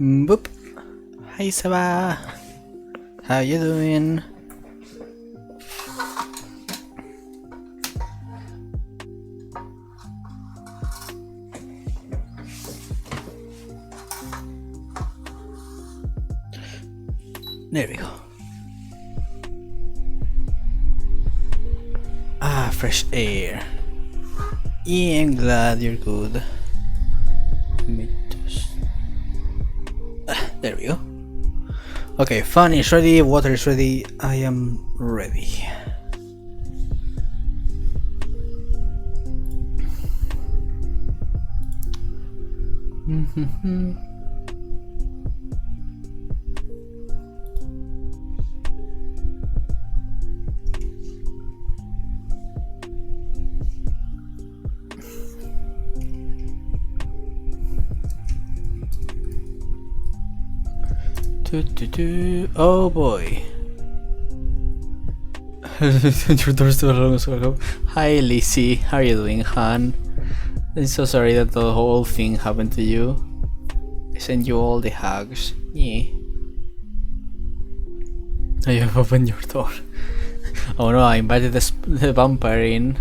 Boop. Hi Saba. How you doing? There we go. Ah, fresh air. Yeah, I'm glad you're good. There we go. Okay, fun is ready, water is ready, I am ready. Oh boy. Your door's too long, so hi Lizzie, how are you doing, Han? I'm so sorry that the whole thing happened to you. I send you all the hugs. Yeah. I have opened your door. Oh no, I invited the vampire in.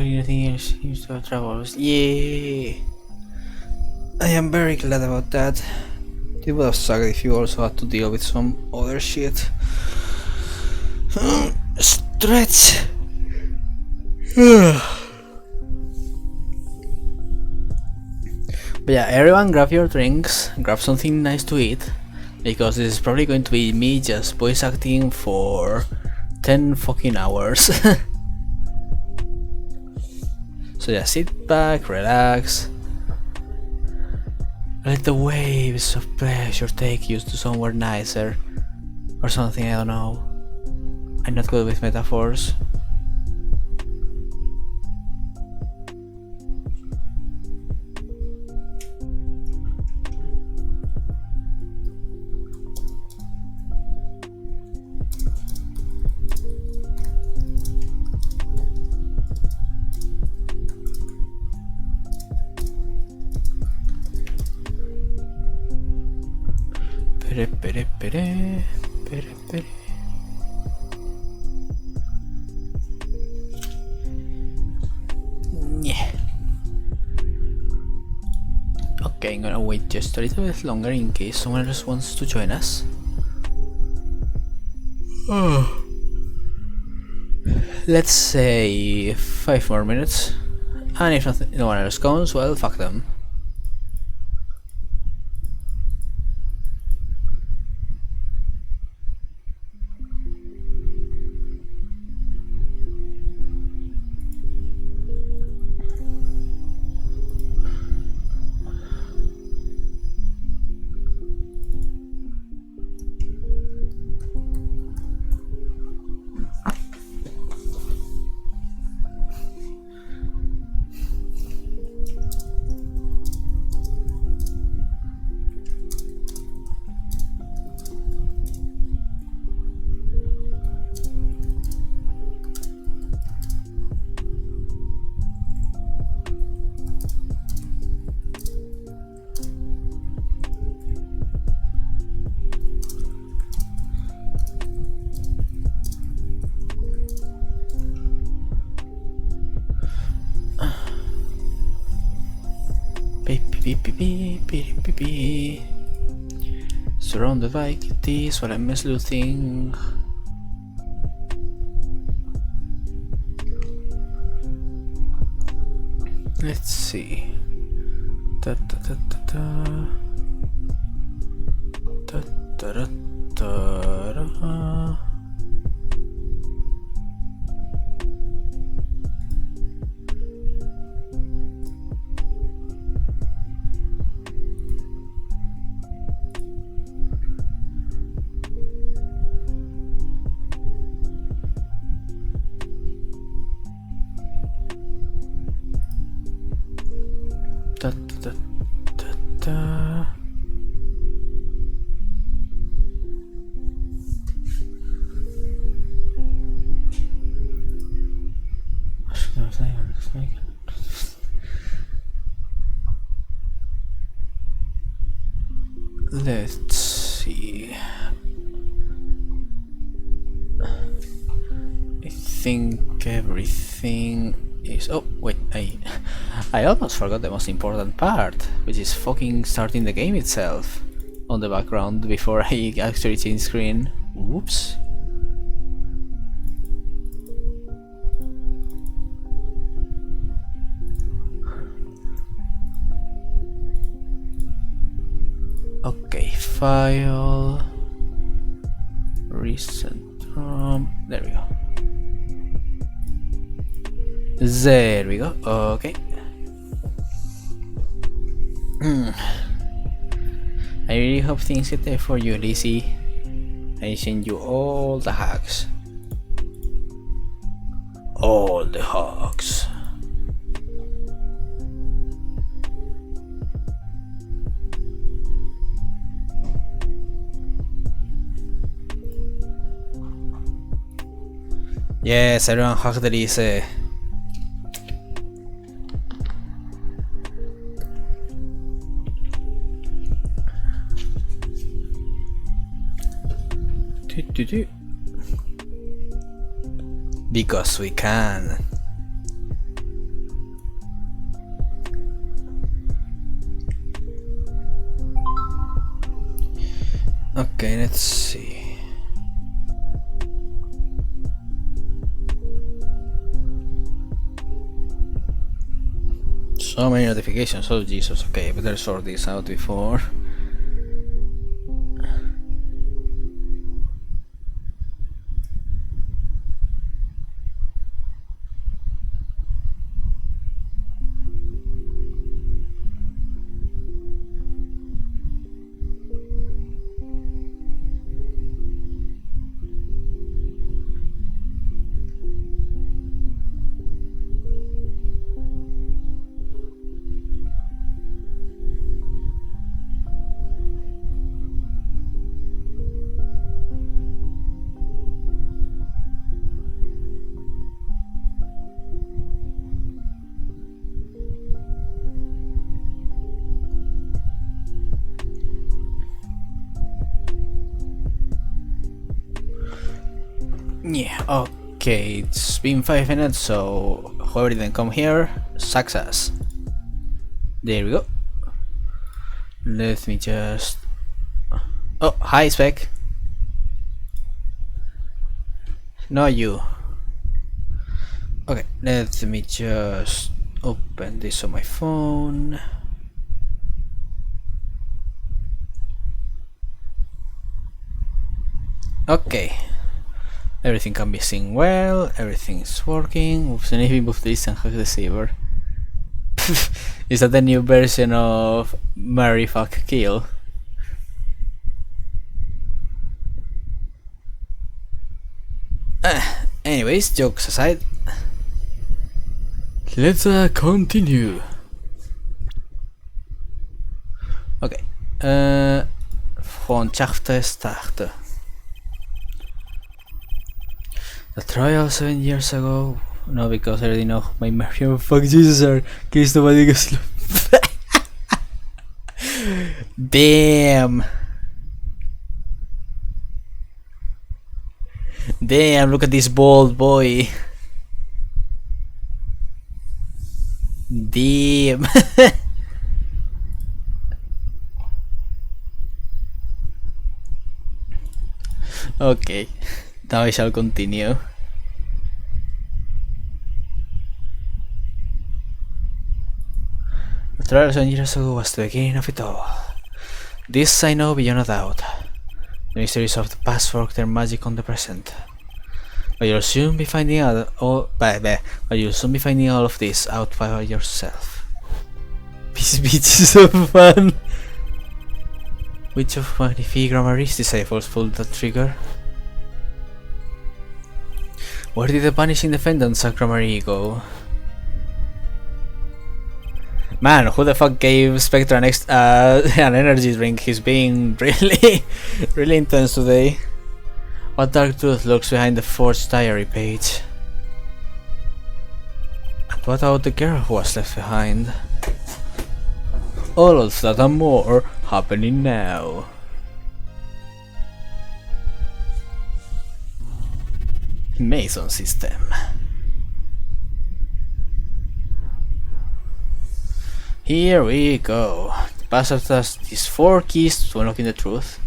Nothing else seems to have troubles. Yeah. I am very glad about that. It would have sucked if you also had to deal with some other shit. Stretch! But yeah, everyone grab your drinks, grab something nice to eat, because this is probably going to be me just voice acting for 10 fucking hours. So yeah, sit back, relax, let the waves of pleasure take you to somewhere nicer, or something, I don't know. I'm not good with metaphors. Pere, pere, pere, pere, pere. Yeah. Okay, I'm gonna wait just a little bit longer in case someone else wants to join us. Let's say 5 more minutes. And if no one else comes, well, fuck them. Surrounded by kitties while I'm sleuthing. Let's see. Da, da, da, da, da. Da, da, da, da, da. Let's see. I think everything is. Oh wait, I almost forgot the most important part, which is fucking starting the game itself on the background before I actually change screen. Whoops. Okay, file, recent ROM, there we go. There we go, okay. I really hope things get there for you, Lizzie. I send you all the hacks. All the hacks. Yes, everyone hack the Lizzie. Because we can. Okay, let's see. So many notifications, oh Jesus, okay, better sort this out before. Yeah, okay, it's been 5 minutes, so whoever didn't come here, success. There we go. Let me just... Oh, hi Spec. No, you. Okay, let me just open this on my phone. Okay. Everything can be seen well, everything is working. Oops, and if we move this and hack the saber. Is that the new version of Marry Fuck Kill? Anyways, jokes aside, let's continue. Okay, gewoon chapter starten. The trial 7 years ago. No, because I already know my Mario fuck Jesus are case nobody goes. Damn. Damn, look at this bald boy. Damn. Okay, now I shall continue. The trial 7 years ago was the beginning of it all. This I know beyond a doubt. The mysteries of the past work their magic on the present. But you'll soon be finding out all. But you'll soon be finding all of this out by yourself. This beach is so fun. Which of Magnifique Grammari's disciples pulled that trigger? Where did the vanishing defendants at Grammary go? Man, who the fuck gave Spectre an energy drink? He's being really intense today. What dark truth lurks behind the forged diary page? And what about the girl who was left behind? All of that and more happening now. Mason system. Here we go. The password has these 4 keys to unlocking the truth.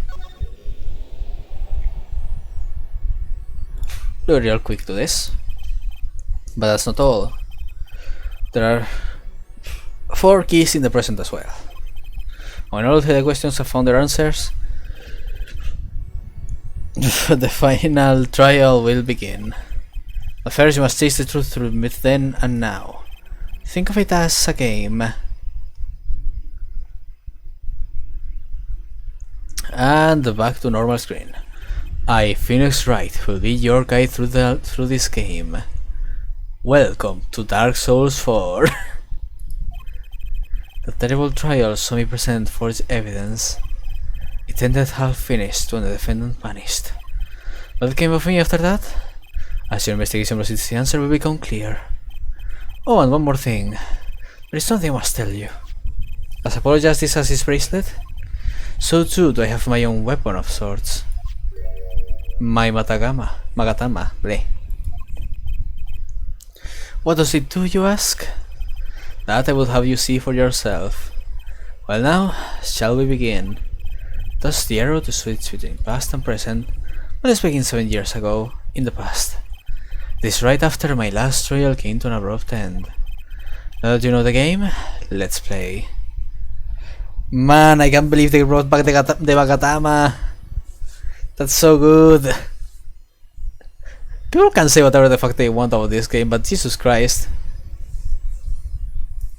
Do real quick to this. But that's not all. There are 4 keys in the present as well. When all of the questions have found their answers, the final trial will begin. But first you must chase the truth through then and now. Think of it as a game. And back to normal screen. I, Phoenix Wright, will be your guide through this game. Welcome to Dark Souls 4. The terrible trial saw me present forged evidence. It ended half finished when the defendant vanished. What came of me after that? As your investigation proceeds, the answer will become clear. Oh, and one more thing. There is something I must tell you. As Apollo Justice has his bracelet, so too do I have my own weapon of sorts. My Magatama, bleh. What does it do, you ask? That I will have you see for yourself. Well now, shall we begin? Thus the arrow to switch between past and present, but let's begin 7 years ago, in the past. This right after my last trial came to an abrupt end. Now that you know the game, let's play. Man, I can't believe they brought back the Magatama. That's so good. People can say whatever the fuck they want about this game, but Jesus Christ.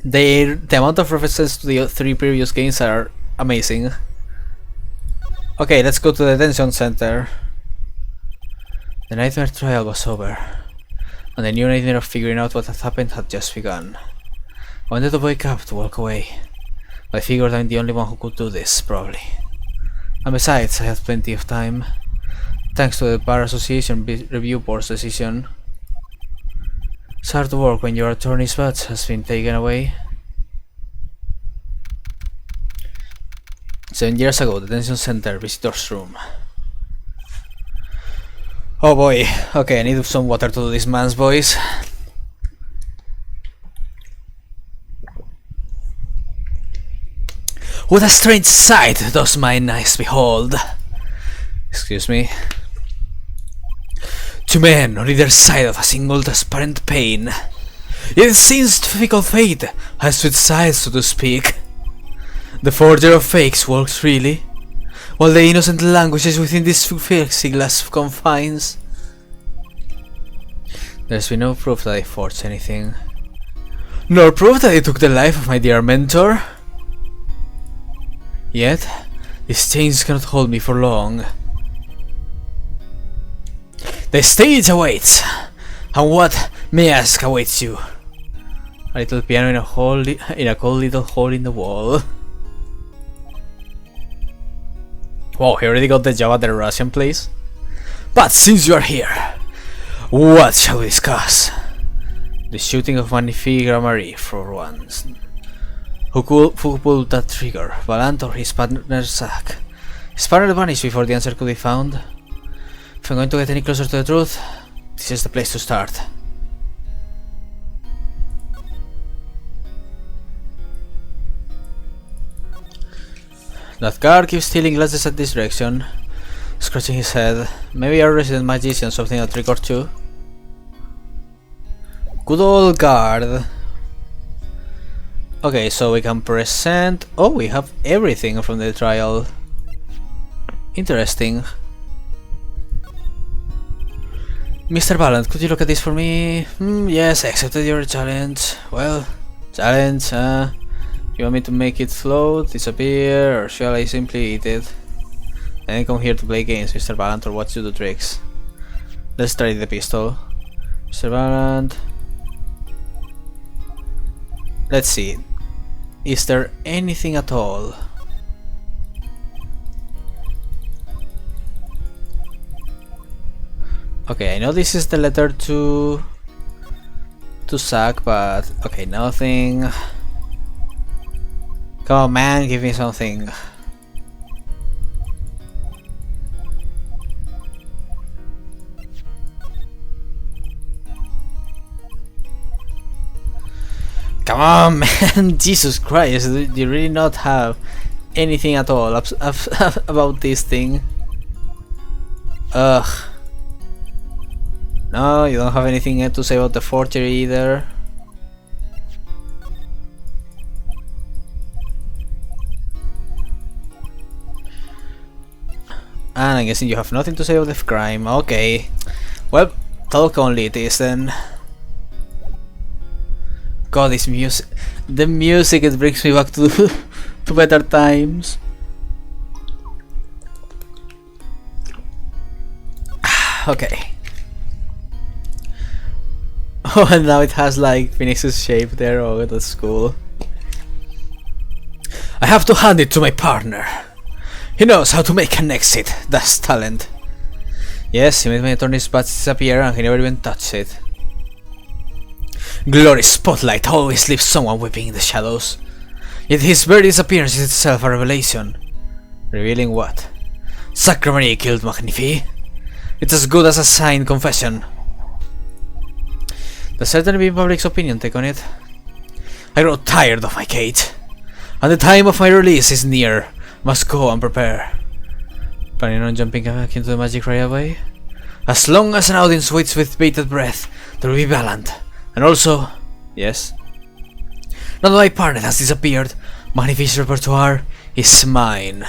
The amount of references to the 3 previous games are amazing. Okay, let's go to the detention center. The nightmare trial was over, and the new nightmare of figuring out what had happened had just begun. I wanted to wake up to walk away, but I figured I'm the only one who could do this, probably. And besides, I had plenty of time, thanks to the Bar Association Review Board's decision. It's hard to work when your attorney's badge has been taken away. 7 years ago, the detention center visitor's room. Oh boy, okay, I need some water to do this man's voice. What a strange sight does mine eyes behold. Excuse me. 2 men on either side of a single transparent pane. Yet it seems fickle fate has switched sides, so to speak. The forger of fakes works freely, while the innocent languishes within these plexiglass confines. There's been no proof that I forged anything, nor proof that I took the life of my dear mentor. Yet, these chains cannot hold me for long. The stage awaits, and what, may I ask, awaits you? A little piano in a cold little hole in the wall. Wow, he already got the job at the Russian place. But since you are here, what shall we discuss? The shooting of Magnifique Marie, for once. Who pulled that trigger, Valant or his partner Zack? His partner vanished before the answer could be found. If I'm going to get any closer to the truth, this is the place to start. That guard keeps stealing glances at this direction, scratching his head. Maybe our resident magician something a trick or two. Good old guard. Okay, so we can present... Oh, we have everything from the trial. Interesting. Mr. Valant, could you look at this for me? Yes, I accepted your challenge. Well, challenge, you want me to make it float, disappear, or shall I simply eat it? I didn't come here to play games, Mr. Valant, or watch you do tricks. Let's try the pistol. Mr. Valant... Let's see. Is there anything at all? Okay, I know this is the letter to Zack, but okay, nothing. Come on, man, give me something. Come on, man! Jesus Christ, do you really not have anything at all about this thing? Ugh. No, you don't have anything to say about the forgery either. And I'm guessing you have nothing to say about the crime. Okay. Well, talk only it is then. God, this music. The music, it brings me back to to better times. Okay. Oh, and now it has like Phoenix's shape there. Oh, that's cool. I have to hand it to my partner. He knows how to make an exit. That's talent. Yes, he made my attorney's badge disappear and he never even touched it. Glory's spotlight always leaves someone weeping in the shadows. Yet his very disappearance is itself a revelation. Revealing what? Sacre Marie killed Magnifi. It's as good as a signed confession. There's certainly been public's opinion take on it. I grow tired of my cage. And the time of my release is near. Must go and prepare. Planning on jumping back into the magic right away? As long as an audience waits with bated breath, there will be Valant. And also, yes. Now that my partner has disappeared, Magnifi's repertoire is mine.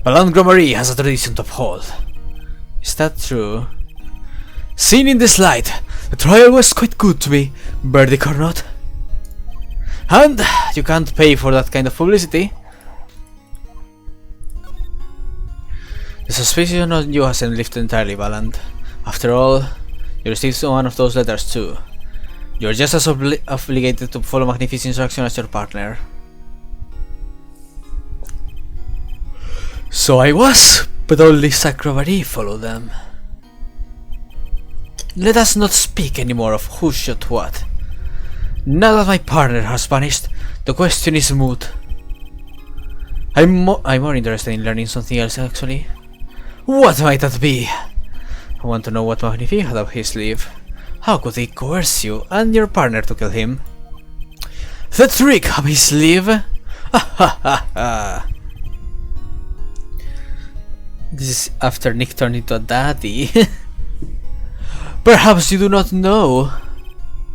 Valant Gromari has a tradition to uphold. Is that true? Seen in this light, the trial was quite good to me, verdict or not. And you can't pay for that kind of publicity. The suspicion on you hasn't lifted entirely, Valant. After all, you received one of those letters too. You are just as obligated to follow Magnifi's instruction as your partner. So I was, but only Sacre Marie followed them. Let us not speak anymore of who shot what. Now that my partner has vanished, the question is moot. I'm more interested in learning something else actually. What might that be? I want to know what Magnifi had up his sleeve. How could he coerce you and your partner to kill him? The trick up his sleeve? Ha ha ha ha. This is after Nick turned into a daddy. Perhaps you do not know.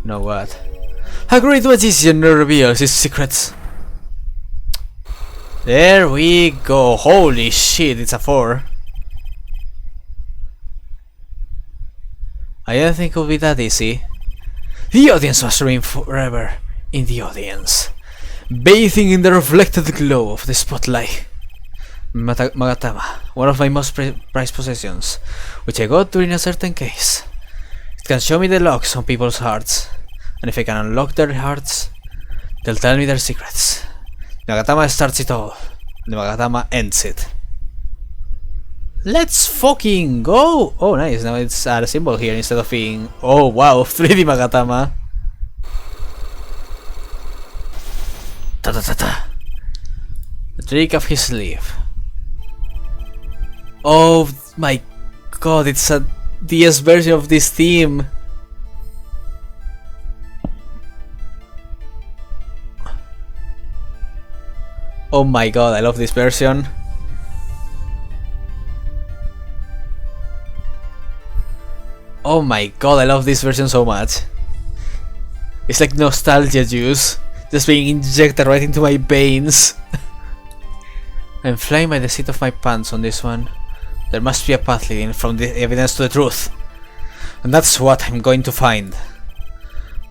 Know what? A great magician reveals his secrets. There we go. Holy shit, it's a 4. I don't think it will be that easy. The audience must remain forever in the audience, bathing in the reflected glow of the spotlight. Magatama, one of my most prized possessions, which I got during a certain case. It can show me the locks on people's hearts, and if I can unlock their hearts, they'll tell me their secrets. The Magatama starts it all, the Magatama ends it. Let's fucking go! Oh nice, now it's a symbol here instead of being... Oh wow, 3D Magatama. Ta ta ta ta. The trick of his sleeve. Oh my god, it's a DS version of this theme. Oh my god, I love this version. Oh my god, I love this version so much. It's like nostalgia juice, just being injected right into my veins. I'm flying by the seat of my pants on this one. There must be a path leading from the evidence to the truth. And that's what I'm going to find.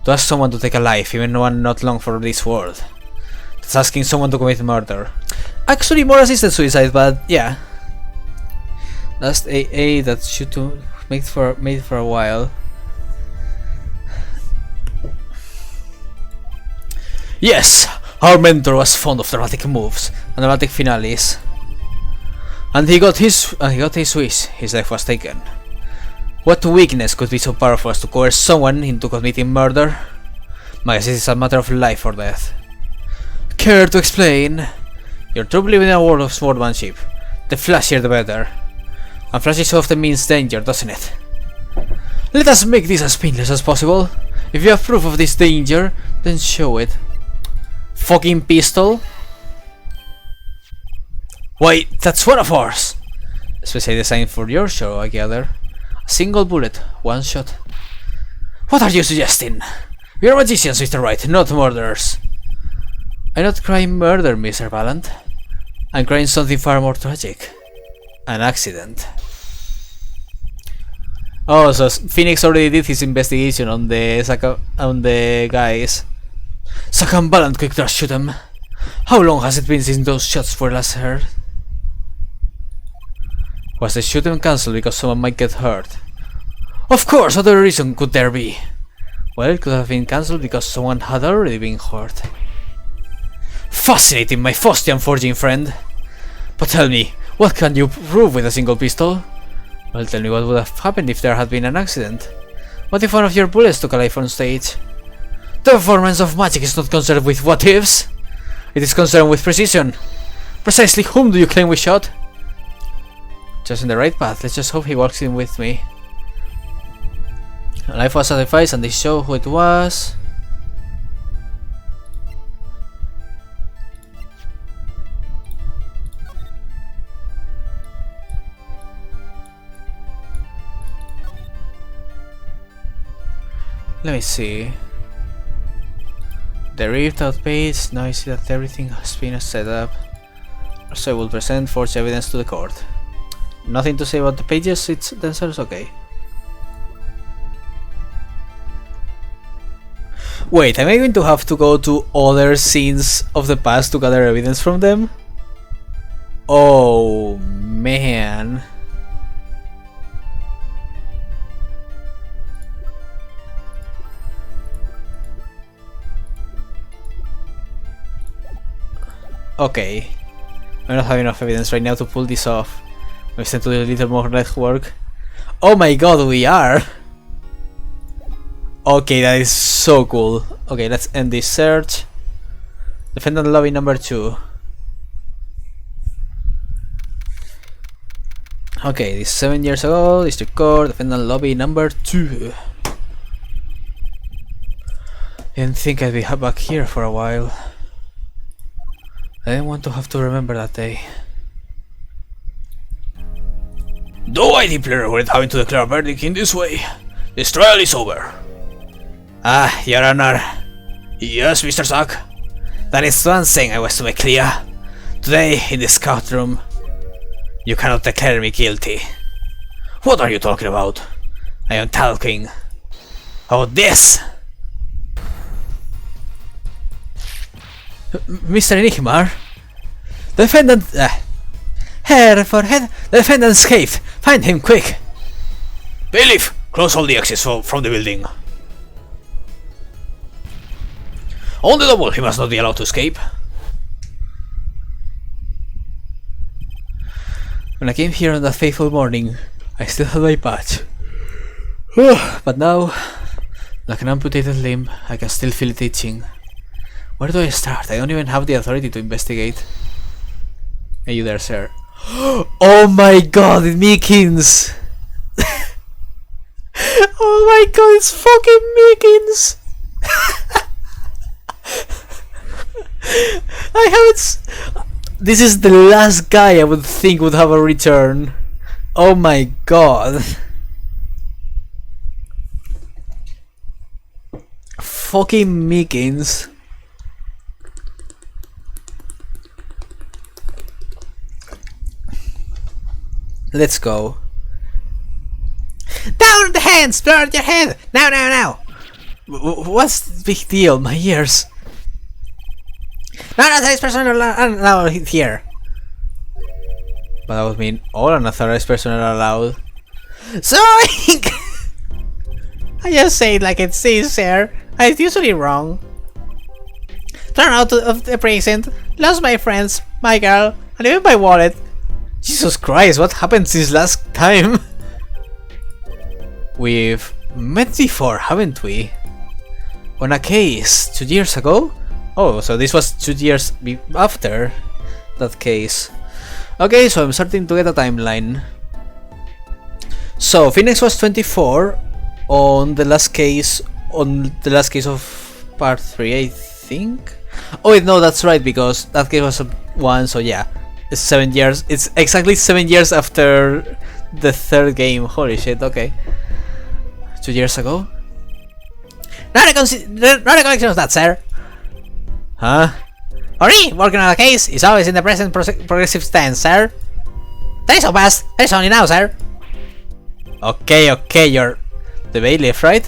To ask someone to take a life, even one not long for this world. That's asking someone to commit murder. Actually more assisted suicide, but yeah. Last AA that should to made for a while. Yes, our mentor was fond of dramatic moves and dramatic finales. And he got his wish. His life was taken. What weakness could be so powerful as to coerce someone into committing murder? My guess is a matter of life or death. Care to explain? You're truly living in a world of swordsmanship. The flashier the better. And flashy so often means danger, doesn't it? Let us make this as painless as possible. If you have proof of this danger, then show it. fucking pistol? Wait, that's one of ours! Especially designed for your show, I gather. A single bullet, one shot. What are you suggesting? We are magicians, Mr. Wright, not murderers. I'm not crying murder, Mr. Vallant. I'm crying something far more tragic. An accident. Oh, so Phoenix already did his investigation on the guys. Saka and Vallant quick to shoot him. How long has it been since those shots were last heard? Was the shooting cancelled because someone might get hurt? Of course, what other reason could there be? Well, it could have been cancelled because someone had already been hurt. Fascinating, my Faustian forging friend. But tell me, what can you prove with a single pistol? Well, tell me what would have happened if there had been an accident. What if one of your bullets took a life on stage? The performance of magic is not concerned with what ifs. It is concerned with precision. Precisely whom do you claim we shot? Just in the right path, let's just hope he walks in with me. A life was sacrificed and they show who it was. Let me see. The ripped out page, now I see that everything has been set up. So I will present forged evidence to the court. Nothing to say about the pages themselves, okay. Wait, am I going to have to go to other scenes of the past to gather evidence from them? Oh man. Okay. I don't have enough evidence right now to pull this off. We have to do a little more legwork. Oh my god, we are! Okay, that is so cool. Okay, let's end this search. Defendant lobby number 2. Okay, this is 7 years ago, district court, defendant lobby number 2. Didn't think I'd be back here for a while. I didn't want to have to remember that day. Though I deeply regret having to declare a verdict in this way, this trial is over. Ah, Your Honor. Yes, Mr. Zack. That is one thing I was to make clear. Today, in this courtroom, you cannot declare me guilty. What are you talking about? I am talking about this. Mr. Enigmar? The defendant... Hair for head, the defendant escaped! Find him, quick! Bailiff, close all the exits from the building. On the double, he must not be allowed to escape. When I came here on that fateful morning, I still had my patch. But now, like an amputated limb, I can still feel it itching. Where do I start? I don't even have the authority to investigate. Are you there, sir? Oh my god, Mickens! Oh my god, it's fucking Mickens! I haven't. This is the last guy I would think would have a return. Oh my god. Fucking Mickens. Let's go. Down with the hands! Burn your head! Now, now, now! What's the big deal? My ears. No, unauthorized personnel allowed here. But that would mean all unauthorized personnel allowed. Sorry! I just say it like it says, sir. It's usually wrong. Thrown out of the precinct, lost my friends, my girl, and even my wallet. Jesus Christ, what happened since last time? We've met before, haven't we? On a case 2 years ago? Oh, so this was 2 years after that case. Okay, so I'm starting to get a timeline. So Phoenix was 24 on the last case of part 3, I think. Oh wait, no, that's right, because that game was one, so yeah. It's 7 years. It's exactly 7 years after the third game. Holy shit, okay. 2 years ago? Not a recollection of that, sir. Huh? Hurry! Working on a case is always in the present progressive stance, sir. That is so fast. That is only now, sir. Okay, you're the bailiff, right?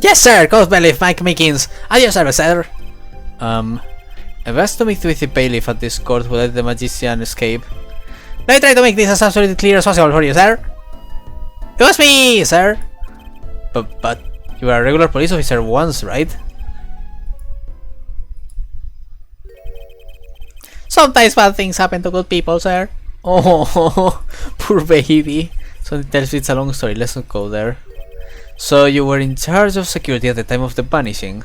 Yes, sir. Ghost bailiff Mike Mickens. At your service, sir. I've asked to meet with the bailiff at this court who let the magician escape. Let me try to make this as absolutely clear as possible for you, sir. It was me, sir. But you were a regular police officer once, right? Sometimes bad things happen to good people, sir. Oh, poor baby. So it tells me it's a long story. Let's not go there. So you were in charge of security at the time of the vanishing.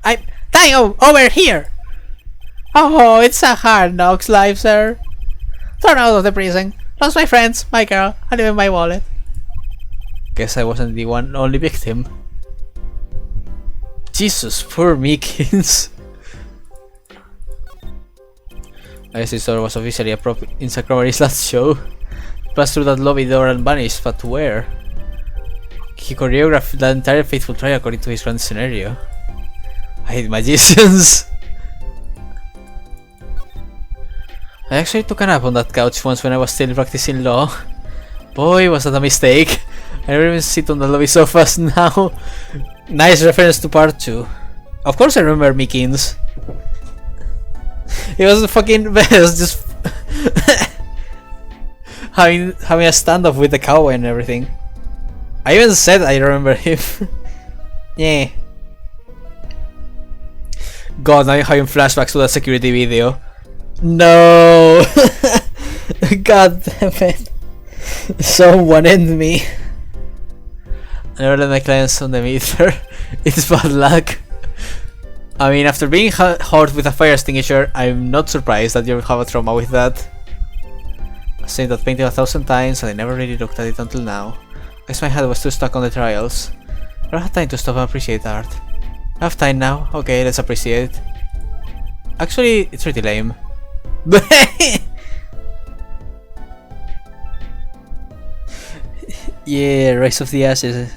I'm dying over here. Oh, it's a hard knocks life, sir. Thrown out of the prison. Lost my friends, my girl, and even my wallet. Guess I wasn't the only victim. Jesus, poor Meekins. I guess this door was officially a prop in Sacramary's last show. Passed through that lobby door and vanished, but where? He choreographed the entire fateful trial according to his grand scenario. I hate magicians. I actually took a nap on that couch once when I was still practicing law. Boy, was that a mistake. I never even sit on the lobby sofas now. Nice reference to part 2. Of course I remember Meekins. It was fucking best, just having a standoff with the cowboy and everything. I even said I remember him. Yeah. God, now I'm having flashbacks to that security video. No! God damn it. Someone end me. I never let my clients on the meter. It's bad luck. I mean, after being hurt with a fire extinguisher, I'm not surprised that you have a trauma with that. I've seen that painting 1,000 times and I never really looked at it until now. I guess my head was too stuck on the trials. I don't have time to stop and appreciate art. I have time now. Okay, let's appreciate it. Actually, it's pretty lame. Yeah, Rise of the Ashes.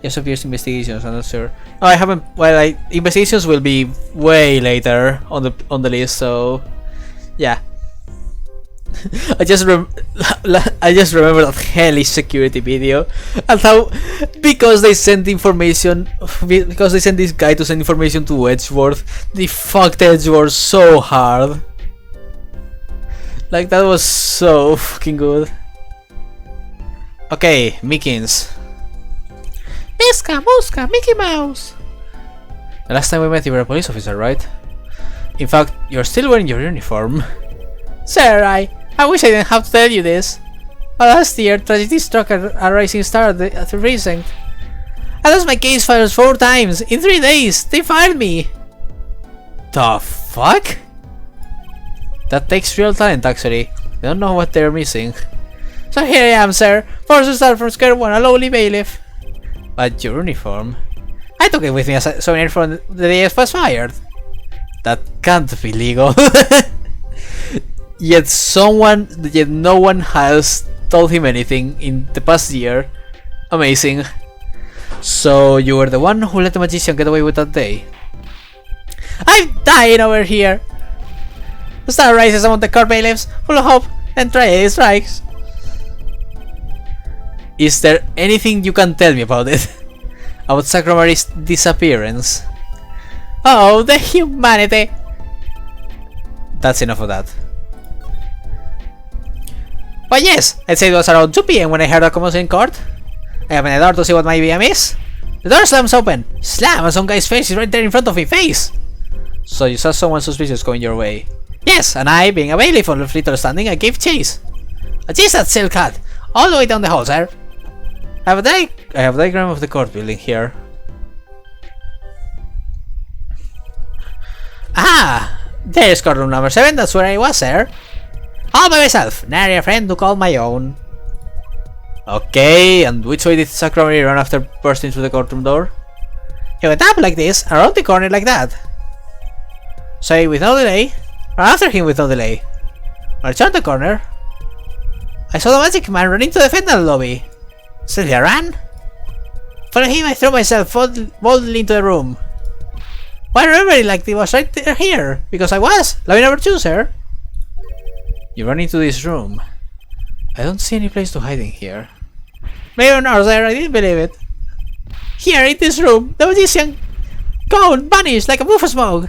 Yes, appears investigations. I'm not sure. Oh, I haven't. Well, investigations will be way later on the list. So, yeah. I just remember that hellish security video and how because they sent this guy to send information to Edgeworth, they fucked Edgeworth so hard. Like, that was so fucking good. Okay, Meekins. Miska, Muska, Mickey Mouse. The last time we met you were a police officer, right? In fact, you're still wearing your uniform. Sir, I wish I didn't have to tell you this. But last year, tragedy struck a rising star at the precinct. I lost my case files 4 times in 3 days. They fired me. The fuck? That takes real talent, actually. They don't know what they're missing. So here I am, sir, forced to start from square one, a lowly bailiff. But your uniform? I took it with me as a souvenir from the day I was fired. That can't be legal. Yet no one has told him anything in the past year. Amazing. So you were the one who let the magician get away with that day. I'm dying over here. The star rises among the court bailiffs, full of hope, and tragedy strikes. Is there anything you can tell me about it? About Sacramary's disappearance? Oh, the humanity! That's enough of that. But yes, I'd say it was around 2 PM when I heard a commotion in court. I opened the door to see what my VM is. The door slams open. Slam! And some guy's face is right there in front of my face. So you saw someone suspicious going your way. Yes, and I, being a bailiff of little standing, I gave chase. A chase that silk hat, all the way down the hall, sir. I have a diagram of the court building here. Ah! There's courtroom number 7, that's where I was, sir. All by myself, nary a friend to call my own. Okay, and which way did Sacramary run after bursting through the courtroom door? He went up like this, around the corner like that. Say with no delay, or after him with no delay. I turned the corner. I saw the magic man run into the fentanyl lobby. Sylvia ran. Following him, I threw myself boldly into the room. Why remember it like it was right there here? Because I was. Lobby number 2, sir. You run into this room. I don't see any place to hide in here. Maybe not, sir. I didn't believe it. Here, in this room, the magician gone, vanished like a puff of smoke.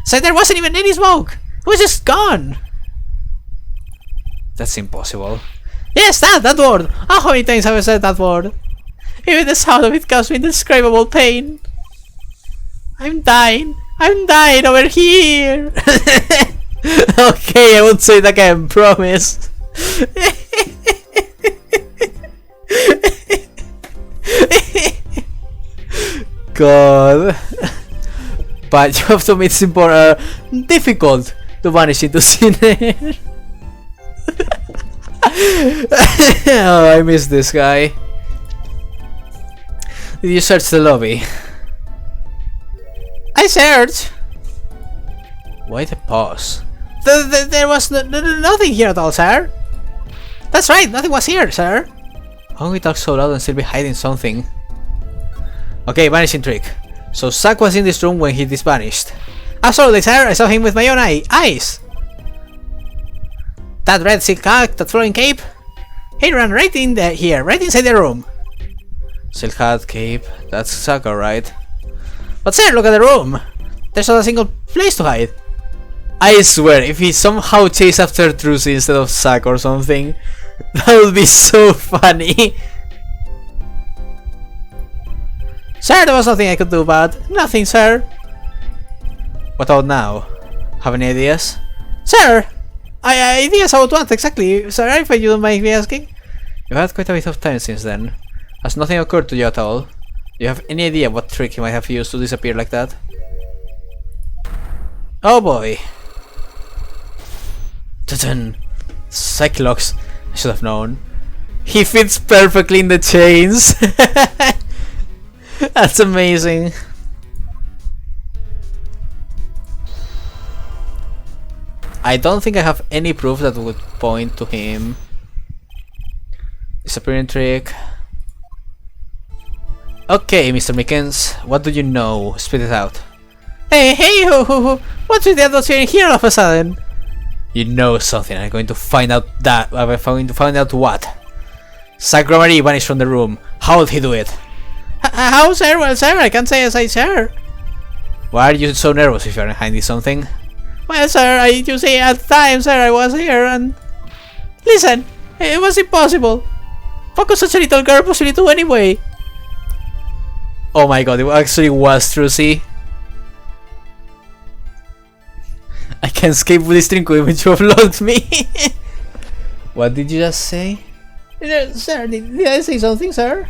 So there wasn't even any smoke. It was just gone. That's impossible. Yes, that word. Oh, how many times have I said that word? Even the sound of it caused me indescribable pain. I'm dying over here. Okay, I won't say it again, promise. God. But you have to make it more difficult to vanish into thin air. Oh, I miss this guy. Did you search the lobby? I searched. Wait a pause. There was nothing here at all, sir. That's right, nothing was here, sir. How can we talk so loud and still be hiding something? Okay, vanishing trick. So Zack was in this room when he disvanished. Absolutely, sir. I saw him with my own eyes. That red silk hat, that flowing cape. He ran right in here, right inside the room. Silk hat, cape. That's Zack, alright. But sir, look at the room. There's not a single place to hide. I swear, if he somehow chased after Trucy instead of Zack or something, that would be so funny. Sir, there was nothing I could do about it. Nothing, sir. What about now? Have any ideas? Sir! Ideas about what exactly? Sir, if you don't mind me asking? You've had quite a bit of time since then. Has nothing occurred to you at all? Do you have any idea what trick he might have used to disappear like that? Oh boy. Ta-tan! Cyclops. I should have known. He fits perfectly in the chains. That's amazing. I don't think I have any proof that would point to him. Disappearing trick. Okay, Mr. Mickens, what do you know? Spit it out. Hey, what's with the atmosphere in here all of a sudden? You know something. I'm going to find out that. I'm going to find out what. Zack Romary vanished from the room. How did he do it? How, sir? Well, sir, I can't say as I, sir. Why are you so nervous if you're hiding something? Well, sir, you see, at the time, sir, I was here and... Listen, it was impossible. What could such a little girl possibly do anyway? Oh my god, it actually was true, see? I can't escape with this drink when you have locked me. What did you just say? Sir, did I say something, sir?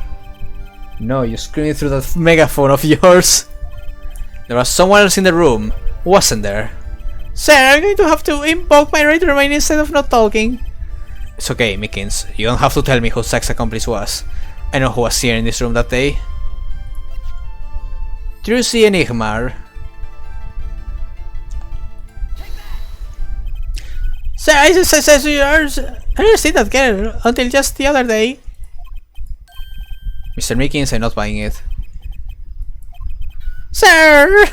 No, you screamed through that megaphone of yours. There was someone else in the room, wasn't there? Sir, I'm going to have to invoke my right to remain instead of not talking. It's okay, Mickens. You don't have to tell me who Zack's accomplice was. I know who was here in this room that day. Trucy and Igmar. Sir, I never seen that girl until just the other day. Mr. Mickens, I'm not buying it. Sir!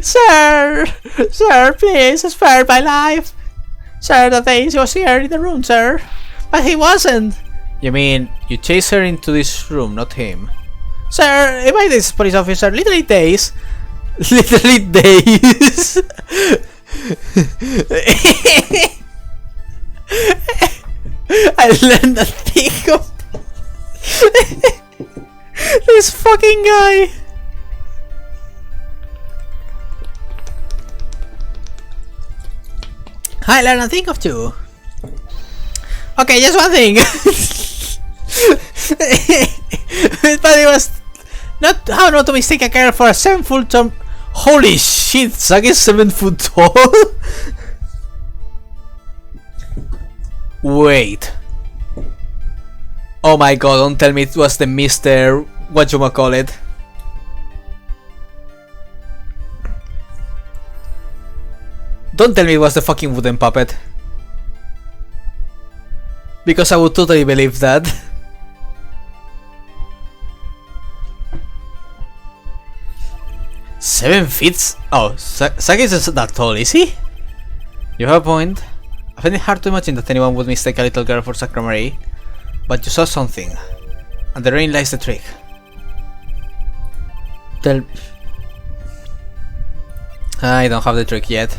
Sir, please, spare my life. Sir, that day he was here in the room, sir. But he wasn't. You mean, you chased her into this room, not him? Sir, if I this police officer, literally days. Literally days. I learned a thing of this fucking guy. I learned a thing of two. Okay, just one thing. But it was not how not to mistake a girl for a 7-foot tall. Holy shit, Zack is 7 foot tall. Wait. Oh my god, don't tell me it was the Mr. whatchamacallit. Don't tell me it was the fucking wooden puppet. Because I would totally believe that. Seven feet? Oh, Saki isn't that tall, is he? You have a point. I find it hard to imagine that anyone would mistake a little girl for Sakura Marie. But you saw something. And therein lies the trick. Tell... I don't have the trick yet.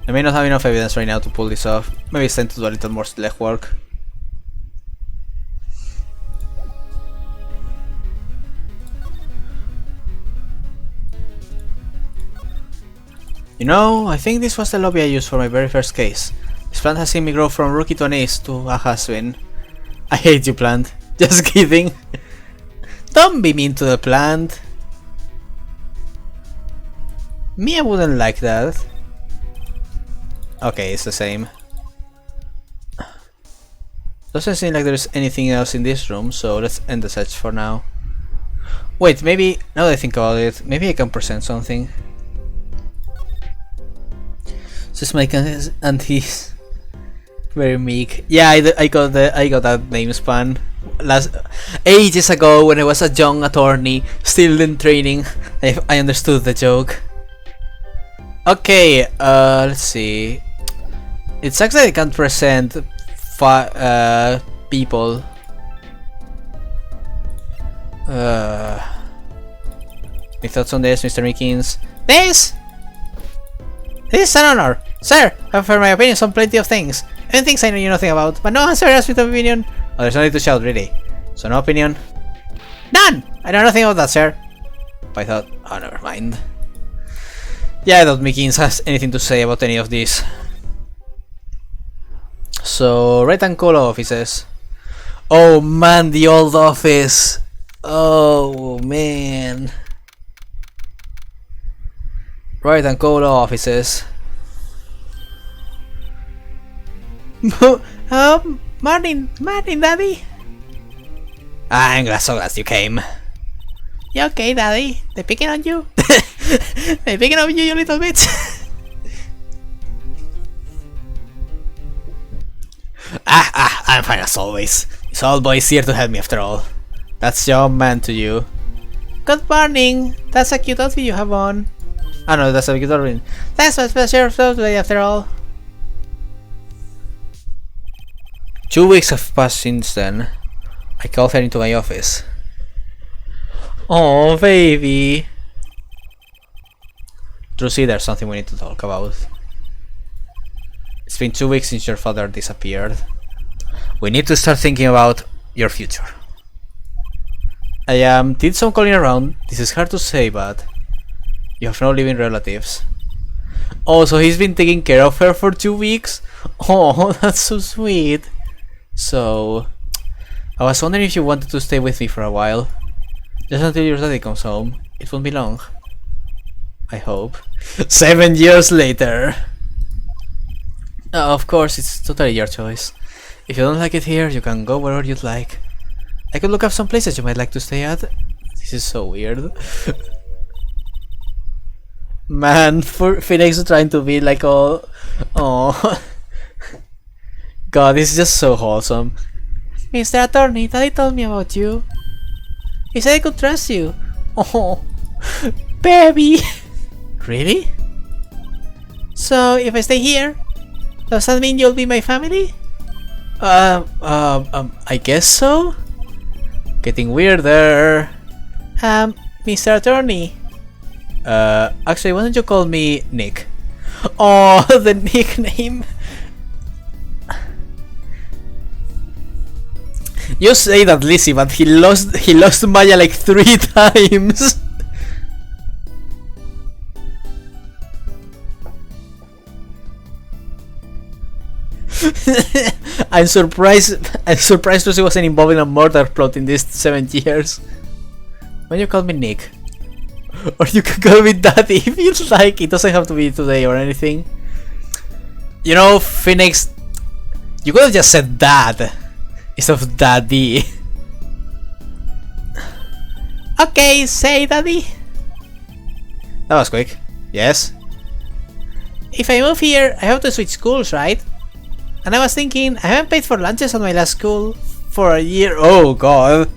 I may not have enough evidence right now to pull this off. Maybe it's time to do a little more legwork. You know, I think this was the lobby I used for my very first case. This plant has seen me grow from rookie to an ace to a has-been. I hate you, plant. Just kidding. Don't be mean to the plant. Me, I wouldn't like that. Okay, it's the same. Doesn't seem like there's anything else in this room, so let's end the search for now. Wait, maybe, now that I think about it, maybe I can present something. Just my and he's very meek. Yeah, I got that name span ages ago when I was a young attorney, still in training. I understood the joke. Okay, let's see. It sucks that I can't present people. Any thoughts on this, Mr. Meekins? This is an honor! Sir, I've heard my opinions on plenty of things. And things I know nothing about, but no one ever asked me to opinion. Oh, there's no need to shout, really. So no opinion? None! I know nothing about that, sir. But I thought, oh, never mind. Yeah, I doubt Meekins has anything to say about any of this. So, right and call offices. Oh man, the old office. Oh man. Right and call offices. Morning, Daddy. I'm so glad you came. You okay, Daddy? They picking on you? They picking on you, you little bitch. I'm fine as always. This old boy is here to help me after all. That's your man to you. Good morning. That's a cute outfit you have on. Oh no, that's a cute outfit. That's my special show today after all. 2 weeks have passed since then. I called her into my office. Oh, baby. Druzy, there's something we need to talk about. It's been 2 weeks since your father disappeared. We need to start thinking about your future. I did some calling around. This is hard to say, but you have no living relatives. Oh, so he's been taking care of her for 2 weeks? Oh, that's so sweet. So, I was wondering if you wanted to stay with me for a while. Just until your daddy comes home. It won't be long. I hope. 7 years later. Of course, it's totally your choice. If you don't like it here, you can go wherever you'd like. I could look up some places you might like to stay at. This is so weird. Man, for Phoenix trying to be like all... Oh. God, this is just so wholesome. Mr. Attorney, Daddy told me about you. He said I could trust you. Oh, baby. Really? So, if I stay here, does that mean you'll be my family? I guess so? Getting weirder. Mr. Attorney. Actually, why don't you call me Nick? Oh, the nickname. You say that, Lizzie, but he lost Maya like 3 times. I'm surprised Lucy wasn't involved in a murder plot in these 7 years. Why you call me Nick? Or you can call me Daddy if you'd like. It doesn't have to be today or anything. You know, Phoenix, you could have just said Dad instead of Daddy. Okay, say daddy. That was quick. Yes? If I move here, I have to switch schools, right? And I was thinking, I haven't paid for lunches at my last school for a year. Oh god.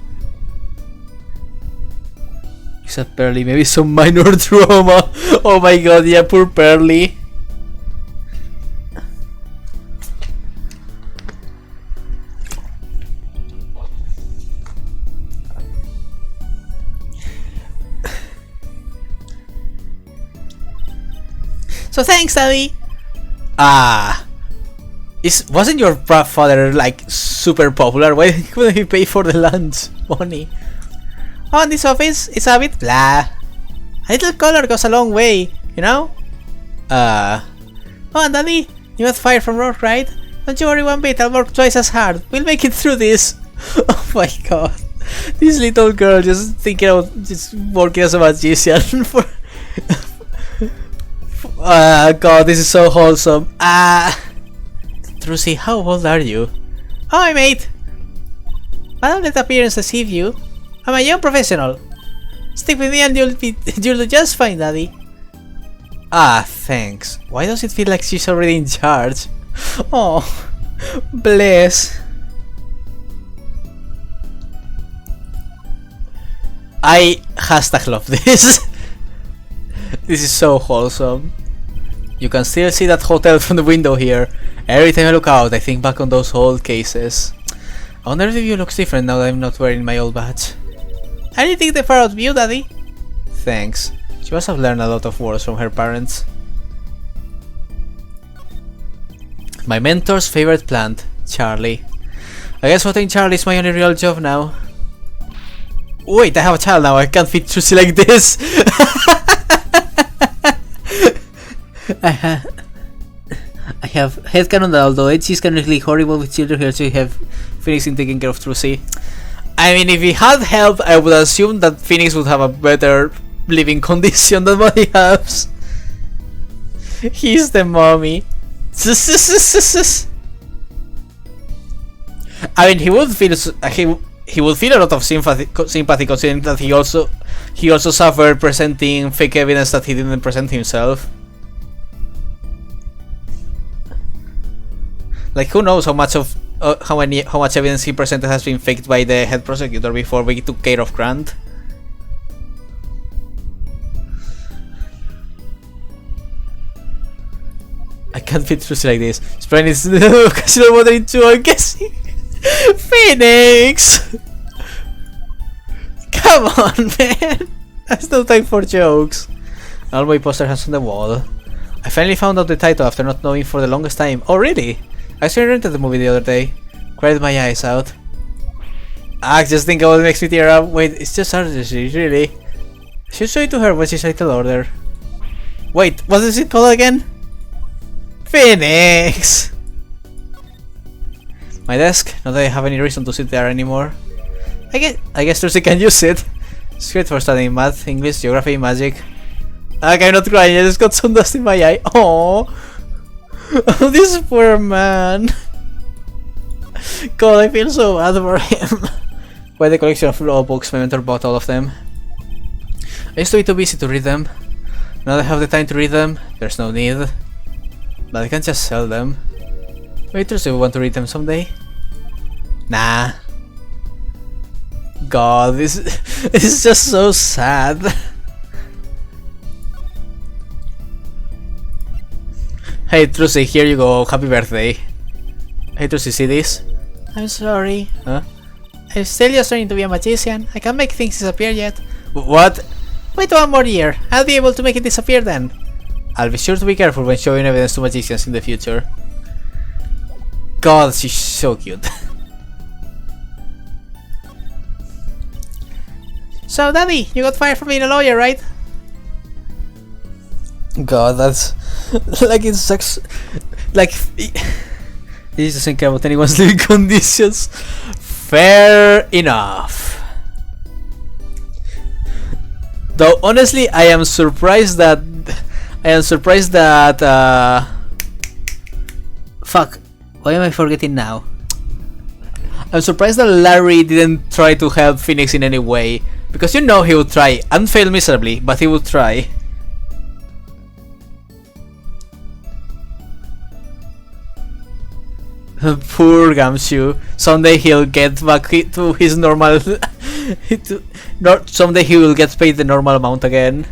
Except Pearly, maybe some minor trauma. Oh my god, yeah, poor Pearly. So thanks, Daddy. Wasn't your father like super popular? Why couldn't he pay for the lunch money? Oh, in this office, it's a bit blah. A little color goes a long way, you know? Oh, and Daddy, you got fired from work, right? Don't you worry one bit, I'll work twice as hard. We'll make it through this. Oh my god. This little girl just thinking about just working as a magician for... god, this is so wholesome. Trucy, how old are you? Oh, I'm 8. I don't let appearance deceive you. I'm a young professional. Stick with me and you'll do just fine, Daddy. Thanks. Why does it feel like she's already in charge? Oh, bless. I #love this. This is so wholesome. You can still see that hotel from the window here. Every time I look out, I think back on those old cases. I wonder if the view looks different now that I'm not wearing my old badge. I really think the far out view, Daddy. Thanks. She must have learned a lot of words from her parents. My mentor's favorite plant, Charlie. I guess watering Charlie is my only real job now. Wait, I have a child now, I can't feed Trucy like this! I have headcanon that although Edge is currently horrible with children, he also have Phoenix in taking care of Trucy. I mean, if he had help, I would assume that Phoenix would have a better living condition than what he has. He's the mommy. I mean, he would feel he would feel a lot of sympathy considering that he also suffered presenting fake evidence that he didn't present himself. Like, who knows how much evidence he presented has been faked by the head prosecutor before we took care of Grant. I can't fit Trucy like this. Sprain is occasional watering too, I'm guessing. Phoenix! Come on, man! There's no time for jokes. All my poster has on the wall. I finally found out the title after not knowing for the longest time. Oh, really? I actually rented the movie the other day. Cried my eyes out. I just think about what makes me tear up. Wait, it's just artistry, really. I should show it to her when she's title order. Wait, what is it called again? Phoenix! My desk, not that I have any reason to sit there anymore. I guess Trucy can use it. It's great for studying math, English, geography, magic. I'm not crying, I just got some dust in my eye. Oh, this poor man. God, I feel so bad for him. By the collection of law books, my mentor bought all of them. I used to be too busy to read them. Now that I have the time to read them, there's no need. But I can't just sell them. Wait, Trucy, we want to read them someday? Nah. God, this is just so sad. Hey Trucy, here you go, happy birthday. Hey Trucy, see this? I'm sorry. Huh? I'm still just trying to be a magician. I can't make things disappear yet. What? Wait 1 more year. I'll be able to make it disappear then. I'll be sure to be careful when showing evidence to magicians in the future. God, she's so cute. So, Daddy, you got fired for being a lawyer, right? God, that's like it sucks. Like he doesn't care about anyone's living conditions. Fair enough. Though honestly, I am surprised that fuck. Why am I forgetting now? I'm surprised that Larry didn't try to help Phoenix in any way. Because you know he would try and fail miserably, but he would try. Poor Gumshoe. Someday he'll get back to his normal. Someday he will get paid the normal amount again.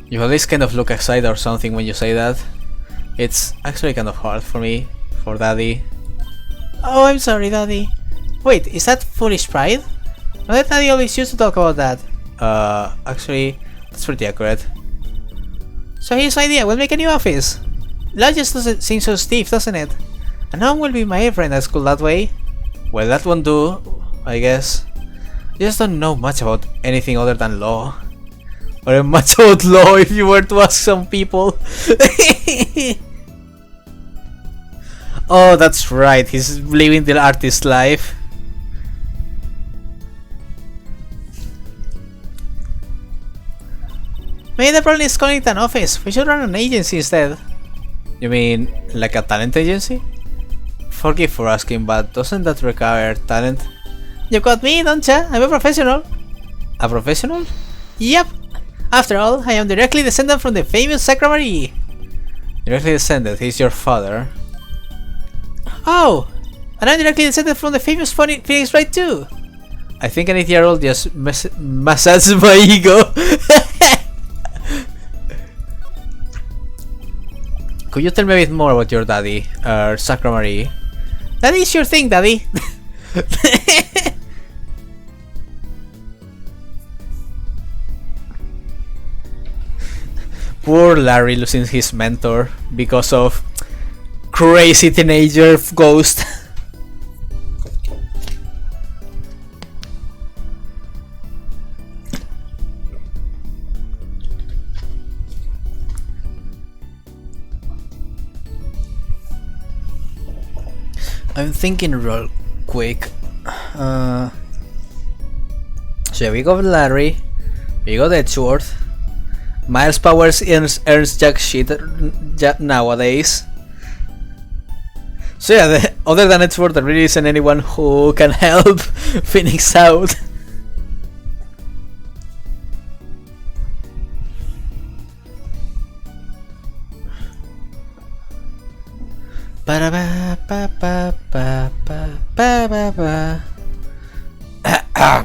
You always kind of look excited or something when you say that. It's actually kind of hard for me, for Daddy. Oh, I'm sorry, Daddy. Wait, is that foolish pride? My Daddy always used to talk about that. Actually, that's pretty accurate. So here's the idea, we'll make a new office. That just doesn't seem so stiff, doesn't it? And no one will be my friend at school that way. Well, that won't do, I guess. I just don't know much about anything other than law. Or much about law if you were to ask some people. Oh, that's right, he's living the artist life. Maybe the problem is calling it an office. We should run an agency instead. You mean, like a talent agency? Forgive for asking, but doesn't that require talent? You got me, don't ya? I'm a professional. A professional? Yep. After all, I am directly descended from the famous Sacra Marie. Directly descended? He's your father. Oh! And I'm directly descended from the famous Phoenix Wright too. I think an 8-year-old just massages my ego. Could you tell me a bit more about your daddy, Sacra Marie? That is your thing, Daddy. Poor Larry losing his mentor because of crazy teenager ghost. I'm thinking real quick. So yeah, we got Larry, we got Edgeworth. Miles Powers earns jack shit nowadays. So yeah, other than Edgeworth, there really isn't anyone who can help Phoenix out.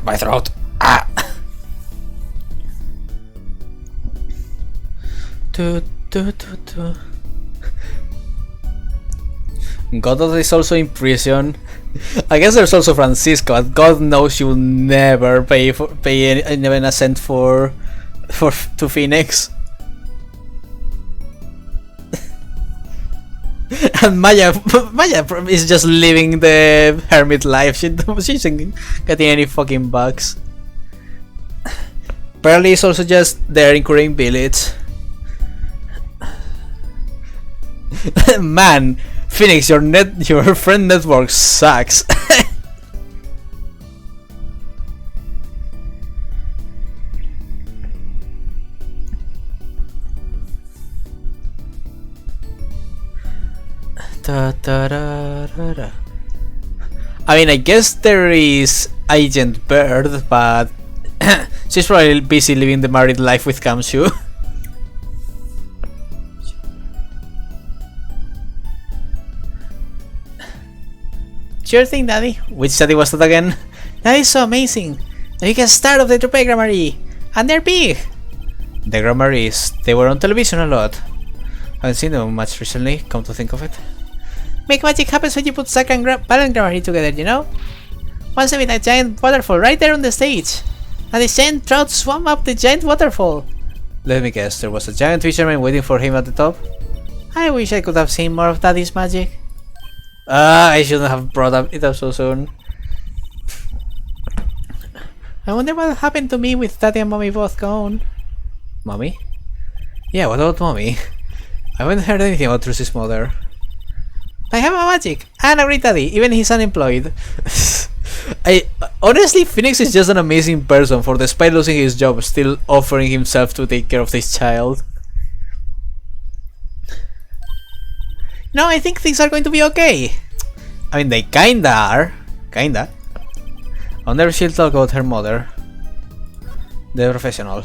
My throat. Godot is also in prison. I guess there's also Francisco, but God knows she will never pay even a cent to Phoenix. And Maya is just living the hermit life. She isn't getting any fucking bugs. Pearly is also just there incurring billets. Man, Phoenix, your friend network sucks. I mean, I guess there is Agent Bird, but she's probably busy living the married life with Kamshu. Sure thing, Daddy. Which daddy was that again? That is so amazing. Now you can start off the Trope Grammary. And they're big. The Grammaries, they were on television a lot. Haven't seen them much recently, come to think of it. Make magic happens when you put Sacra and Balance Grammary together, you know? Once I met a giant waterfall right there on the stage. And the giant trout swam up the giant waterfall. Let me guess, there was a giant fisherman waiting for him at the top? I wish I could have seen more of Daddy's magic. I shouldn't have brought it up so soon. I wonder what happened to me with Daddy and Mommy both gone. Mommy? Yeah, what about Mommy? I haven't heard anything about Trucy's mother. I have a magic and a great daddy, even he's unemployed. Honestly, Phoenix is just an amazing person for, despite losing his job, still offering himself to take care of this child. No, I think things are going to be okay. I mean, they kinda are. Kinda. Under she'll talk about her mother. The professional.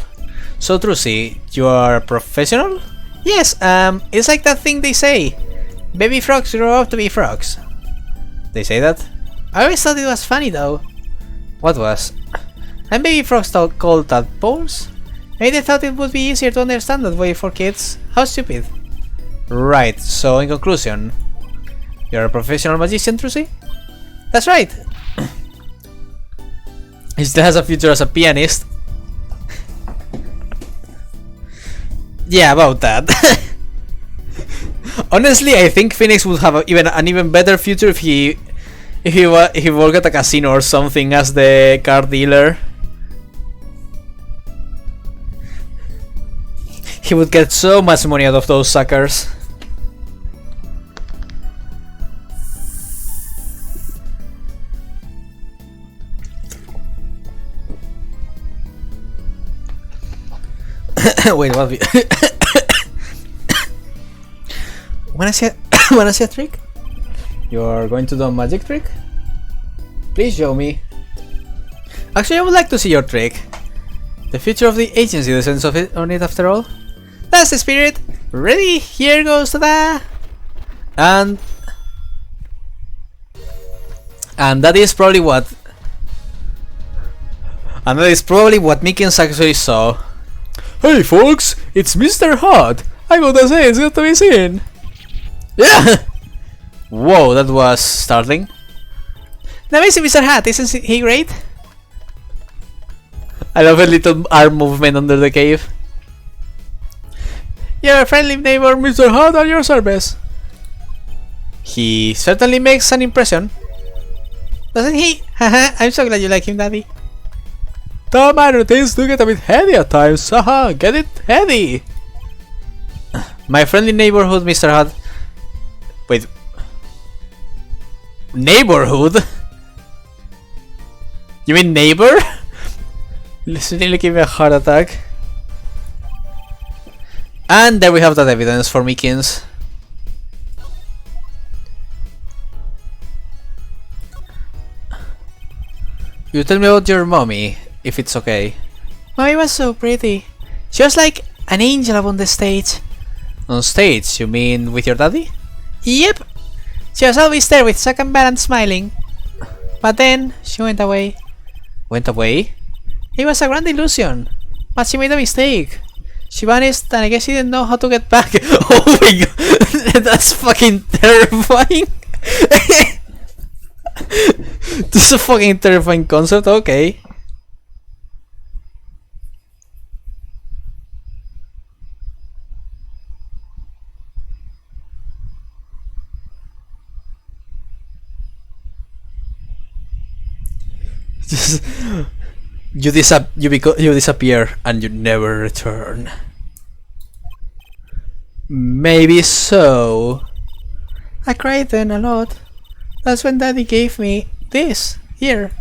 So Trucy, you are a professional? Yes, it's like that thing they say. Baby frogs grow up to be frogs. They say that? I always thought it was funny though. What was? And baby frogs called tadpoles? Maybe they thought it would be easier to understand that way for kids. How stupid. Right, so in conclusion, you're a professional magician, Trucy? That's right! He still has a future as a pianist. Yeah, about that. Honestly, I think Phoenix would have an even better future if he worked at a casino or something as the car dealer. He would get so much money out of those suckers. Wait, what? Wanna see a trick? You're going to do a magic trick? Please show me. Actually, I would like to see your trick. The future of the agency, the sense of it on it after all. That's the spirit. Ready? Here goes ta-da! And that is probably what. And that is probably what Mickens actually saw. Hey folks, it's Mr. Hot. I gotta say, it's good to be seen. Yeah. Whoa, that was startling. Now amazing Mr. Hat, isn't he great? I love a little arm movement under the cave. Your friendly neighbor Mr. Hat at your service. He certainly makes an impression. Doesn't he? Haha, I'm so glad you like him, Daddy. The minor things do get a bit heady at times, haha, get it? Heady! My friendly neighborhood, Mr. Hat. Wait. Neighborhood? You mean neighbor? Nearly gave me a heart attack. And there we have that evidence for Mickens. You tell me about your mommy, if it's okay. Mommy was so pretty. She was like an angel up on the stage. On stage, you mean with your daddy? Yep. She was always there with second band and smiling. But then, she went away. Went away? It was a grand illusion. But she made a mistake. She vanished and I guess she didn't know how to get back. Oh my god. That's fucking terrifying. This is a fucking terrifying concept, okay. Just you disappear and you never return. Maybe so. I cried then a lot. That's when Daddy gave me this here.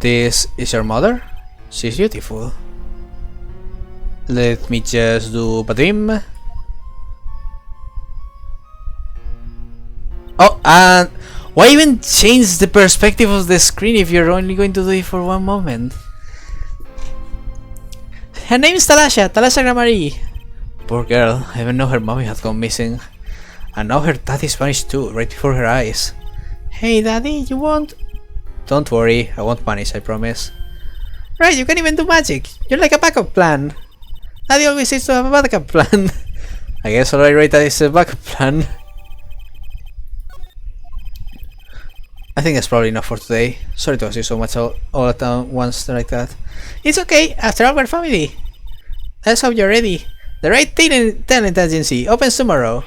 This is your mother? She's beautiful. Let me just do Badrim. Oh, and why even change the perspective of the screen if you're only going to do it for one moment? Her name is Talasha Gramari. Poor girl, I even know her mommy had gone missing. And now her daddy's vanished too, right before her eyes. Hey daddy, you won't? Don't worry, I won't punish, I promise. Right, you can even do magic. You're like a backup plan. Daddy always says to have a backup plan. I guess alright, right, that is a backup plan. I think that's probably enough for today. Sorry to ask you so much all at once like that. It's okay, after all we're family. Let's hope you're ready. The right talent agency opens tomorrow.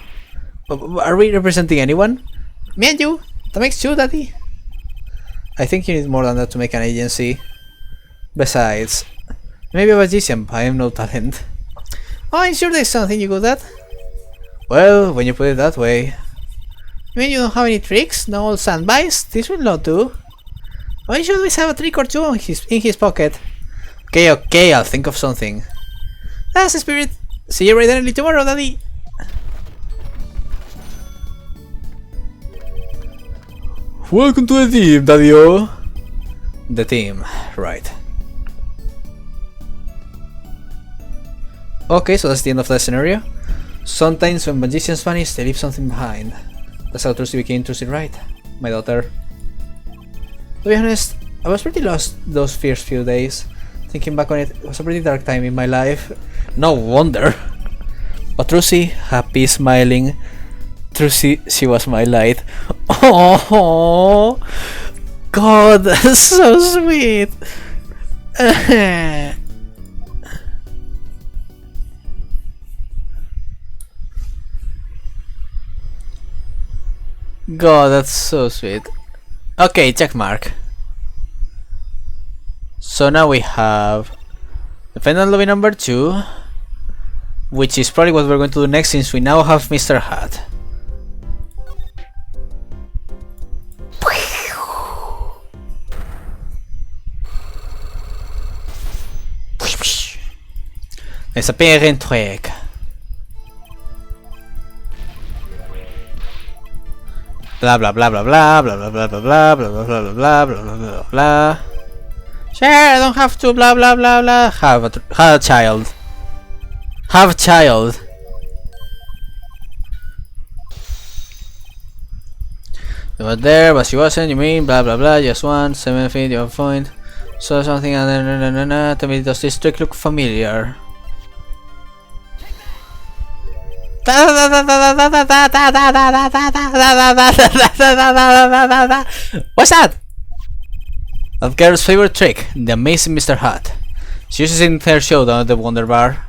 Are we representing anyone? Me and you. That makes two, Daddy. I think you need more than that to make an agency. Besides, maybe a magician, but I have no talent. Oh, I'm sure there's something you good at. Well, when you put it that way. You mean you don't have any tricks? No old standbys? This will not do. Why should always have a trick or two in his pocket? Okay, I'll think of something. That's the spirit. See you right early tomorrow, Daddy. Welcome to the team, Daddy-o. The team, right. Okay, so that's the end of that scenario. Sometimes when magicians vanish, they leave something behind. That's how Trucy became Trucy, right? My daughter. To be honest, I was pretty lost those first few days. Thinking back on it, it was a pretty dark time in my life. No wonder. But Trucy, happy, smiling. Trucy, she was my light. Oh, God, that's so sweet. God, that's so sweet. Okay, check mark. So now we have defendant lobby number 2, which is probably what we're going to do next since we now have Mr. Hat. It's a parent trick. Blah blah blah blah blah blah blah blah blah blah blah blah blah blah blah blah. Sure, I don't have to blah blah blah blah. Have a child. Have a child. You were there, but she wasn't. You mean blah blah blah? Just one 7 feet. Your point. So something. Tell me, does this trick look familiar? What's that? That girl's favorite trick, the amazing Mr. Hat. She uses it in her showdown at the Wonder Bar.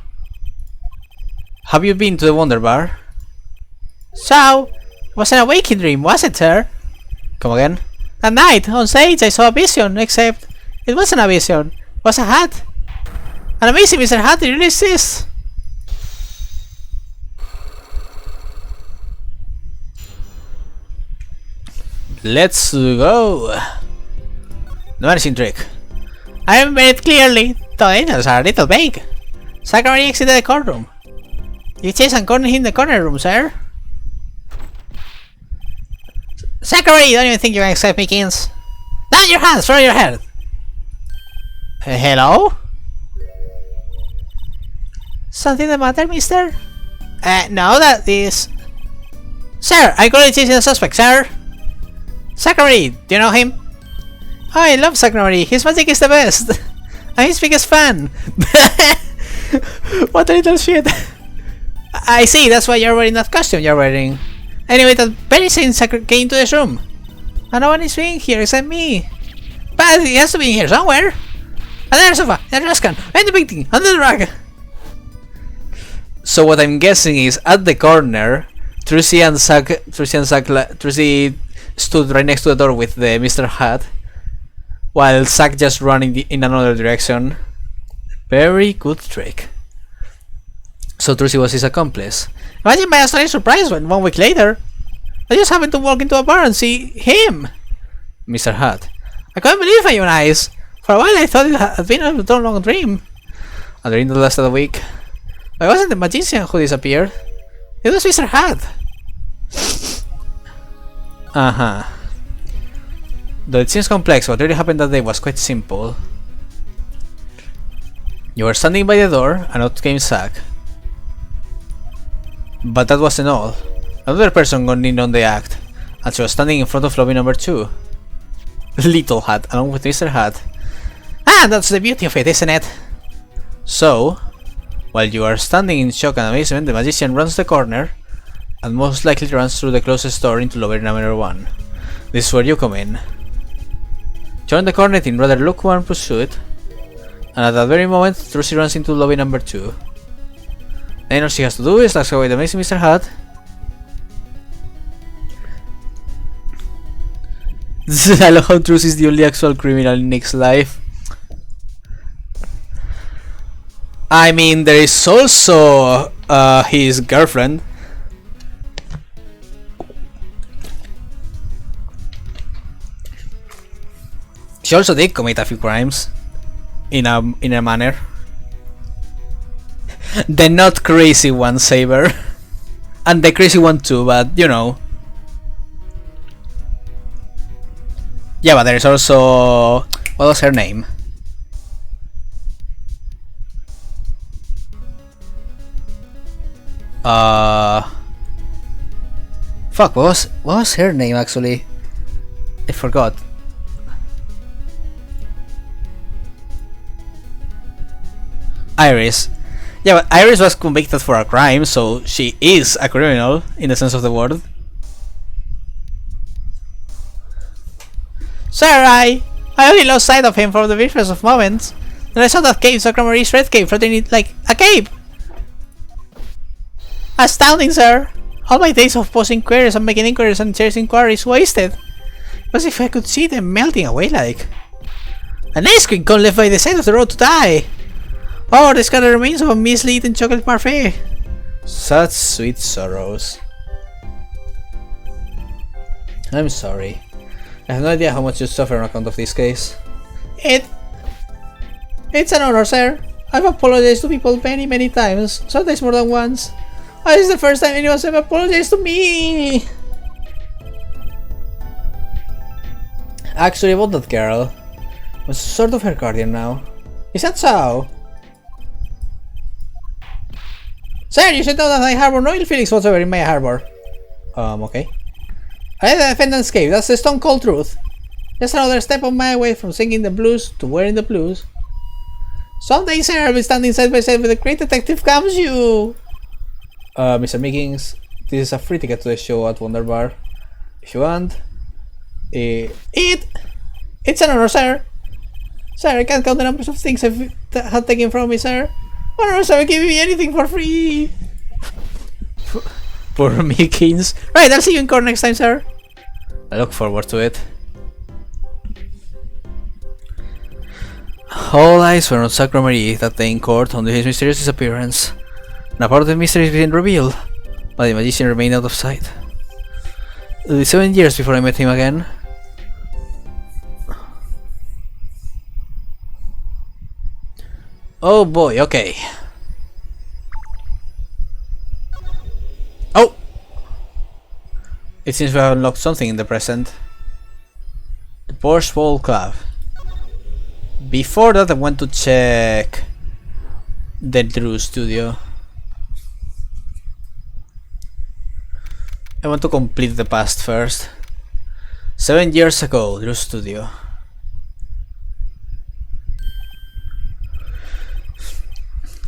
Have you been to the Wonder Bar? So, it was an awakening dream, wasn't it, sir? Come again? That night, on stage, I saw a vision, except it wasn't a vision, it was a hat. An amazing Mr. Hat, it really exists. Let's go. The vanishing trick. I remember it clearly. The angels are a little vague. Zachary exited the courtroom. You chased and cornered him in the corner room, sir. Zachary, don't even think you can accept me, Kings. Down your hands, throw your head. Hello? Something the matter, mister? No, that is... Sir, I'm currently chasing the suspect, sir. Zachary, do you know him? Oh, I love Zachary. His magic is the best. I'm his biggest fan. What a little shit. I see, that's why you're wearing that costume you're wearing. Anyway, that very same Zachary came to this room. And no one is being here except me. But he has to be in here somewhere. Under the sofa, under the scan, behind the painting, under the rug. So what I'm guessing is at the corner, Trucy stood right next to the door with the Mr. Hat, while Zack just ran in another direction. Very good trick. So Trucy was his accomplice. Imagine my astonished surprise when 1 week later, I just happened to walk into a bar and see him, Mr. Hat. I couldn't believe my own eyes. For a while I thought it had been a long dream. A dream that lasted a week. But it wasn't the magician who disappeared. It was Mr. Hat. Though it seems complex, what really happened that day was quite simple. You were standing by the door, and out came Zack. But that wasn't all. Another person got in on the act, and she was standing in front of lobby number 2. Little Hat, along with Mr. Hat. Ah, that's the beauty of it, isn't it? So, while you are standing in shock and amazement, the magician runs the corner, and most likely runs through the closest door into lobby number 1. This is where you come in. Turn the corner in rather lukewarm pursuit, and at that very moment, Trucy runs into lobby number 2. Then all she has to do is lash away the amazing Mr. Hat. I love how Trucy is the only actual criminal in Nick's life. I mean, there is also his girlfriend. She also did commit a few crimes, in a manner. The not crazy one, Saber, and the crazy one too, but you know. Yeah, but there's also... What was her name? Fuck, what was her name actually? I forgot. Iris. Yeah, but Iris was convicted for a crime, so she is a criminal in the sense of the word. Sir, I only lost sight of him for the briefest of moments. Then I saw that cape, Sacra Marie's red cape, floating like a cape. Astounding, sir! All my days of posing queries and making inquiries and chasing inquiries wasted. It was if I could see them melting away like an ice cream cone left by the side of the road to die. Oh, the scattered remains of a misleading chocolate parfait. Such sweet sorrows. I'm sorry. I have no idea how much you suffer on account of this case. It's an honor, sir. I've apologized to people many times, sometimes more than once. This is the first time anyone's ever apologized to me! Actually, about that girl, I'm sort of her guardian now. Is that so? Sir, you should know that I harbor no ill feelings whatsoever in my harbor. Okay. I let the defendant escape, that's the stone cold truth. Just another step on my way from singing the blues to wearing the blues. Someday, sir, I'll be standing side by side with the great detective comes you! Mr. Meekings, this is a free ticket to the show at Wonder Bar. If you want. It's an honor, sir. Sir, I can't count the numbers of things I've had taken from me, sir. Honor, sir, give me anything for free. Poor Meekings. Right, I'll see you in court next time, sir. I look forward to it. All eyes were on Sacra Marie that day in court under his mysterious disappearance. Now part of the mystery is being revealed, but the magician remained out of sight. It'll be 7 years before I met him again. Oh boy, okay. Oh! It seems we have unlocked something in the present. The Porsche Ball Club. Before that I went to check the Drew studio. I want to complete the past first. 7 years ago, Drew studio.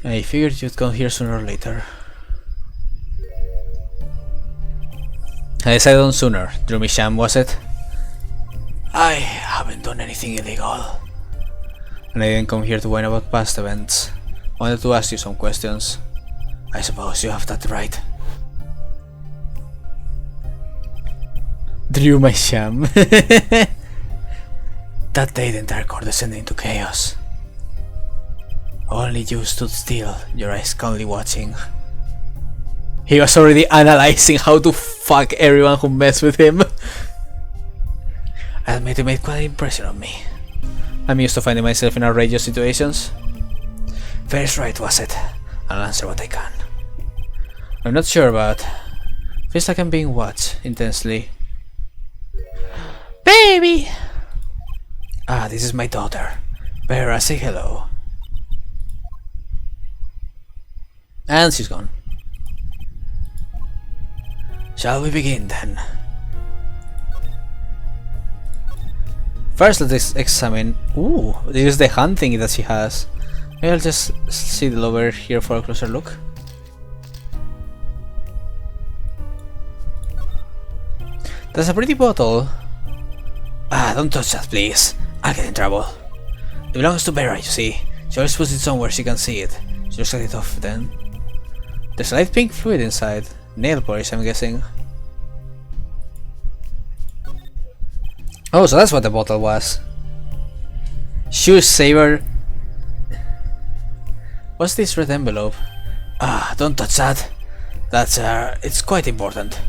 I figured you'd come here sooner or later. I decided on sooner. Drew me sham, was it? I haven't done anything illegal. And I didn't come here to whine about past events. I wanted to ask you some questions. I suppose you have that right. Drew my sham. That day the entire court descended into chaos. Only you stood still, your eyes calmly watching. He was already analyzing how to fuck everyone who messed with him. I admit it made quite an impression on me. I'm used to finding myself in outrageous situations. First right, was it? I'll answer what I can. I'm not sure, but feels like I'm being watched intensely. Baby! Ah, this is my daughter. Vera, say hello. And she's gone. Shall we begin then? First, let's examine. Ooh, this is the hand thingy that she has. Maybe I'll just sit over here for a closer look. That's a pretty bottle. Ah, don't touch that, please. I'll get in trouble. It belongs to Vera, you see. She always puts it somewhere she can see it. She just let it off then. There's a light pink fluid inside. Nail polish, I'm guessing. Oh, so that's what the bottle was. Shoe saver. What's this red envelope? Ah, don't touch that. That's it's quite important.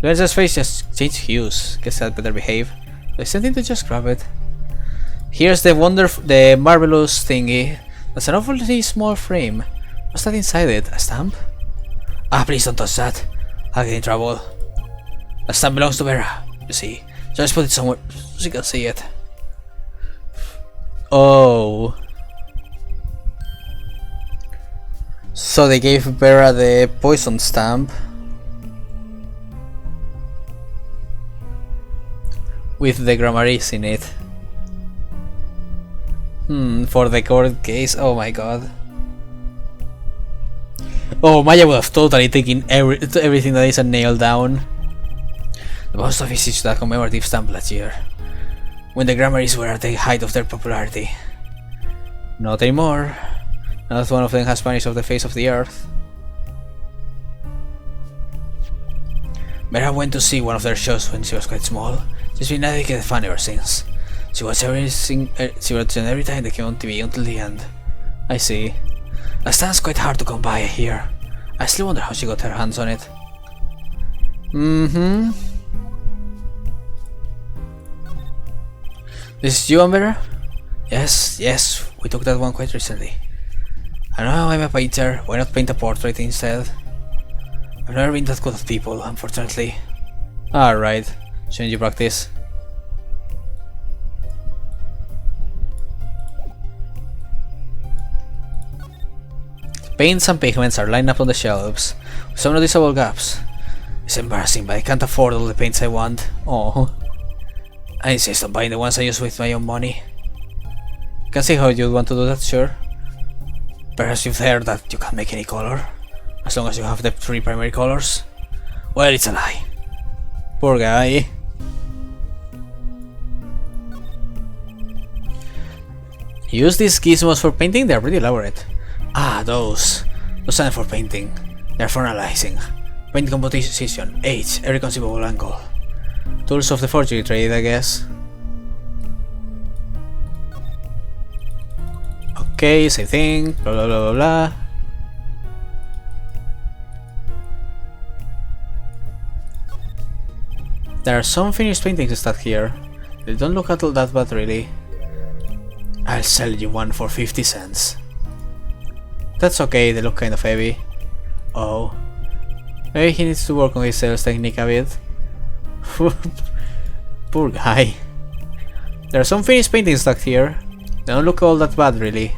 Lorenzo's face just changed hues. Guess I'd better behave. I sent him to just grab it. Here's the the marvelous thingy. That's an awfully small frame. What's that inside it? A stamp? Ah, please don't touch that. I'll get in trouble. The stamp belongs to Vera. You see, she Just put it somewhere so you can see it. Oh. So they gave Vera the poison stamp with the Gramaris in it. For the court case. Oh my god. Oh, Maya would have totally taken everything that is a nail down. The post office issued a commemorative stamp last year, when the Gramaris were at the height of their popularity. Not anymore. Now that one of them has vanished off the face of the earth. Vera went to see one of their shows when she was quite small. She's been a dedicated fan ever since. She watched every time they came on TV until the end. I see. That stand's quite hard to come by here. I still wonder how she got her hands on it. This is you, Amber? Yes, we took that one quite recently. I know I'm a painter, why not paint a portrait instead? I've never been that good at people, unfortunately. Alright, shouldn't you practice? Paints and pigments are lined up on the shelves, with some noticeable gaps. It's embarrassing, but I can't afford all the paints I want. Oh. I insist on buying the ones I use with my own money. Can see how you'd want to do that, sure. Perhaps you've heard that you can't make any color, as long as you have the 3 primary colors. Well, it's a lie. Poor guy. Use these gizmos for painting? They're pretty elaborate. Ah, those aren't for painting. They're for analyzing. Paint composition, age, every conceivable angle. Tools of the forgery trade, I guess. Okay, same thing. Blah blah blah blah blah. There are some finished paintings stuck here. They don't look at all that bad, really. I'll sell you one for 50 cents. That's okay, they look kind of heavy. Oh. Maybe he needs to work on his sales technique a bit. Poor guy. There are some finished paintings stuck here. They don't look all that bad, really.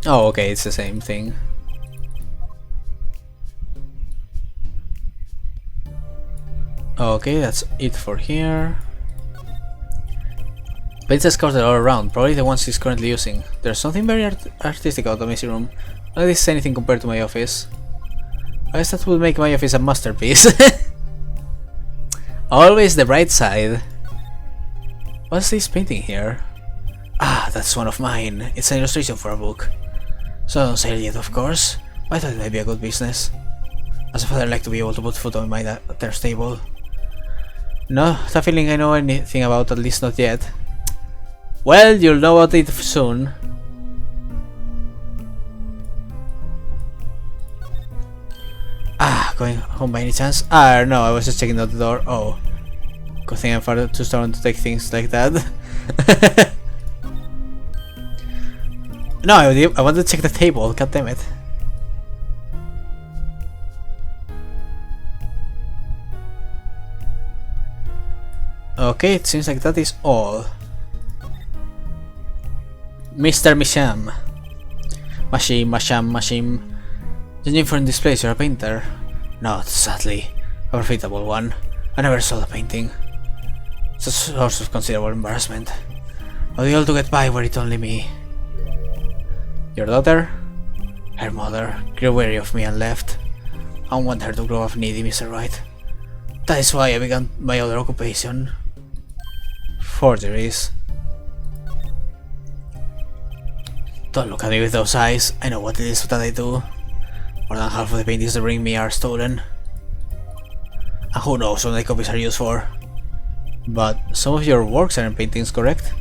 Oh, okay, it's the same thing. Okay, that's it for here. Paints are scattered all around, probably the ones he's currently using. There's something very artistic about the messy room. Not that this is anything compared to my office. I guess that would make my office a masterpiece. Always the bright side. What's this painting here? Ah, that's one of mine. It's an illustration for a book. So don't sell it yet, of course. But I thought it might be a good business. As a father, I'd like to be able to put food on my daughter's table. Not a feeling I know anything about, at least not yet. Well, you'll know about it soon. Ah, going home by any chance? Ah, no, I was just checking out the door. Oh. Good thing I'm far too stubborn to take things like that. No, I wanted to check the table, god damn it. Okay, it seems like that is all. Mr. Misham. Mashim. Judging from this place, you're a painter. Not, sadly, a profitable one. I never saw the painting. It's a source of considerable embarrassment. How do you all to get by were it only me? Your daughter? Her mother grew weary of me and left. I don't want her to grow up needy, Mr. Wright. That is why I began my other occupation. Forgeries. Don't look at me with those eyes. I know what it is that I do. More than half of the paintings that bring me are stolen. And who knows what the copies are used for. But some of your works aren't paintings, correct?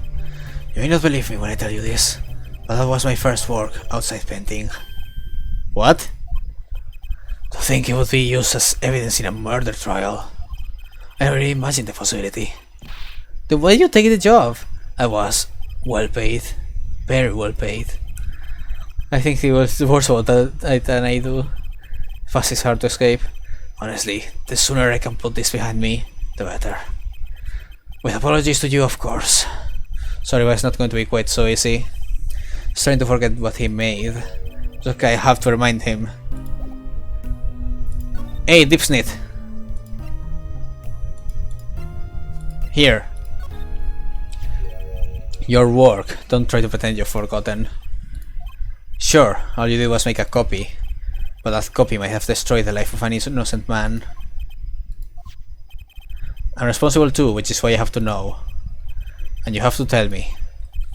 You may not believe me when I tell you this, but that was my first work outside painting. What? To think it would be used as evidence in a murder trial. I never even imagined the possibility. Then why did you take the job? I was well paid. Very well paid. I think he was worse about that than I do. Fast is hard to escape. Honestly, the sooner I can put this behind me, the better. With apologies to you, of course. Sorry, but it's not going to be quite so easy. He's trying to forget what he made. Just I have to remind him. Hey, Dipsnit! Here. Your work. Don't try to pretend you've forgotten. Sure, all you did was make a copy, but that copy might have destroyed the life of an innocent man. I'm responsible too, which is why you have to know. And you have to tell me.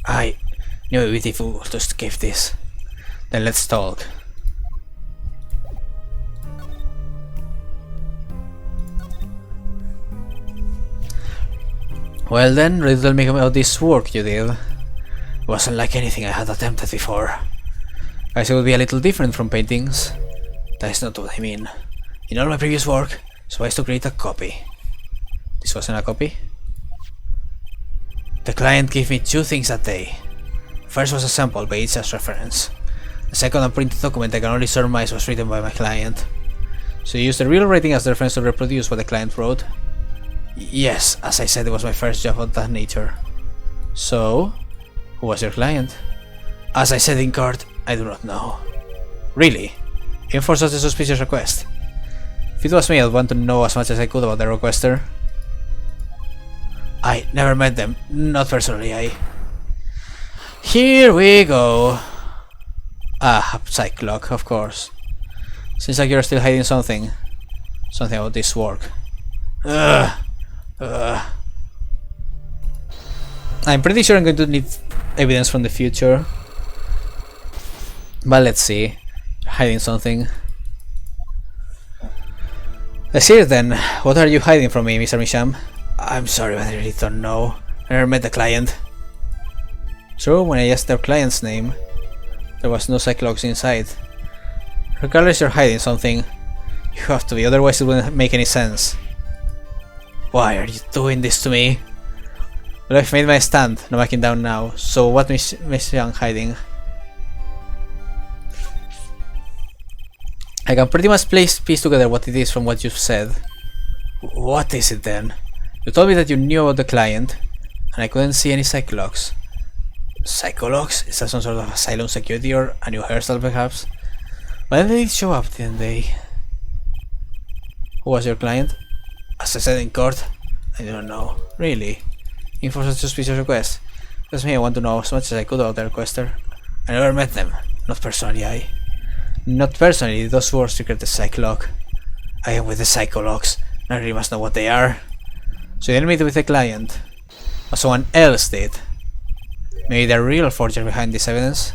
I knew it would be fool to escape this. Then let's talk. Well then, ready to tell me about this work you did. It wasn't like anything I had attempted before. I guess it would be a little different from paintings. That is not what I mean. In all my previous work, so I was to create a copy. This wasn't a copy? The client gave me two things that day. First was a sample page as reference. The second, a printed document I can only surmise was written by my client. So you used the real writing as the reference to reproduce what the client wrote? Yes, as I said, it was my first job of that nature. So, who was your client? As I said in court, I do not know. Really? Even for such a suspicious request? If it was me, I'd want to know as much as I could about the requester. I never met them, not personally. Here we go. Ah, a psych log, of course. Seems like you're still hiding something. Something about this work. I'm pretty sure I'm going to need evidence from the future. But let's see. Hiding something. Let's see it then. What are you hiding from me, Mr. Misham? I'm sorry, but I really don't know. I never met the client. True, when I asked their client's name, there was no psych logs inside. Regardless, you're hiding something. You have to be, otherwise it wouldn't make any sense. Why are you doing this to me? Well, I've made my stand, no backing down now. So what is Miss Young hiding? I can pretty much piece together what it is from what you've said. What is it then? You told me that you knew about the client, and I couldn't see any psych logs. Psychologs? Is that some sort of asylum security or a new hairstyle perhaps? When did they show up, didn't they? Who was your client? As I said in court, I don't know. Really? In for such a suspicious request? That's me, I want to know as much as I could about the requester. I never met them. Not personally, Not personally, those words triggered the psych log. I am with the psychologs, and I really must know what they are. So you didn't meet with the client, but someone else did. Maybe the real forger behind this evidence?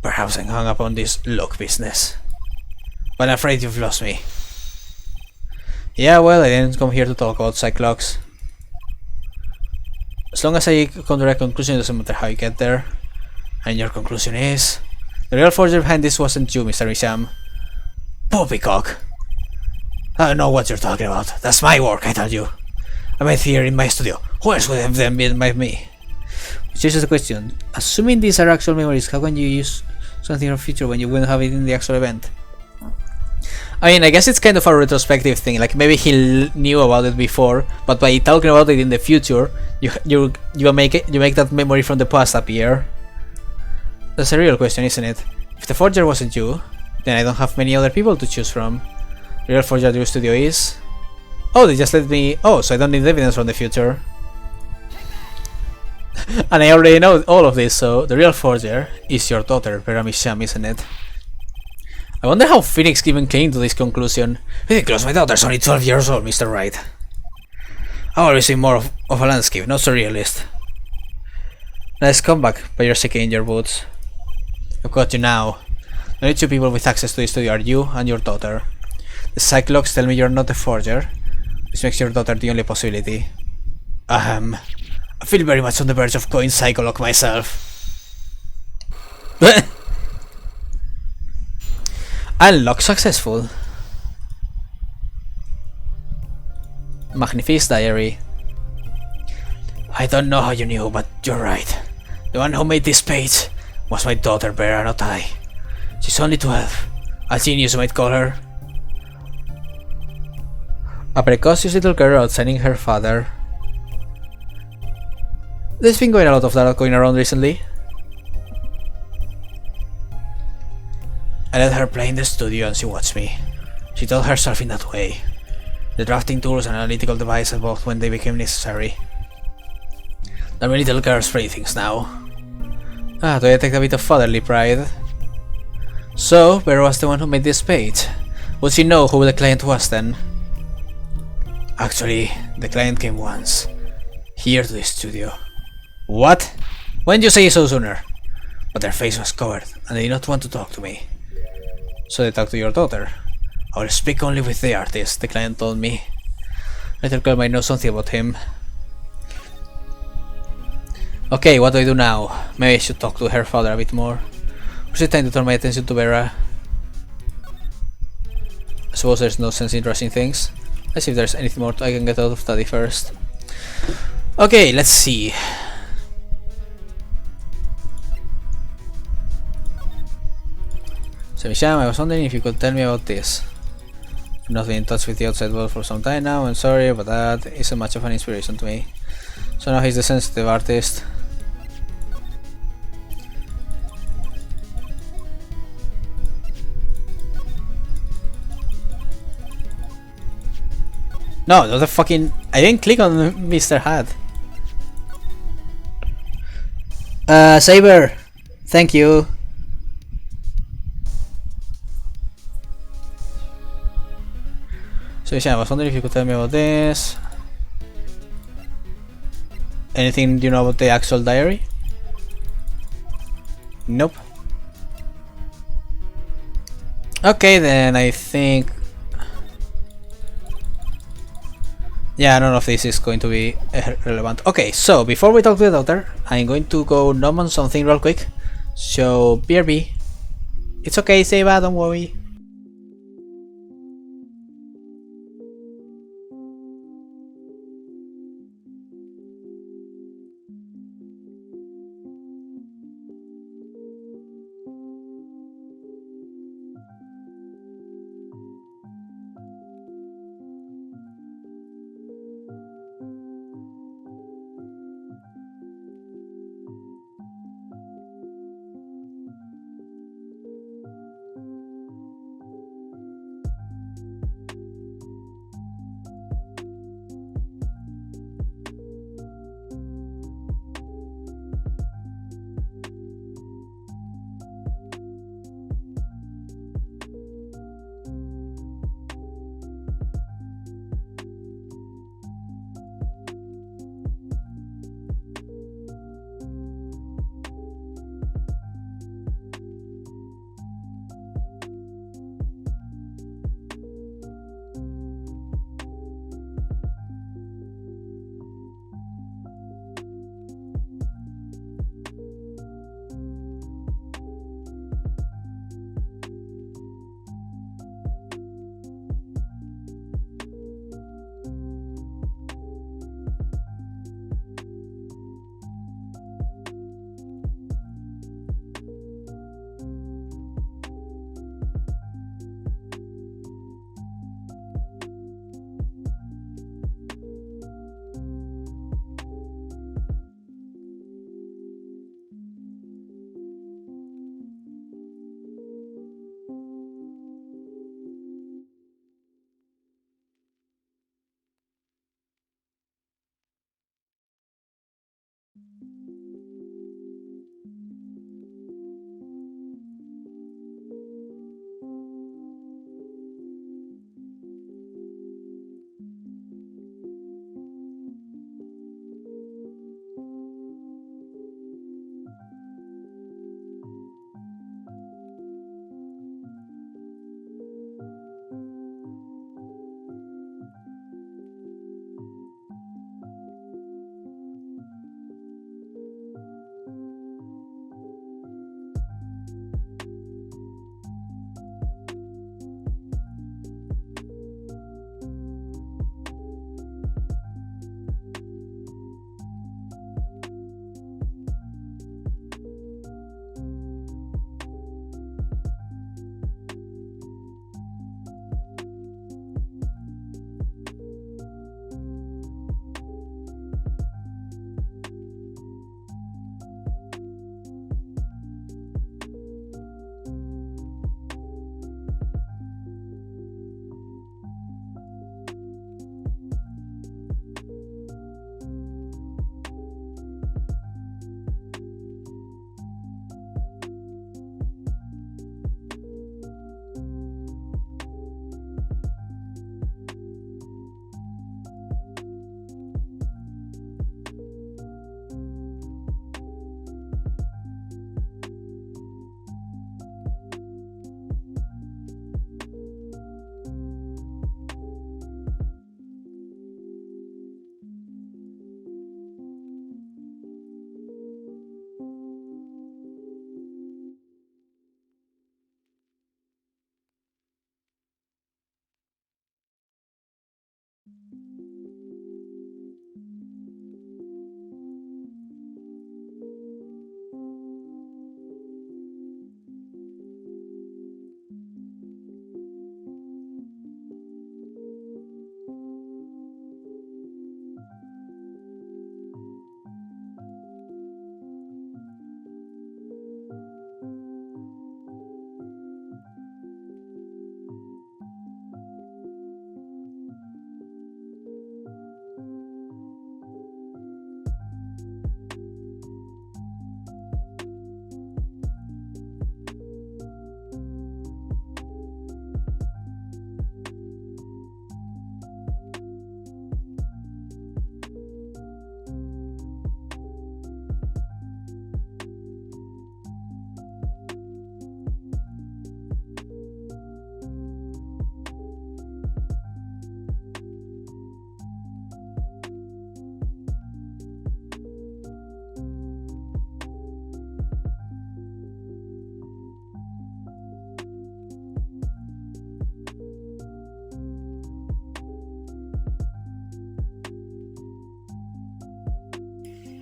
Perhaps I'm hung up on this look business. But I'm afraid you've lost me. Yeah, well, I didn't come here to talk about psych logs. As long as I come to a conclusion, it doesn't matter how you get there. And your conclusion is... the real forger behind this wasn't you, Mr. Misham. Poppycock! I don't know what you're talking about. That's my work, I told you. I made here in my studio. Who else would have them been by me? Which is the question. Assuming these are actual memories, how can you use something from the future when you wouldn't have it in the actual event? I mean, I guess it's kind of a retrospective thing. Like maybe he knew about it before, but by talking about it in the future, you make that memory from the past appear. That's a real question, isn't it? If the forger wasn't you, then I don't have many other people to choose from. The real forger at your studio is... oh, they just let me... oh, so I don't need evidence from the future. And I already know all of this, so the real forger is your daughter, Vera Misham, isn't it? I wonder how Phoenix even came to this conclusion. Ridiculous, my daughter's only 12 years old, Mr. Wright. I always see more of a landscape, not so realist. Nice comeback, but you're shaking in your boots. I've got you now. The only two people with access to the studio are you and your daughter. The psych logs tell me you're not the forger, which makes your daughter the only possibility. I feel very much on the verge of going psycholog myself. Unlock successful. Magnifique's diary. I don't know how you knew, but you're right. The one who made this page was my daughter Vera, not I. She's only 12. A genius, you might call her. A precocious little girl outshining her father. There's been a lot of that going around recently. I let her play in the studio and she watched me. She taught herself in that way. The drafting tools and analytical device evolved when they became necessary. Not many little girls play things now. Ah, do I detect a bit of fatherly pride? So, Vera was the one who made this page. Would she know who the client was then? Actually, the client came once. Here to the studio. What? When did you say so sooner? But their face was covered, and they did not want to talk to me. So they talked to your daughter. I will speak only with the artist, the client told me. Little girl might know something about him. Okay, what do I do now? Maybe I should talk to her father a bit more. Was it time to turn my attention to Vera? I suppose there's no sense in rushing things. Let's see if there's anything more I can get out of study first. Okay, let's see. So Misham, I was wondering if you could tell me about this. I've not been in touch with the outside world for some time now, I'm sorry, but that isn't much of an inspiration to me. So now he's the sensitive artist. No, not the fucking... I didn't click on Mr. Hat. Saber! Thank you. So yeah, I was wondering if you could tell me about this. Anything you know about the actual diary? Nope. Okay, then I think... Yeah, I don't know if this is going to be relevant. Okay, so before we talk to the doctor, I'm going to go numb on something real quick. So, BRB. It's okay, Seba, don't worry.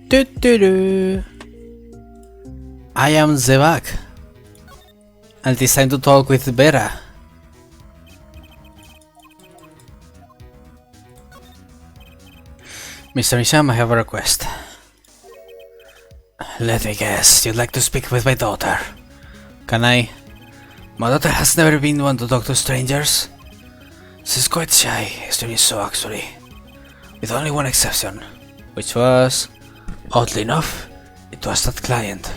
Doo-doo-doo. I am Zebak, and it is time to talk with Vera. Mr. Nisham, I have a request. Let me guess, you'd like to speak with my daughter. Can I? My daughter has never been one to talk to strangers. She's quite shy, extremely so actually. With only one exception, which was, oddly enough, it was that client.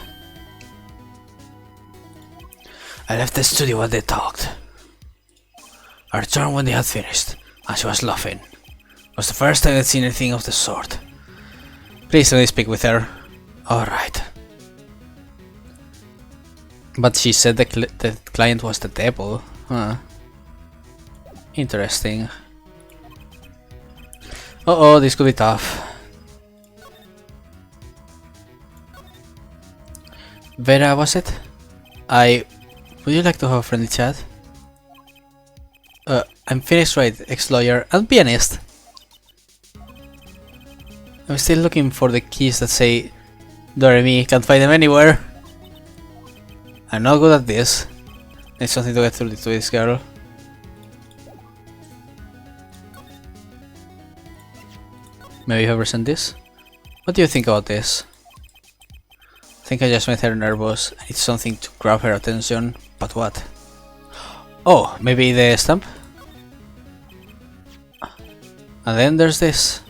I left the studio while they talked. I returned when they had finished, and she was laughing. It was the first time I'd seen anything of the sort. Please let me speak with her. Alright. But she said the client was the devil. Huh. Interesting. Uh-oh, this could be tough. Vera, was it? Would you like to have a friendly chat? I'm Phoenix Wright, ex-lawyer and pianist. I'm still looking for the keys that say Doremi, can't find them anywhere. I'm not good at this. Need something to get through to this girl. Maybe you ever sent this? What do you think about this? I think I just made her nervous. I need something to grab her attention, but what? Oh, maybe the stamp? And then there's this.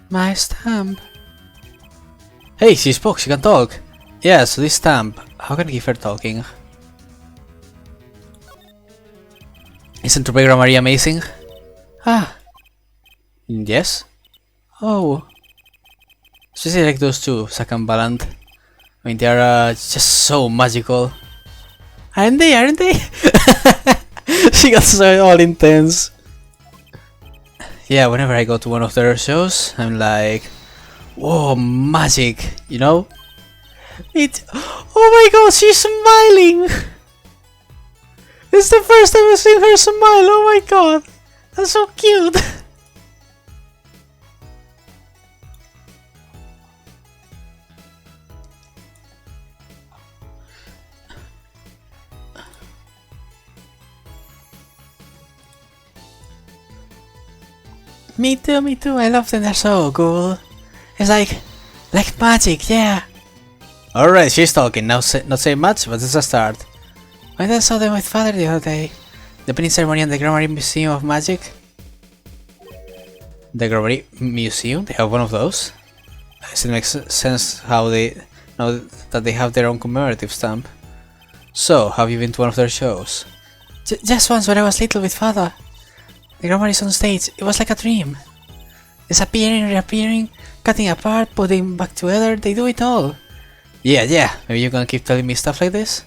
My stamp. Hey, she spoke, she can talk. Yeah, so this stamp, how can I give her talking? Isn't Rebecca Maria amazing? Ah. Yes? Oh. Especially like those two, Zack and Baland. I mean, they are just so magical. Aren't they? Aren't they? She got so all intense. Yeah, whenever I go to one of their shows, I'm like, whoa, magic, you know? Oh my god, she's smiling! It's the first time I've seen her smile, oh my god! That's so cute! Me too, I love them, they're so cool. It's like magic, yeah. Alright, she's talking, now not saying much, but it's a start. My dad saw them with father the other day. The opening ceremony at the Grammar Museum of Magic. The Grammar Museum? They have one of those? I guess it makes sense how they know that they have their own commemorative stamp. So, have you been to one of their shows? Just once when I was little with father. The grammar is on stage, it was like a dream. Disappearing, reappearing, cutting apart, putting back together, they do it all. Yeah, maybe you're gonna keep telling me stuff like this?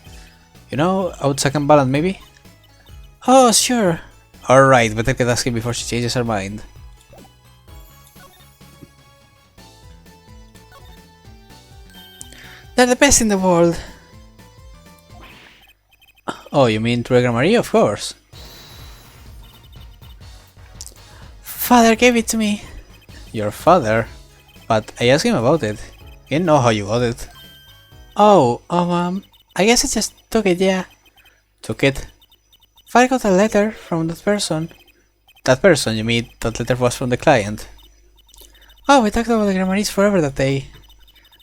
You know, out second balance maybe? Oh, sure. Alright, but I can ask him before she changes her mind. They're the best in the world. Oh, you mean True Marie? Of course. Father gave it to me. Your father? But I asked him about it. He didn't know how you got it. Oh, I guess I just took it, yeah. Took it? Father got a letter from that person. That person, you mean that letter was from the client? Oh, we talked about the Grammaries forever that day.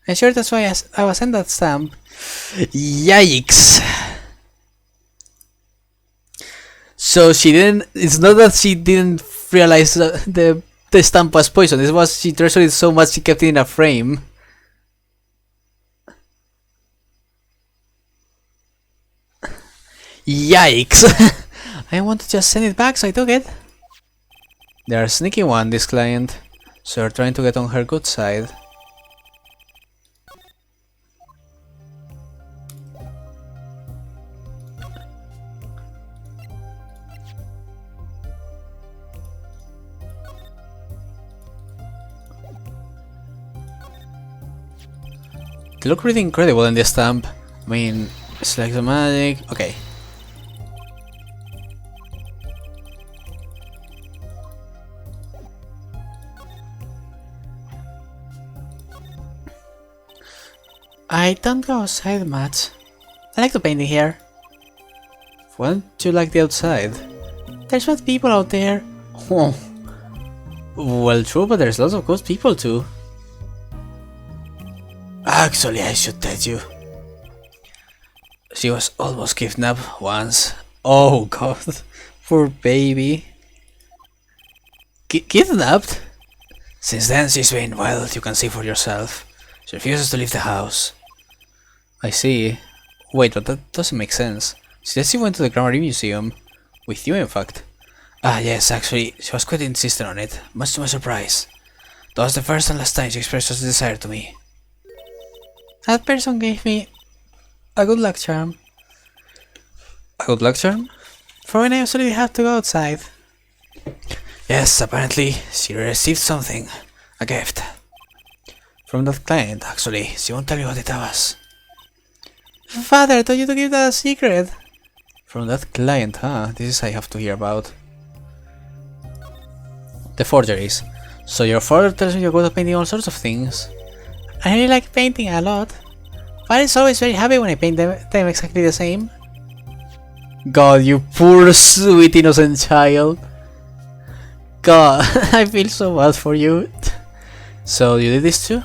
I'm sure that's why I was sent that stamp. Yikes! So she didn't. It's not that she didn't realize the stamp was poison. It was she treasured it so much she kept it in a frame. Yikes! I want to just send it back, so I took it. They're a sneaky one, this client. So they're trying to get on her good side. They look really incredible in this stamp. I mean, it's like the magic. Okay. I don't go outside much. I like to paint in here. Wouldn't you like the outside? There's bad people out there. Oh. Well, true, but there's lots of good people too. Actually, I should tell you. She was almost kidnapped once. Oh god, poor baby. Kidnapped? Since then she's been, well, you can see for yourself. She refuses to leave the house. I see. Wait, but that doesn't make sense. She said she went to the Grammar Museum. With you, in fact. Ah, yes, actually, she was quite insistent on it, much to my surprise. That was the first and last time she expressed such a desire to me. That person gave me a good luck charm. A good luck charm? For when I usually have to go outside. Yes, apparently, she received something. A gift. From that client, actually. She won't tell me what it was. Father, I told you to keep that a secret. From that client, huh? This is I have to hear about. The forgeries. So your father tells me you're good at painting all sorts of things. I really like painting a lot. But it's always very happy when I paint them exactly the same. God, you poor sweet innocent child. God, I feel so bad for you. So you did this too?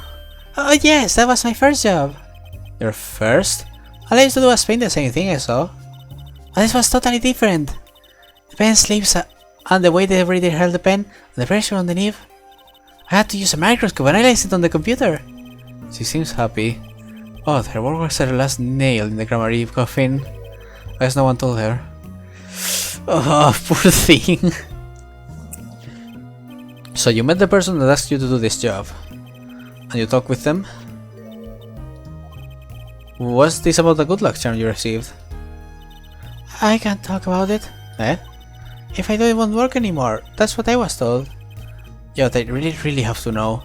Oh yes, that was my first job. Your first? All I used to do was paint the same thing I saw. But this was totally different. The pen slips and the way the reader held the pen and the pressure underneath. I had to use a microscope and analyze it on the computer. She seems happy. Oh, her work was her last nail in the Grammar Eve coffin. I guess no one told her. Oh, poor thing. So you met the person that asked you to do this job. And you talked with them? What's this about the good luck charm you received? I can't talk about it. Eh? If I do, it won't work anymore. That's what I was told. Yeah, they really have to know.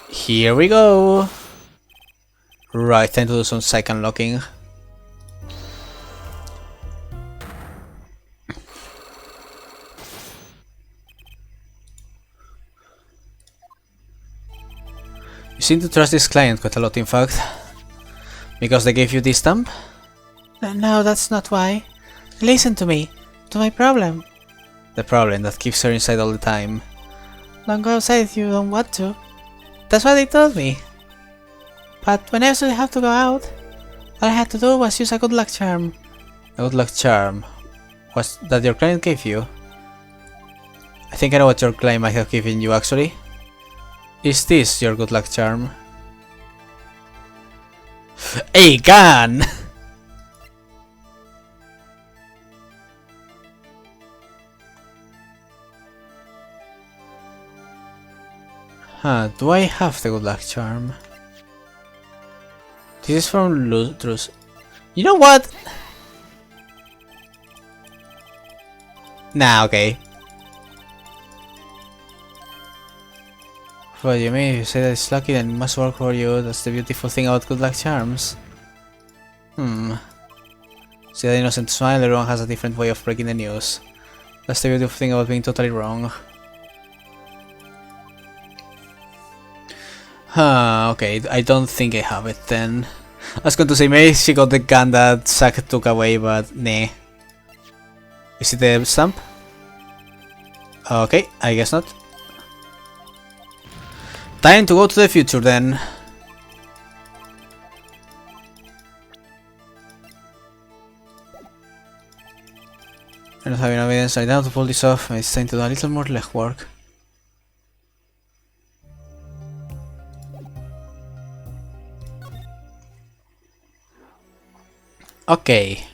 Here we go! Right, time to do some psych unlocking. You seem to trust this client quite a lot, in fact. Because they gave you this stamp? No, that's not why. Listen to me. To my problem. The problem that keeps her inside all the time. Don't go outside if you don't want to. That's what they told me. But when I actually have to go out, all I had to do was use a good luck charm. A good luck charm? Was that your client gave you? I think I know what your client might have given you actually. Is this your good luck charm? A gun! Huh, do I have the good luck charm? This is from Lutrus. You know what? Nah, okay. What do you mean? If you say that it's lucky, then it must work for you. That's the beautiful thing about good luck charms. See that innocent smile? Everyone has a different way of breaking the news. That's the beautiful thing about being totally wrong. Huh, okay, I don't think I have it then. I was going to say maybe she got the gun that Zack took away, but nah. Is it the stamp? Okay, I guess not. Time to go to the future then. I'm not having evidence right now to pull this off. It's time to do a little more legwork. Okay,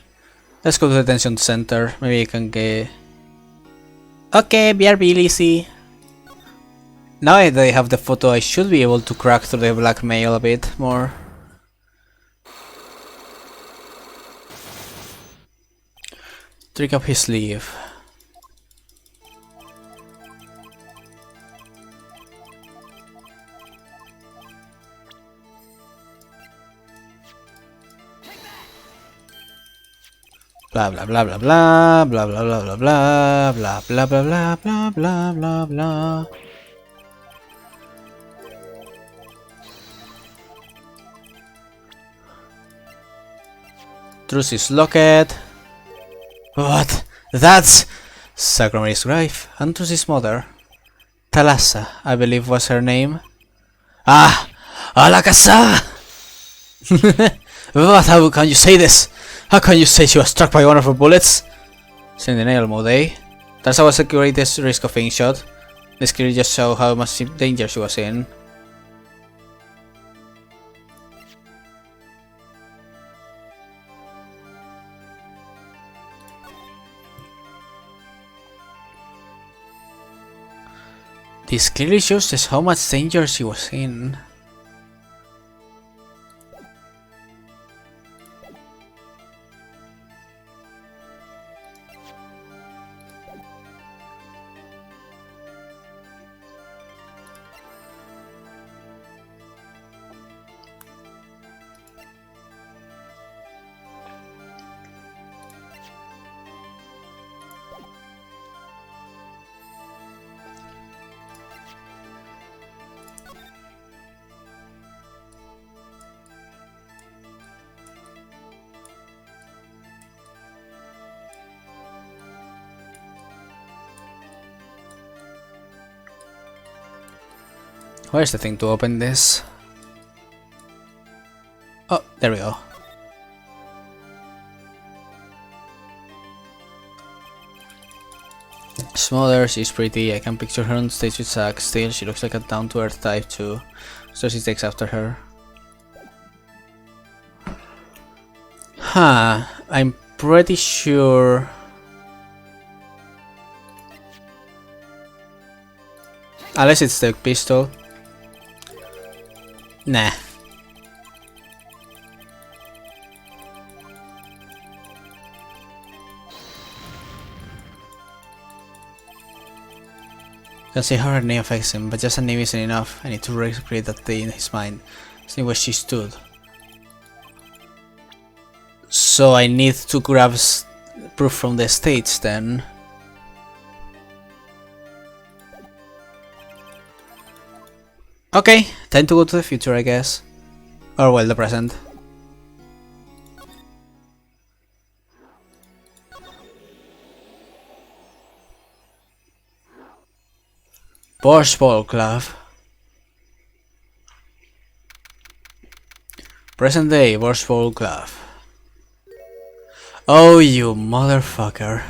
let's go to the detention center. Maybe I can get... Okay, BRB Lizzie. Now that I have the photo, I should be able to crack through the blackmail a bit more. Trick up his sleeve. Blah blah blah blah blah blah blah blah blah blah blah blah blah blah blah blah blah. Trucy's locket. What? That's Sacramento's grave and Trucy's mother. Thalassa, I believe was her name. Ah! A la casa! What? How can you say this? How can you say she was struck by one of her bullets? Sentinel mode, eh? Thalassa was the greatest risk of being shot. This clearly just shows how much danger she was in. This clearly shows just how much danger she was in. Where's the thing to open this? Oh, there we go. Smaller, she's pretty. I can picture her on stage with Zack. Still, she looks like a down-to-earth type too. So she takes after her. Huh, I'm pretty sure... Unless it's the pistol. Nah. Can see how her name affects him, but just a name isn't enough. I need to recreate that day in his mind. See where she stood. So I need to grab proof from the stage then. Okay, time to go to the future, I guess. Or well, the present. Bosch Ball Club. Present day, Bosch Ball Club. Oh, you motherfucker.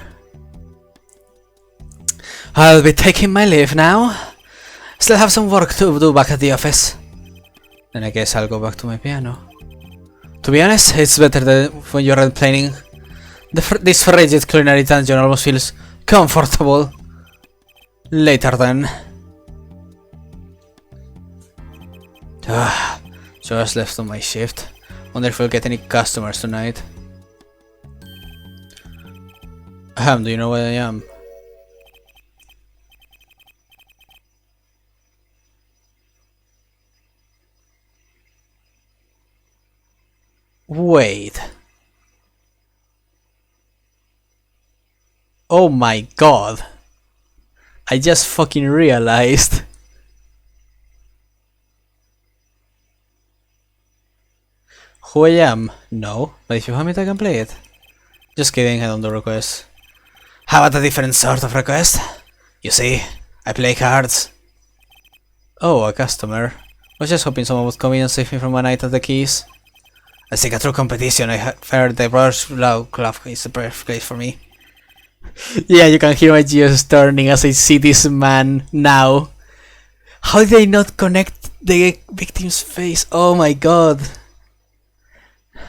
I'll be taking my leave now. Still have some work to do back at the office. Then I guess I'll go back to my piano. To be honest, it's better than when you're planning. This frigid culinary dungeon almost feels comfortable. Later then. Just left on my shift. Wonder if we'll get any customers tonight. Do you know where I am? Wait. Oh my god. I just fucking realized. Who I am? No, but if you want it I can play it. Just kidding, I don't do requests. How about a different sort of request? You see, I play cards. Oh, a customer. Was just hoping someone would come in and save me from a night at the keys. I seek a true competition. I heard the Brothers Club is the perfect place for me. Yeah, you can hear my gears turning as I see this man now. How did they not connect the victim's face? Oh my god.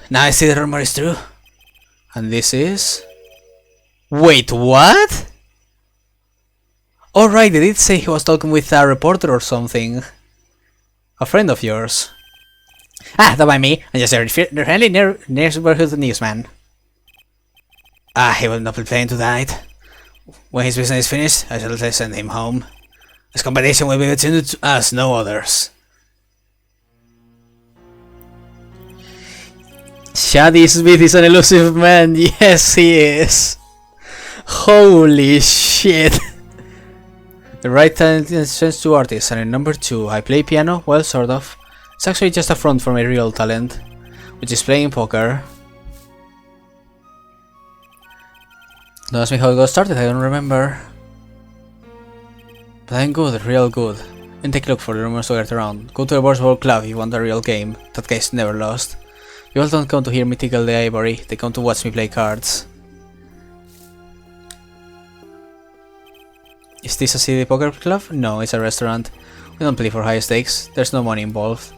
Now I see the rumor is true. And this is... Wait, what? Alright, they did say he was talking with a reporter or something. A friend of yours. Ah, don't mind me. I'm just a friendly neighborhood newsman. Ah, he will not be playing tonight. When his business is finished, I shall send him home. This competition will be between us, no others. Shady Smith is an elusive man. Yes, he is. Holy shit. The right talent sends to artists, and in number 2, I play piano. Well, sort of. It's actually just a front for my real talent, which is playing poker. Don't ask me how it got started, I don't remember. But I'm good, real good. And take a look for the rumors to get around. Go to the Borsball Club if you want a real game. That guy's never lost. People don't come to hear me tickle the ivory, they come to watch me play cards. Is this a city poker club? No, it's a restaurant. We don't play for high stakes, there's no money involved.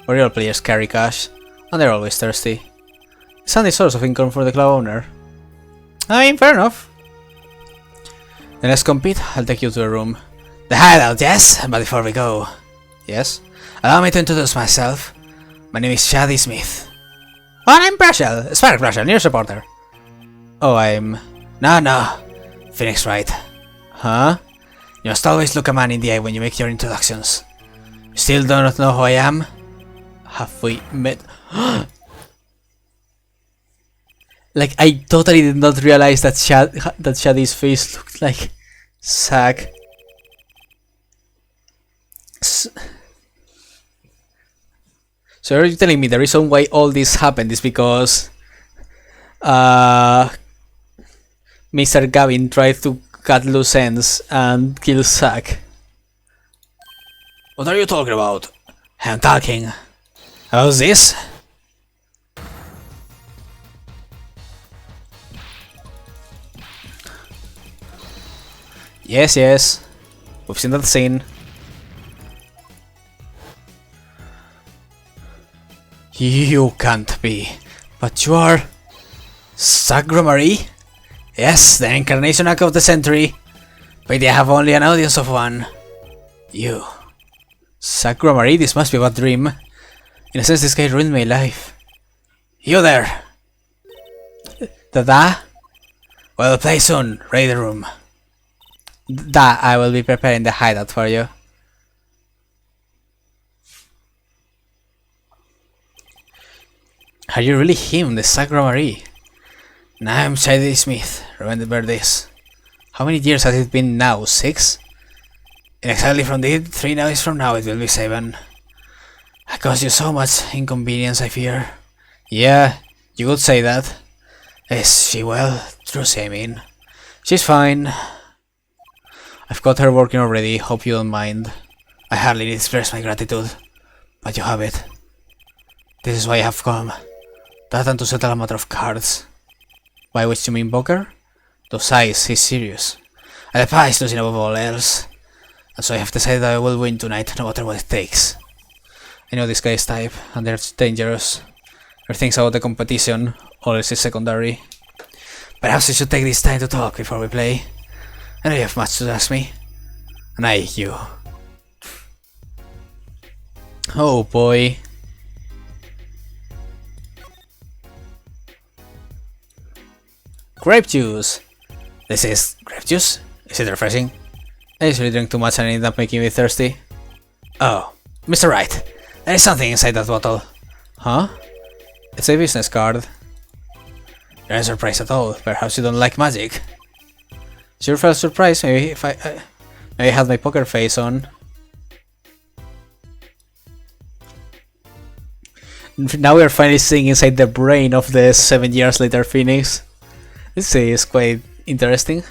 But real players carry cash, and they're always thirsty. It's a handy source of income for the club owner. I mean, fair enough. Then let's compete, I'll take you to a room. The hideout, yes? But before we go... Yes? Allow me to introduce myself. My name is Shadi Smith. Oh, and I'm Brashel, Spark Brashel, news reporter. Oh, I'm... No. Phoenix Wright. Huh? You must always look a man in the eye when you make your introductions. You still do not know who I am? Have we met? Like, I totally did not realize that Shadi's face looked like Zack. So are you telling me the reason why all this happened is because Mr. Gavin tried to cut loose ends and kill Zack? What are you talking about? I'm talking. How's this? Yes. We've seen that scene. You can't be. But you are... Sagramarie? Yes, the incarnation act of the century. But they have only an audience of one. You. Sagramarie, this must be a dream. In a sense, this guy ruined my life. You there! Dada? Well, play soon. Ready the room. I will be preparing the hideout for you. Are you really him, the Sagramarie? Now I'm Shady Smith. Remember this. How many years has it been now? 6? And exactly from the 3 days from now it will be 7. I caused you so much inconvenience, I fear. Yeah, you could say that. Is she well? Truly, I mean. She's fine. I've got her working already, hope you don't mind. I hardly need to express my gratitude, but you have it. This is why I have come. That and to settle a matter of cards. By which you mean poker? Those eyes, he's serious. And the pie is losing above all else. And so I have decided that I will win tonight, no matter what it takes. I know this guy's type, and they're dangerous. There are things about the competition, all else is secondary. Perhaps we should take this time to talk before we play. I know you have much to ask me. And I, you. Oh boy. Grape juice! This is grape juice? Is it refreshing? I usually drink too much and it ended up making me thirsty. Oh, Mr. Wright, there is something inside that bottle. Huh? It's a business card. You're not surprised at all. Perhaps you don't like magic. Sure felt surprised maybe if maybe I had my poker face on. Now we're finally seeing inside the brain of the 7 years later Phoenix. This is quite interesting.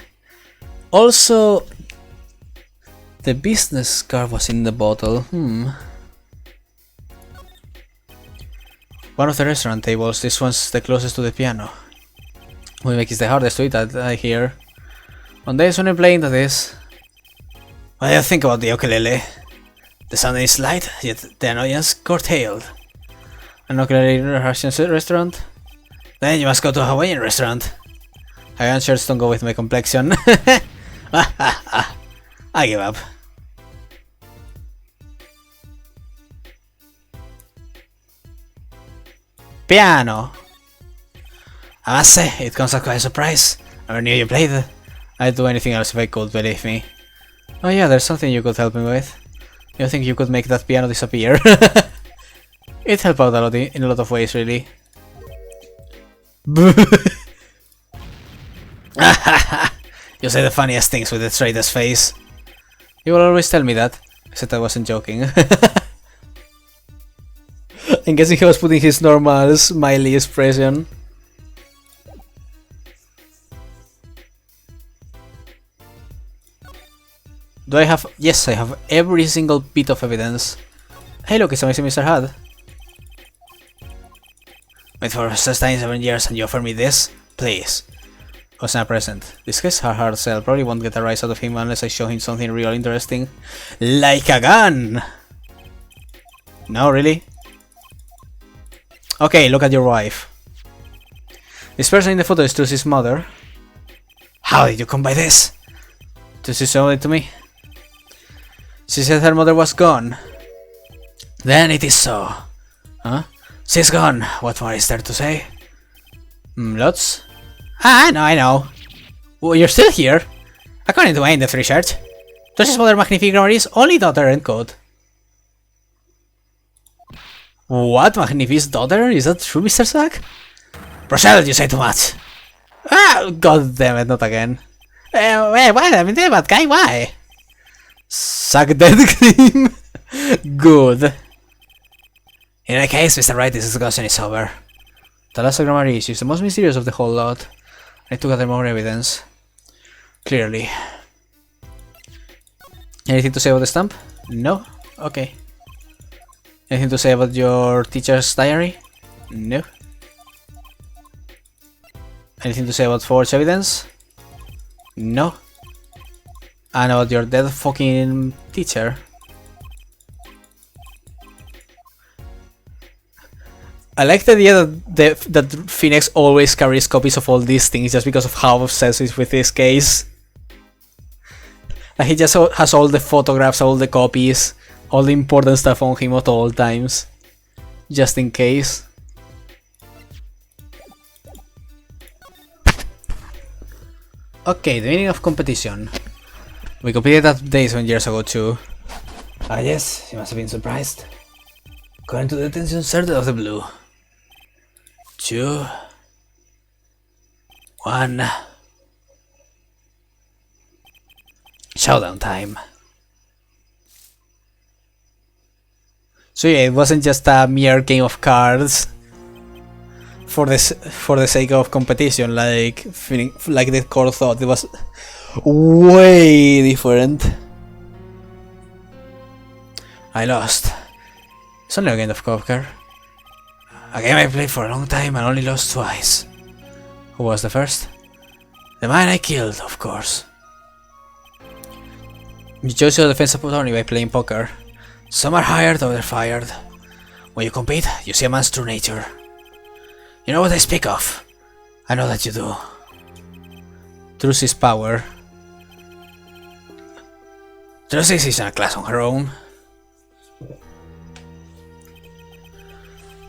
Also, the business card was in the bottle. One of the restaurant tables. This one's the closest to the piano. Will make it the hardest to eat, I hear. On days when I'm playing that is. What do you think about the ukulele? The sound is light, yet the annoyance curtailed. An ukulele Russian restaurant? Then you must go to a Hawaiian restaurant. Hawaiian shirts don't go with my complexion. I give up. Piano! I must say, it comes as quite a surprise. I never knew you played. I'd do anything else if I could, believe me. Oh yeah, there's something you could help me with. You think you could make that piano disappear? It'd help out a lot in a lot of ways, really. You say the funniest things with the straightest face. You will always tell me that, except I wasn't joking. I'm guessing he was putting his normal smiley expression. Do I have... Yes, I have every single bit of evidence. Hey look, it's amazing Mr. Had. Wait for sustained 7 years and you offer me this? Please. Was not present. This guy's hard sell. Probably won't get a rise out of him unless I show him something real interesting. Like a gun! No, really? Okay, look at your wife. This person in the photo is Trucy's mother. How did you come by this? Trucy showed it to me. She said her mother was gone. Then it is so. Huh? She's gone. What more is there to say? Lots? Ah, I know. Well, you're still here. According to my in-depth research, Trucy's mother Magnifique Gramarie's only daughter and code. What? Magnifique's daughter? Is that true, Mr. Sack? Rochelle, you say too much. Ah, god damn it, not again. Wait, what? I mean, bad guy, why? Suck that cream. Good. In any case, Mr. Wright, this discussion is over. The last grammar issue is the most mysterious of the whole lot. I need to gather more evidence. Clearly. Anything to say about the stamp? No? Okay. Anything to say about your teacher's diary? No. Anything to say about forged evidence? No. And about your dead fucking teacher? I like the idea that Phoenix always carries copies of all these things just because of how obsessed he is with this case. Like he just has all the photographs, all the copies, all the important stuff on him at all times. Just in case. Okay, the meaning of competition. We completed that day 7 years ago too. Ah yes, you must have been surprised. According to the detention started out of the blue. 2, 1. Showdown time. So yeah, it wasn't just a mere game of cards for the sake of competition, like the core thought. It was way different. I lost. It's only a game of poker. A game I played for a long time and only lost twice. Who was the first? The man I killed, of course. You chose your defensive opponent by playing poker. Some are hired, others fired. When you compete, you see a man's true nature. You know what I speak of. I know that you do. Truth is power. Truth is in a class on her own.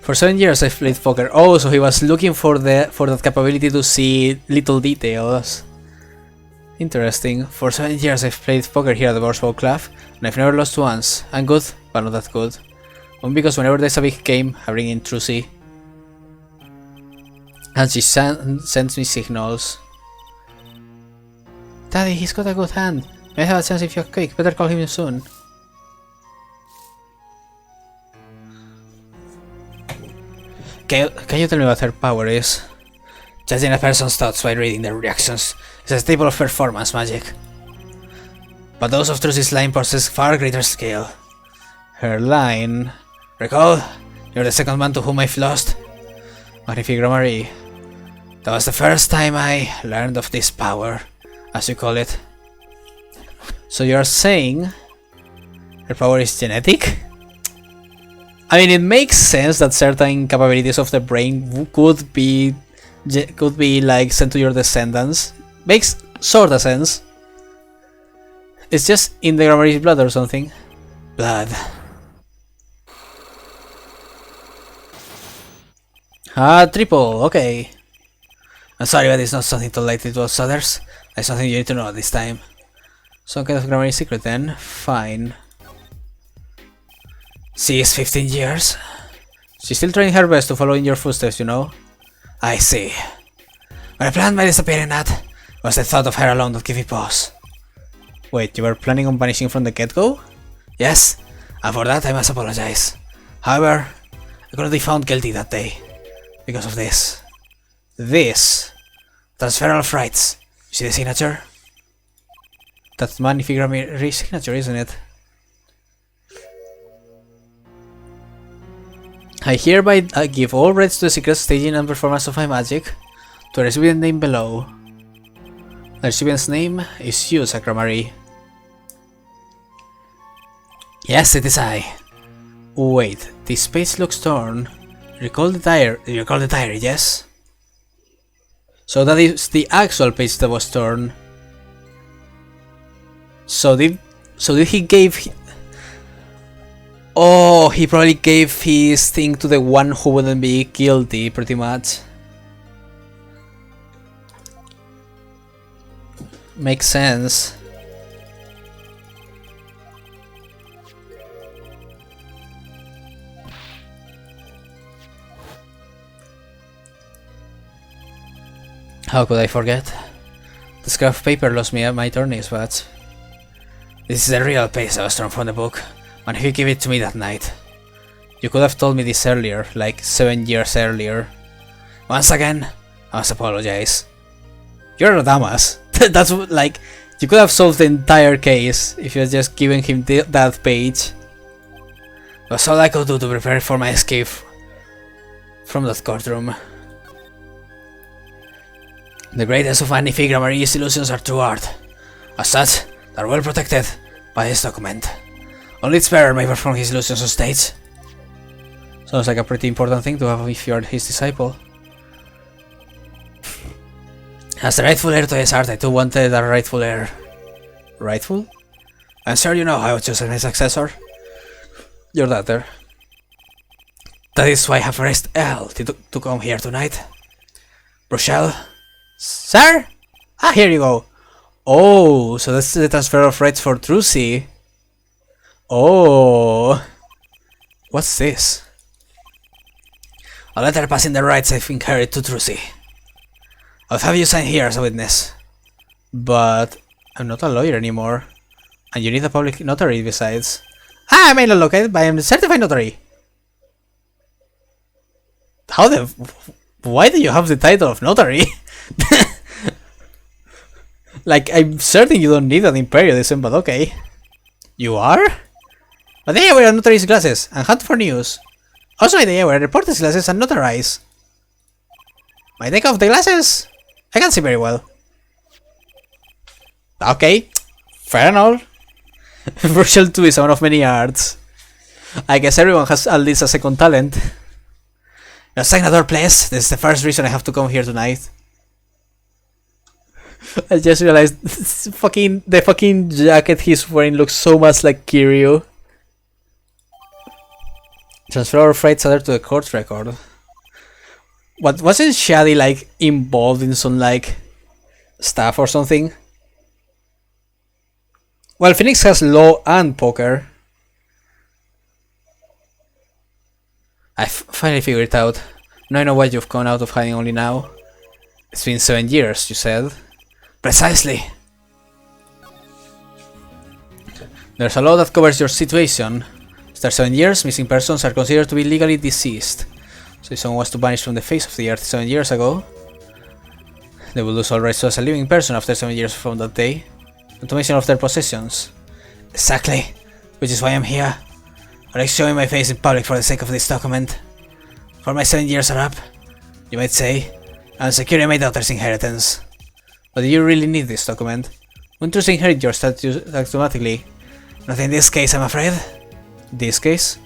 For 7 years I've played poker. Oh, so he was looking for that capability to see little details. Interesting. For 7 years I've played poker here at the Borsbow Club, and I've never lost once. I'm good, but not that good. Only because whenever there's a big game, I bring in Trucy. And she sends me signals. Daddy, he's got a good hand. May I have a chance if you're quick? Better call him soon. Can you tell me what her power is? Judging a person's thoughts by reading their reactions is a staple of performance magic. But those of Trucy's line possess far greater skill. Her line... Recall, you're the second man to whom I've lost. Magnifique Gramarie. That was the first time I learned of this power, as you call it. So you're saying her power is genetic? I mean, it makes sense that certain capabilities of the brain could be like sent to your descendants. Makes sorta sense. It's just in the Gramarie's blood or something. Blood. Ah, triple, okay. I'm sorry, but it's not something to lightly to us others. It's something you need to know at this time. Some kind of Gramarie's secret then? Fine. She is 15 years. She's still trying her best to follow in your footsteps, you know? I see. When I planned my disappearing that, was the thought of her alone that gave me pause. Wait, you were planning on vanishing from the get-go? Yes, and for that I must apologize. However, I couldn't be found guilty that day. Because of this. This. Transferal of rights. You see the signature? That's Manifigrammy signature, isn't it? I hereby give all rights to the secret staging and performance of my magic to the recipient name below. The recipient's name is you, Sacramary. Yes, it is I. Wait, this page looks torn. Recall the diary, yes? So that is the actual page that was torn. So did he give... Oh, he probably gave his thing to the one who wouldn't be guilty, pretty much. Makes sense. How could I forget? The scrap of paper lost me at my tourney's but this is the real page I was torn from the book, and if you gave it to me that night. You could have told me this earlier, like 7 years earlier. Once again, I must apologize. You're a dumbass. That's like, you could have solved the entire case if you had just given him that page. It was all I could do to prepare for my escape from that courtroom. The greatest of Manifigrammary's illusions are true art. As such, they are well protected by this document. Only its bearer may perform his illusions on stage. Sounds like a pretty important thing to have if you're his disciple. As the rightful heir to his art, I too wanted a rightful heir. Rightful? I'm sure you know how I would choose my successor. Your daughter. That is why I have raised L to come here tonight. Rochelle? Sir? Ah, here you go. Oh, so that's the transfer of rights for Trucy. Oh. What's this? A letter passing the rights I've inherited to Trucy. I'll have you sign here as a witness. But I'm not a lawyer anymore. And you need a public notary besides. Ah, I may not look it, but I am a certified notary. How the... Why do you have the title of notary? Like, I'm certain you don't need an imperialism, but okay. You are? But then I wear notary's glasses and hunt for news. Also, I wear reporter's glasses and notarize. I take off the glasses. I can see very well. Okay, fair enough. Virtual 2 is one of many arts. I guess everyone has at least a second talent. Your signature, please. This is the first reason I have to come here tonight. I just realized the fucking jacket he's wearing looks so much like Kiryu. Transfer of rights added to the court record. What wasn't Shadi like involved in some like stuff or something? Well, Phoenix has law and poker. I finally figured it out. Now I know why you've gone out of hiding only now. It's been 7 years, you said. Precisely. There's a law that covers your situation. After 7 years, missing persons are considered to be legally deceased. So if someone was to vanish from the face of the earth 7 years ago, they will lose all rights as a living person after 7 years from that day, not to mention of their possessions. Exactly, which is why I'm here. I like showing my face in public for the sake of this document. For my 7 years are up, you might say, I'm securing my daughter's inheritance. But do you really need this document? Won't you inherit your status automatically? Not in this case, I'm afraid. This case?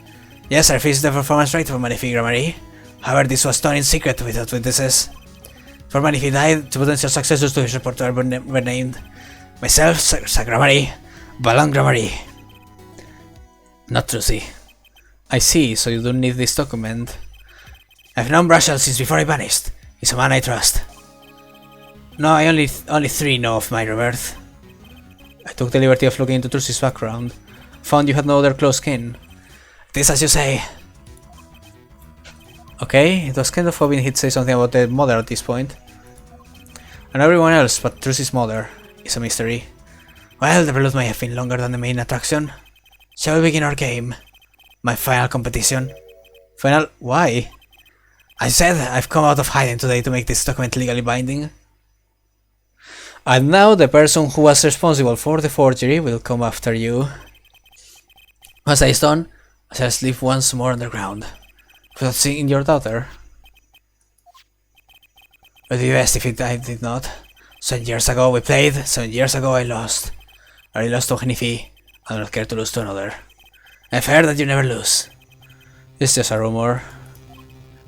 Yes, I refused the performance right for Manifigramary. However, this was done in secret without witnesses. For Manif died, two potential successors to his repertoire were named. Myself, Sacramary, Balangramary. Not Trucy. I see, so you don't need this document. I've known Brushel since before I vanished. He's a man I trust. No, I only 3 know of my rebirth. I took the liberty of looking into Trucy's background. Found you had no other close kin. It is as you say. Okay, it was kind of hoping he'd say something about the mother at this point. And everyone else but Trucy's mother is a mystery. Well, the prelude may have been longer than the main attraction. Shall we begin our game? My final competition. Final? Why? I said I've come out of hiding today to make this document legally binding. And now the person who was responsible for the forgery will come after you. As I done, I shall sleep once more underground, without seeing your daughter. It would be best if I did not. 7 years ago we played, 7 years ago I lost. I lost to Henifi, I do not care to lose to another. I've heard that you never lose. It's just a rumor.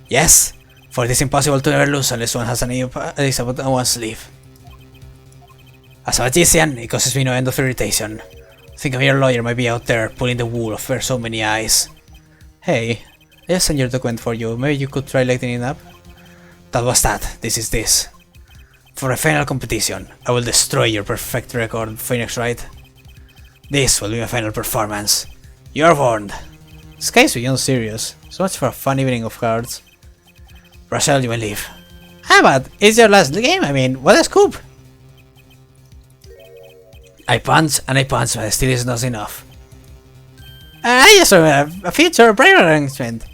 Yes, for it is impossible to never lose unless one has an ace up on one's sleeve. As a magician, it causes me no end of irritation. Think a mere lawyer might be out there pulling the wool over so many eyes. Hey, I just sent your document for you, maybe you could try lighting it up? That was that, this is this. For a final competition, I will destroy your perfect record, Phoenix Wright. This will be my final performance. You are warned. This guy's beyond serious. So much for a fun evening of cards. Rachel, you may leave. Ah, but it's your last game, I mean, what a scoop! I punch and I punch, but still is not enough. I just remember a future prayer arrangement.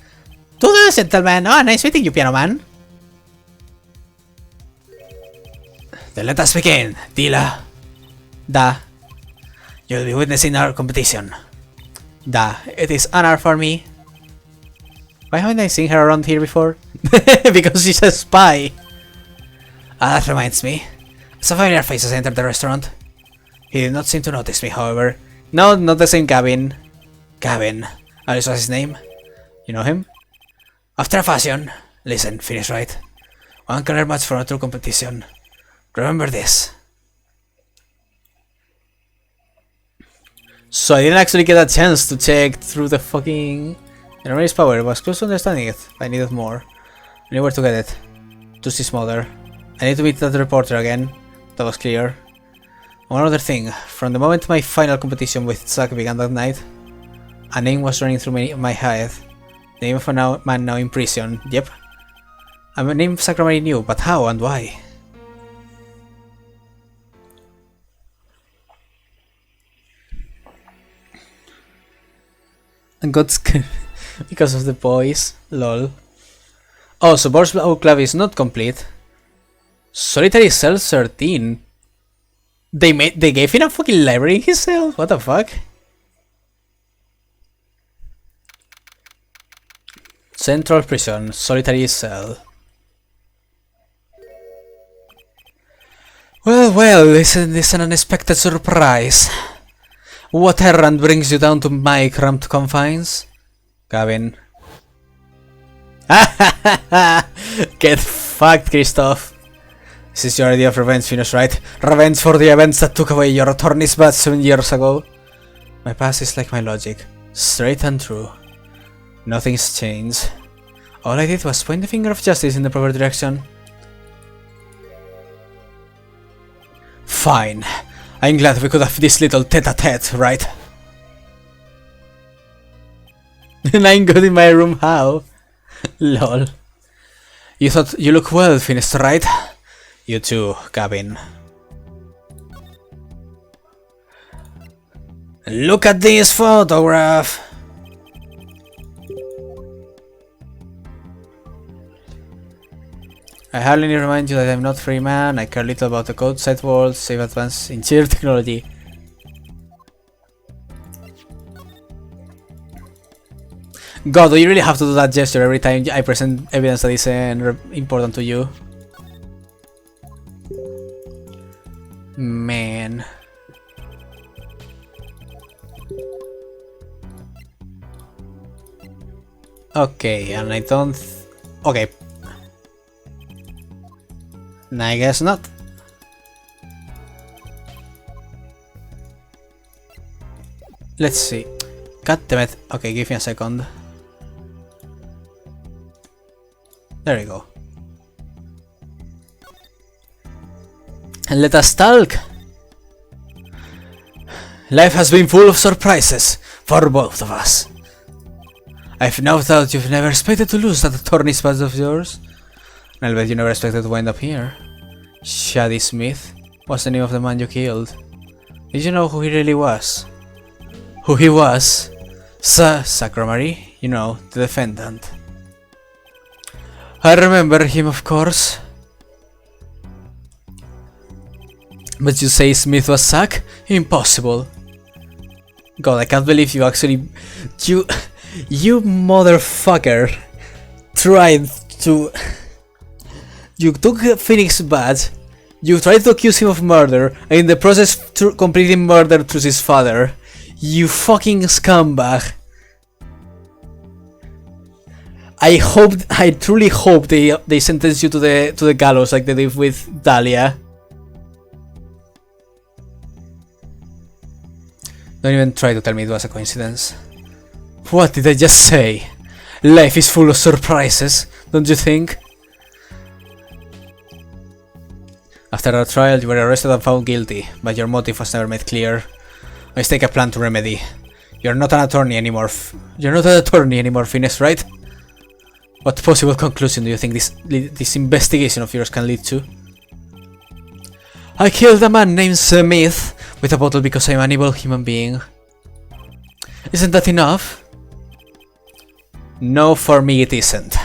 To the gentleman. Oh, nice meeting you, piano man. Then let us begin, Dila. Da. You'll be witnessing our competition. Da. It is honor for me. Why haven't I seen her around here before? Because she's a spy. Ah, that reminds me. Some familiar faces entered the restaurant. He did not seem to notice me, however. No, not the same Gavin. Gavin. Oh, this was his name. You know him? After a fashion. Listen, Phoenix Wright. One can learn much from a true competition. Remember this. So I didn't actually get a chance to check through the fucking... Enormous power, it was close to understanding it. I needed more. I knew where to get it. To see Smother. I need to meet that reporter again. That was clear. One other thing, from the moment my final competition with Zack began that night, a name was running through my head. The name of a man now in prison. Yep. A name Zack already knew, but how and why? And got scared because of the boys. Lol. Oh, so Boris Club is not complete. Solitary Cell 13. They gave him a fucking library in his cell? What the fuck? Central Prison, Solitary Cell. Well, isn't this an unexpected surprise? What errand brings you down to my cramped confines? Gavin. Get fucked, Christoph. This is your idea of revenge, Phoenix, right? Revenge for the events that took away your attorney's badge 7 years ago? My past is like my logic. Straight and true. Nothing's changed. All I did was point the finger of justice in the proper direction. Fine. I'm glad we could have this little tete-a-tete, right? And I'm good in my room, how? Lol. You thought you look well, Phoenix, right? You too, Gavin. Look at this photograph! I hardly need to remind you that I'm not free man, I care little about the outside world, save advance in sheer technology. God, do you really have to do that gesture every time I present evidence that is important to you? Man. Okay, and I don't... Okay. I guess not. Let's see. God damn it. Okay, give me a second. There we go. And let us talk. Life has been full of surprises for both of us. I've no doubt you've never expected to lose that attorney's badge of yours. And I'll bet you never expected to wind up here. Shady Smith? What's the name of the man you killed? Did you know who he really was? Who he was? Sacramary? You know, the defendant. I remember him, of course. But you say Smith was Zack? Impossible. God, I can't believe you actually... You motherfucker tried to... You took Phoenix's badge, you tried to accuse him of murder, and in the process completely murdered Trucy's father. You fucking scumbag. I truly hope they sentence you to the gallows like they did with Dahlia. Don't even try to tell me it was a coincidence. What did I just say? Life is full of surprises, don't you think? After our trial, you were arrested and found guilty, but your motive was never made clear. A mistake I plan to remedy. You're not an attorney anymore. Phineas, right? What possible conclusion do you think this investigation of yours can lead to? I killed a man named Smith with a bottle because I'm an evil human being. Isn't that enough? No, for me it isn't.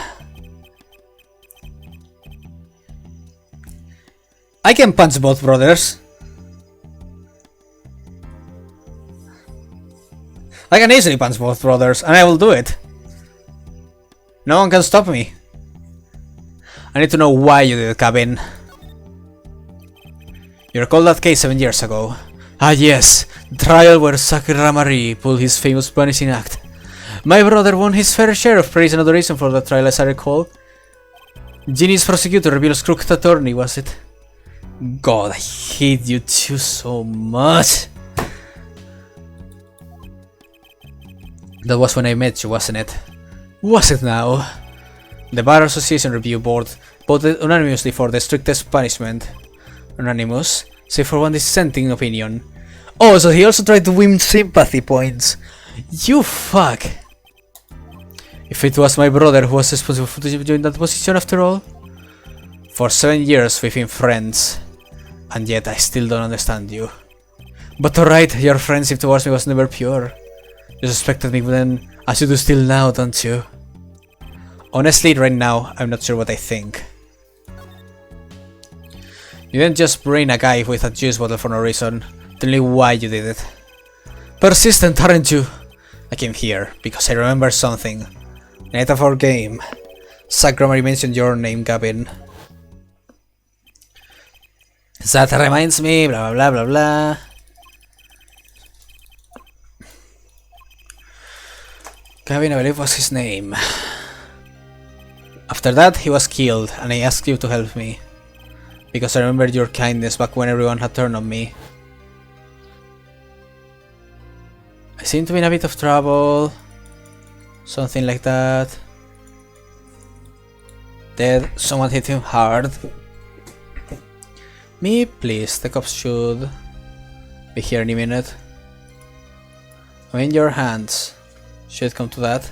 I can punch both brothers. I can easily punch both brothers, and I will do it. No one can stop me. I need to know why you did it, Cabin. You recall that case 7 years ago? Ah yes, the trial where Sakura Marie pulled his famous punishing act. My brother won his fair share of praise and adoration for that trial, as I recall. Ginny's prosecutor reveals crooked attorney, was it? God, I hate you two so much. That was when I met you, wasn't it? Was it now? The Bar Association Review Board voted unanimously for the strictest punishment. Unanimous, save for one dissenting opinion. Oh, so he also tried to win sympathy points. You fuck. If it was my brother who was responsible for you in that position after all. For 7 years we've been friends. And yet I still don't understand you. But alright, your friendship towards me was never pure. You suspected me then, as you do still now, don't you? Honestly, right now, I'm not sure what I think. You didn't just brain a guy with a juice bottle for no reason. Tell me why you did it. Persistent, aren't you? I came here because I remember something. Night of our game. Sakura mentioned your name, Gavin. That reminds me, blah blah blah blah blah. Gavin, I believe, was his name. After that, he was killed, and I asked you to help me. Because I remembered your kindness back when everyone had turned on me. I seem to be in a bit of trouble. Something like that. Dead, someone hit him hard. Me, please, the cops should be here any minute. I'm in your hands. Should come to that.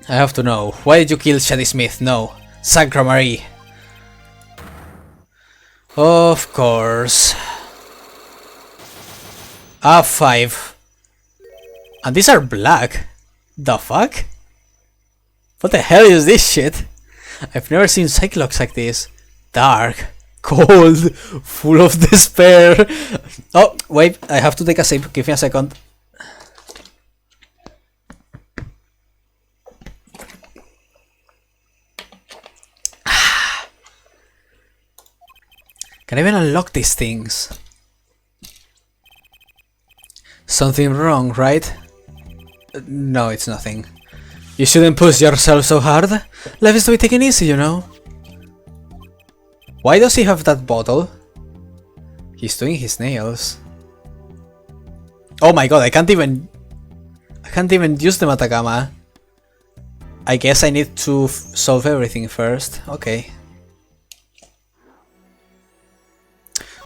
I have to know. Why did you kill Shady Smith? No. Sakura Marie. Of course. A5. And these are black. The fuck? What the hell is this shit? I've never seen Cyclops like this. Dark, cold, full of despair. Oh, wait, I have to take a sip. Give me a second. Can I even unlock these things? Something wrong, right? No, it's nothing. You shouldn't push yourself so hard. Life is to be taken easy, you know. Why does he have that bottle? He's doing his nails. Oh my god, I can't even use the Matagama. I guess I need to solve everything first. Okay.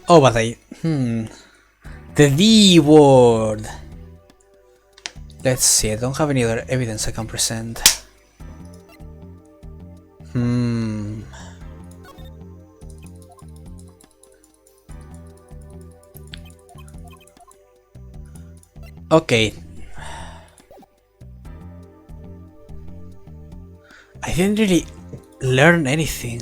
Oh, but the D word. Let's see, I don't have any other evidence I can present. Okay. I didn't really learn anything.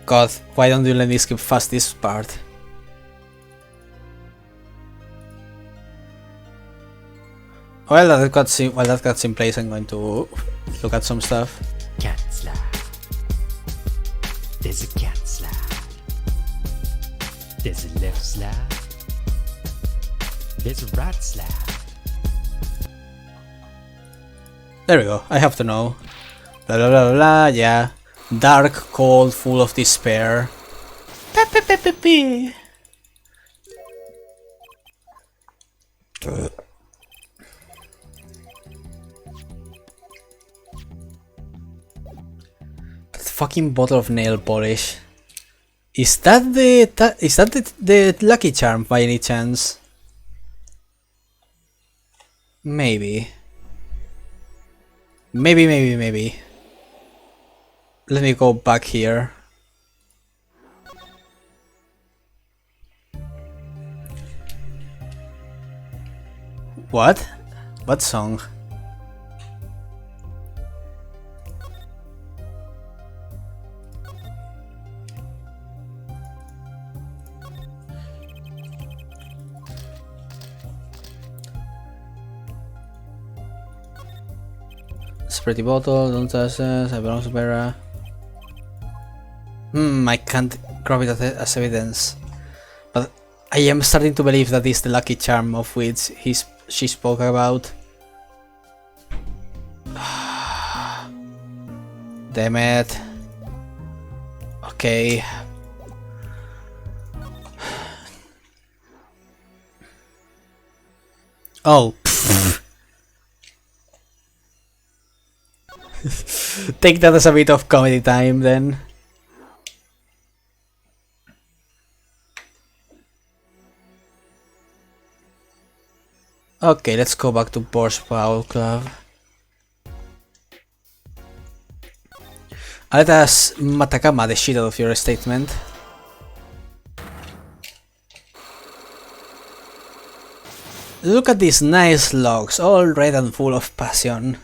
God, why don't you let me skip fast this part? While that cutscene plays, I'm going to look at some stuff. Cat slide. There's a cat slide. There's a left slide. There's a right slide. There we go, I have to know. Blah blah blah blah, yeah. Dark, cold, full of despair. That fucking bottle of nail polish. Is that the Lucky Charm by any chance? Maybe. Maybe. Let me go back here. What? What song? It's a pretty bottle, don't touch this, I belong to Vera. I can't grab it as evidence. But I am starting to believe that is the Lucky Charm of which she spoke about. Damn it. Okay. Oh. Take that as a bit of comedy time then. Okay, let's go back to Borscht Paul Club. Let us matakama the shit out of your statement. Look at these nice logs, all red and full of passion.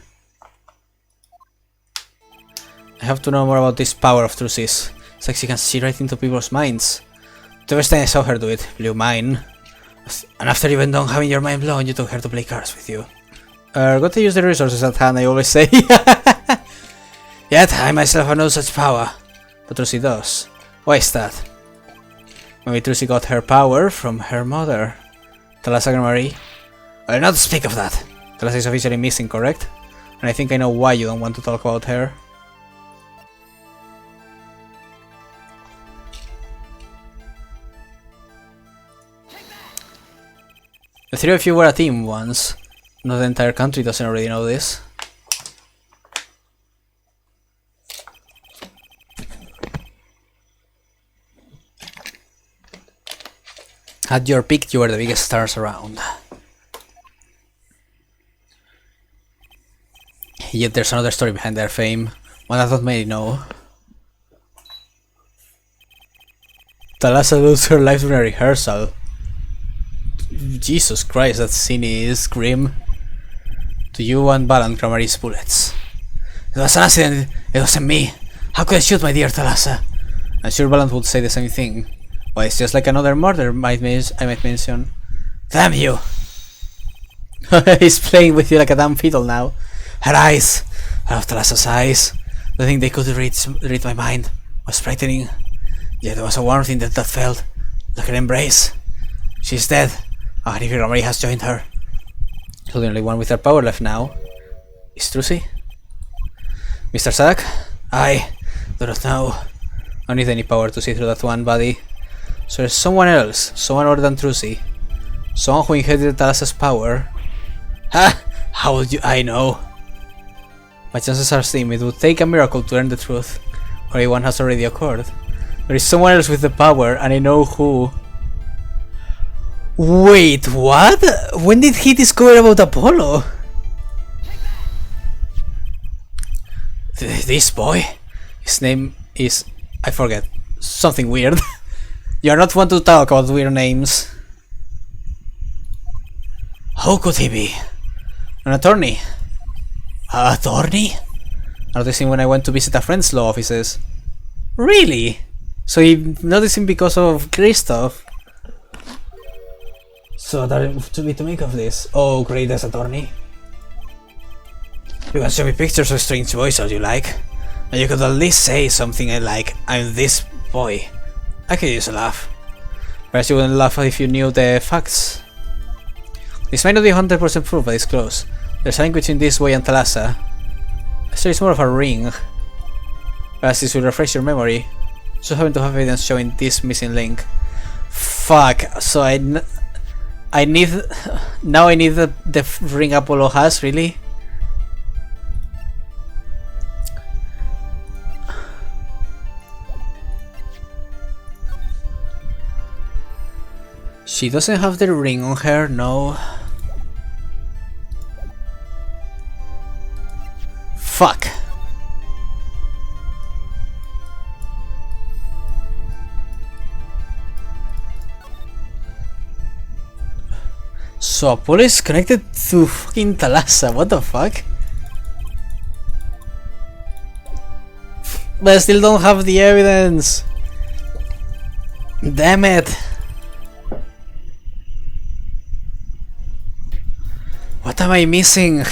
I have to know more about this power of Trucy's. It's like she can see right into people's minds. The first time I saw her do it, blew mine. And after even done having your mind blown, you took her to play cards with you. Got to use the resources at hand, I always say. Yet, I myself have no such power. But Trucy does. Why is that? Maybe Trucy got her power from her mother. Thalassa Marie. I'll not speak of that. Thalassa is officially missing, correct? And I think I know why you don't want to talk about her. The three of you were a team once. Not the entire country doesn't already know this. At your peak, you were the biggest stars around. Yet there's another story behind their fame, one I thought many know. Thalassa loses her life during a rehearsal. Jesus Christ, that scene is grim. To you and Balan Gramarie's bullets. It was an accident, it wasn't me. How could I shoot my dear Thalassa? I'm sure Balan would say the same thing. Well, it's just like another murder I might mention. Damn you! He's playing with you like a damn fiddle now. Her eyes! I love Thalassa's eyes. The thing they could read my mind was frightening. Yet there was a warmth in that felt like an embrace. She's dead. And if Marie has joined her. So the only one with her power left now is Trucy. Mr. Sadak? I do not know. I don't need any power to see through that one body. So there's someone else, someone other than Trucy. Someone who inherited Thalassa's power. Ha! How would I know? My chances are slim. It would take a miracle to learn the truth. Or one has already occurred. There is someone else with the power, and I know who. Wait, what? When did he discover about Apollo? This boy? His name is... I forget. Something weird. You're not one to talk about weird names. Who could he be? An attorney? A attorney? I noticed him when I went to visit a friend's law offices. Really? So he noticed him because of Christoph. So that to be to make of this. Oh, greatest attorney. You can show me pictures of strange boys as you like. And you could at least say something like, I'm this boy. I could use a laugh. Perhaps you wouldn't laugh if you knew the facts. This might not be 100% proof, but it's close. There's a link between this boy and Thalassa. So it's more of a ring. Perhaps this will refresh your memory. Just happen to have evidence showing this missing link. Fuck, so I need... Now I need the ring Apollo has, really? She doesn't have the ring on her, no. Fuck. So Apollo is connected to fucking Thalassa, what the fuck? But I still don't have the evidence. Damn it. What am I missing?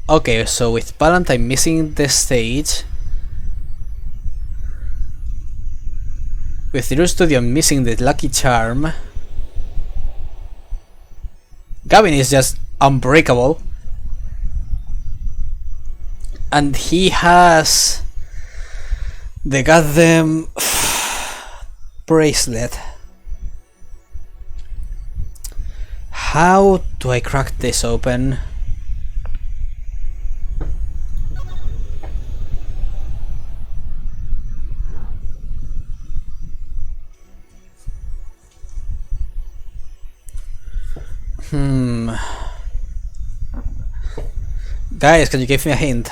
Okay, so with Palant I'm missing the stage. With Zero Studio I'm missing the Lucky Charm. Gavin is just unbreakable. And he has the goddamn bracelet. How do I crack this open? Guys, can you give me a hint?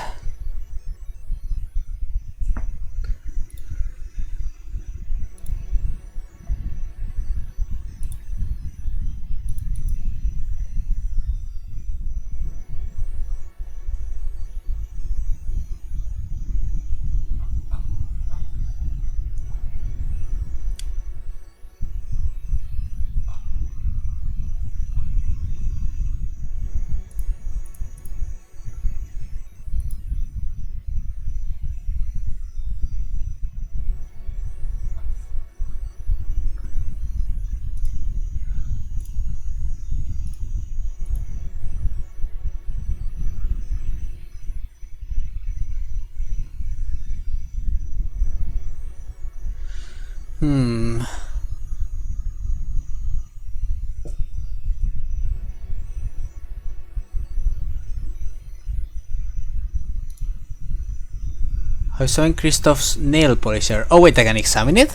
I saw in Christoph's nail polisher. Oh wait, I can examine it?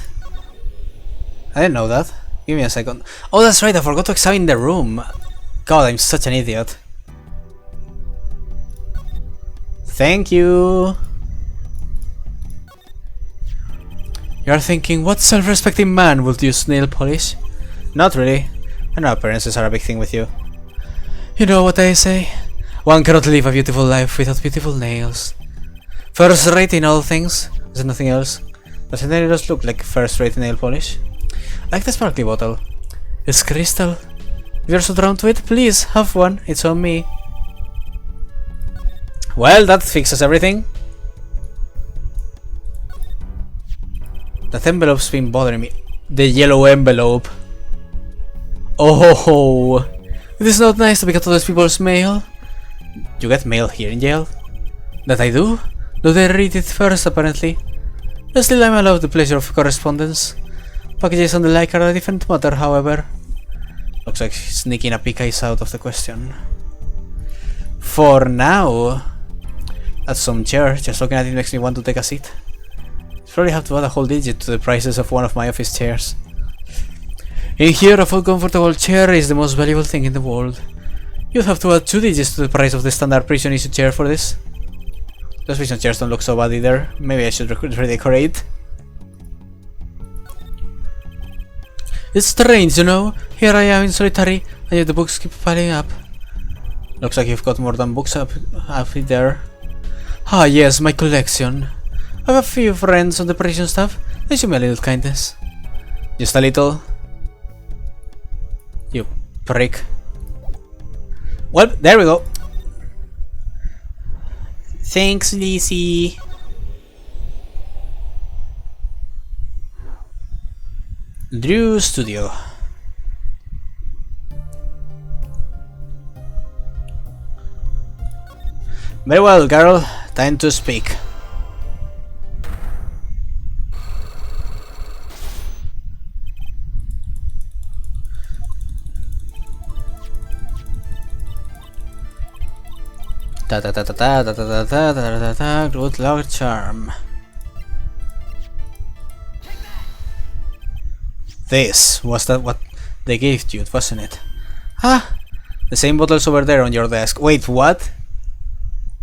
I didn't know that. Give me a second. Oh, that's right, I forgot to examine the room. God, I'm such an idiot. Thank you. You're thinking, what self-respecting man would use nail polish? Not really. I know appearances are a big thing with you. You know what I say? One cannot live a beautiful life without beautiful nails. First rate in all things. Is there nothing else? Doesn't any of us look like first rate nail polish? I like the sparkly bottle. It's crystal. If you're so drawn to it, please have one. It's on me. Well, that fixes everything. That envelope's been bothering me. The yellow envelope. Oh, it is not nice to pick up other people's mail. You get mail here in jail? That I do? Though they read it first, apparently. But still, I'm allowed the pleasure of correspondence. Packages and the like are a different matter, however. Looks like sneaking a pica is out of the question. For now. That's some chair. Just looking at it makes me want to take a seat. Probably have to add a whole digit to the prices of one of my office chairs. In here, a full comfortable chair is the most valuable thing in the world. You'd have to add 2 digits to the price of the standard prison issue chair for this. Those prison chairs don't look so bad either. Maybe I should redecorate. It's strange, you know? Here I am in solitary, and yet the books keep piling up. Looks like you've got more than books up there. Ah yes, my collection. I have a few friends on the prison staff. They show me a little kindness. Just a little. You prick. Well, there we go. Thanks, Lizzie. Drew Studio. Very well, girl. Time to speak. Ta ta ta ta ta ta ta ta ta ta ta. Good luck charm. This was that what they gave you, wasn't it? Ah, the same bottles over there on your desk. Wait, what?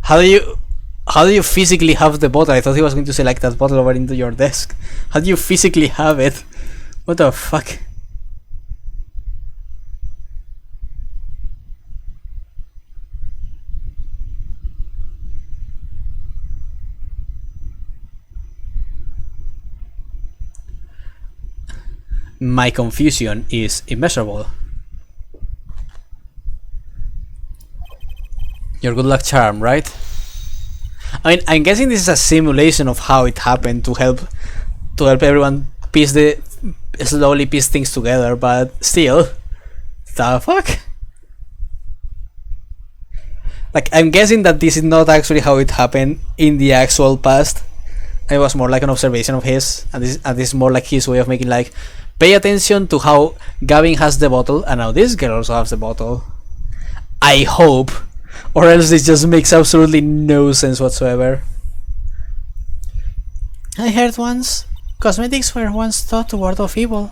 How do you physically have the bottle? I thought he was going to select that bottle over into your desk. How do you physically have it? What the fuck? My confusion is immeasurable. Your good luck charm, right? I mean, I'm guessing this is a simulation of how it happened to help everyone slowly piece things together, but still, the fuck? Like, I'm guessing that this is not actually how it happened in the actual past. It was more like an observation of his, and this is more like his way of making like, pay attention to how Gavin has the bottle, and now this girl also has the bottle. I hope. Or else this just makes absolutely no sense whatsoever. I heard once, cosmetics were once thought to ward off evil.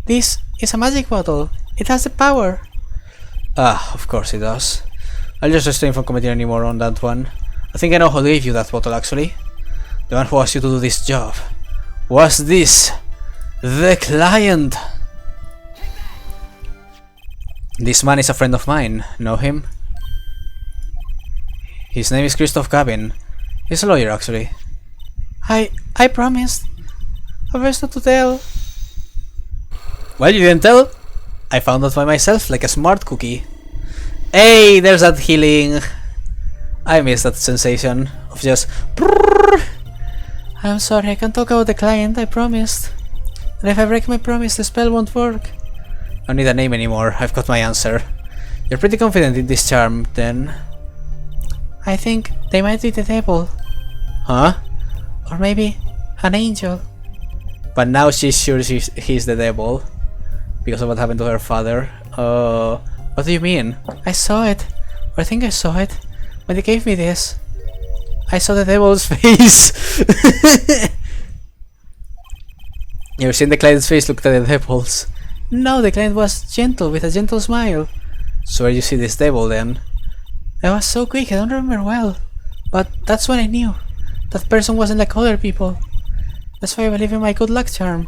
This is a magic bottle. It has the power. Ah, of course it does. I'll just refrain from commenting anymore on that one. I think I know who gave you that bottle actually. The one who asked you to do this job. Was this the client? This man is a friend of mine. Know him? His name is Christoph Gavin. He's a lawyer, actually. I promised. I was not to tell. Well, you didn't tell. I found out by myself, like a smart cookie. Hey, there's that healing. I miss that sensation of just. I'm sorry, I can't talk about the client. I promised. And if I break my promise, the spell won't work. I don't need a name anymore. I've got my answer. You're pretty confident in this charm, then. I think they might be the devil. Huh? Or maybe an angel. But now she's sure he's the devil. Because of what happened to her father. What do you mean? I saw it. Or I think I saw it. When they gave me this. I saw the devil's face. You ever seen the client's face look at the devil's? No, the client was gentle, with a gentle smile. So where you see this devil then? I was so quick, I don't remember well. But that's when I knew. That person wasn't like other people. That's why I believe in my good luck charm.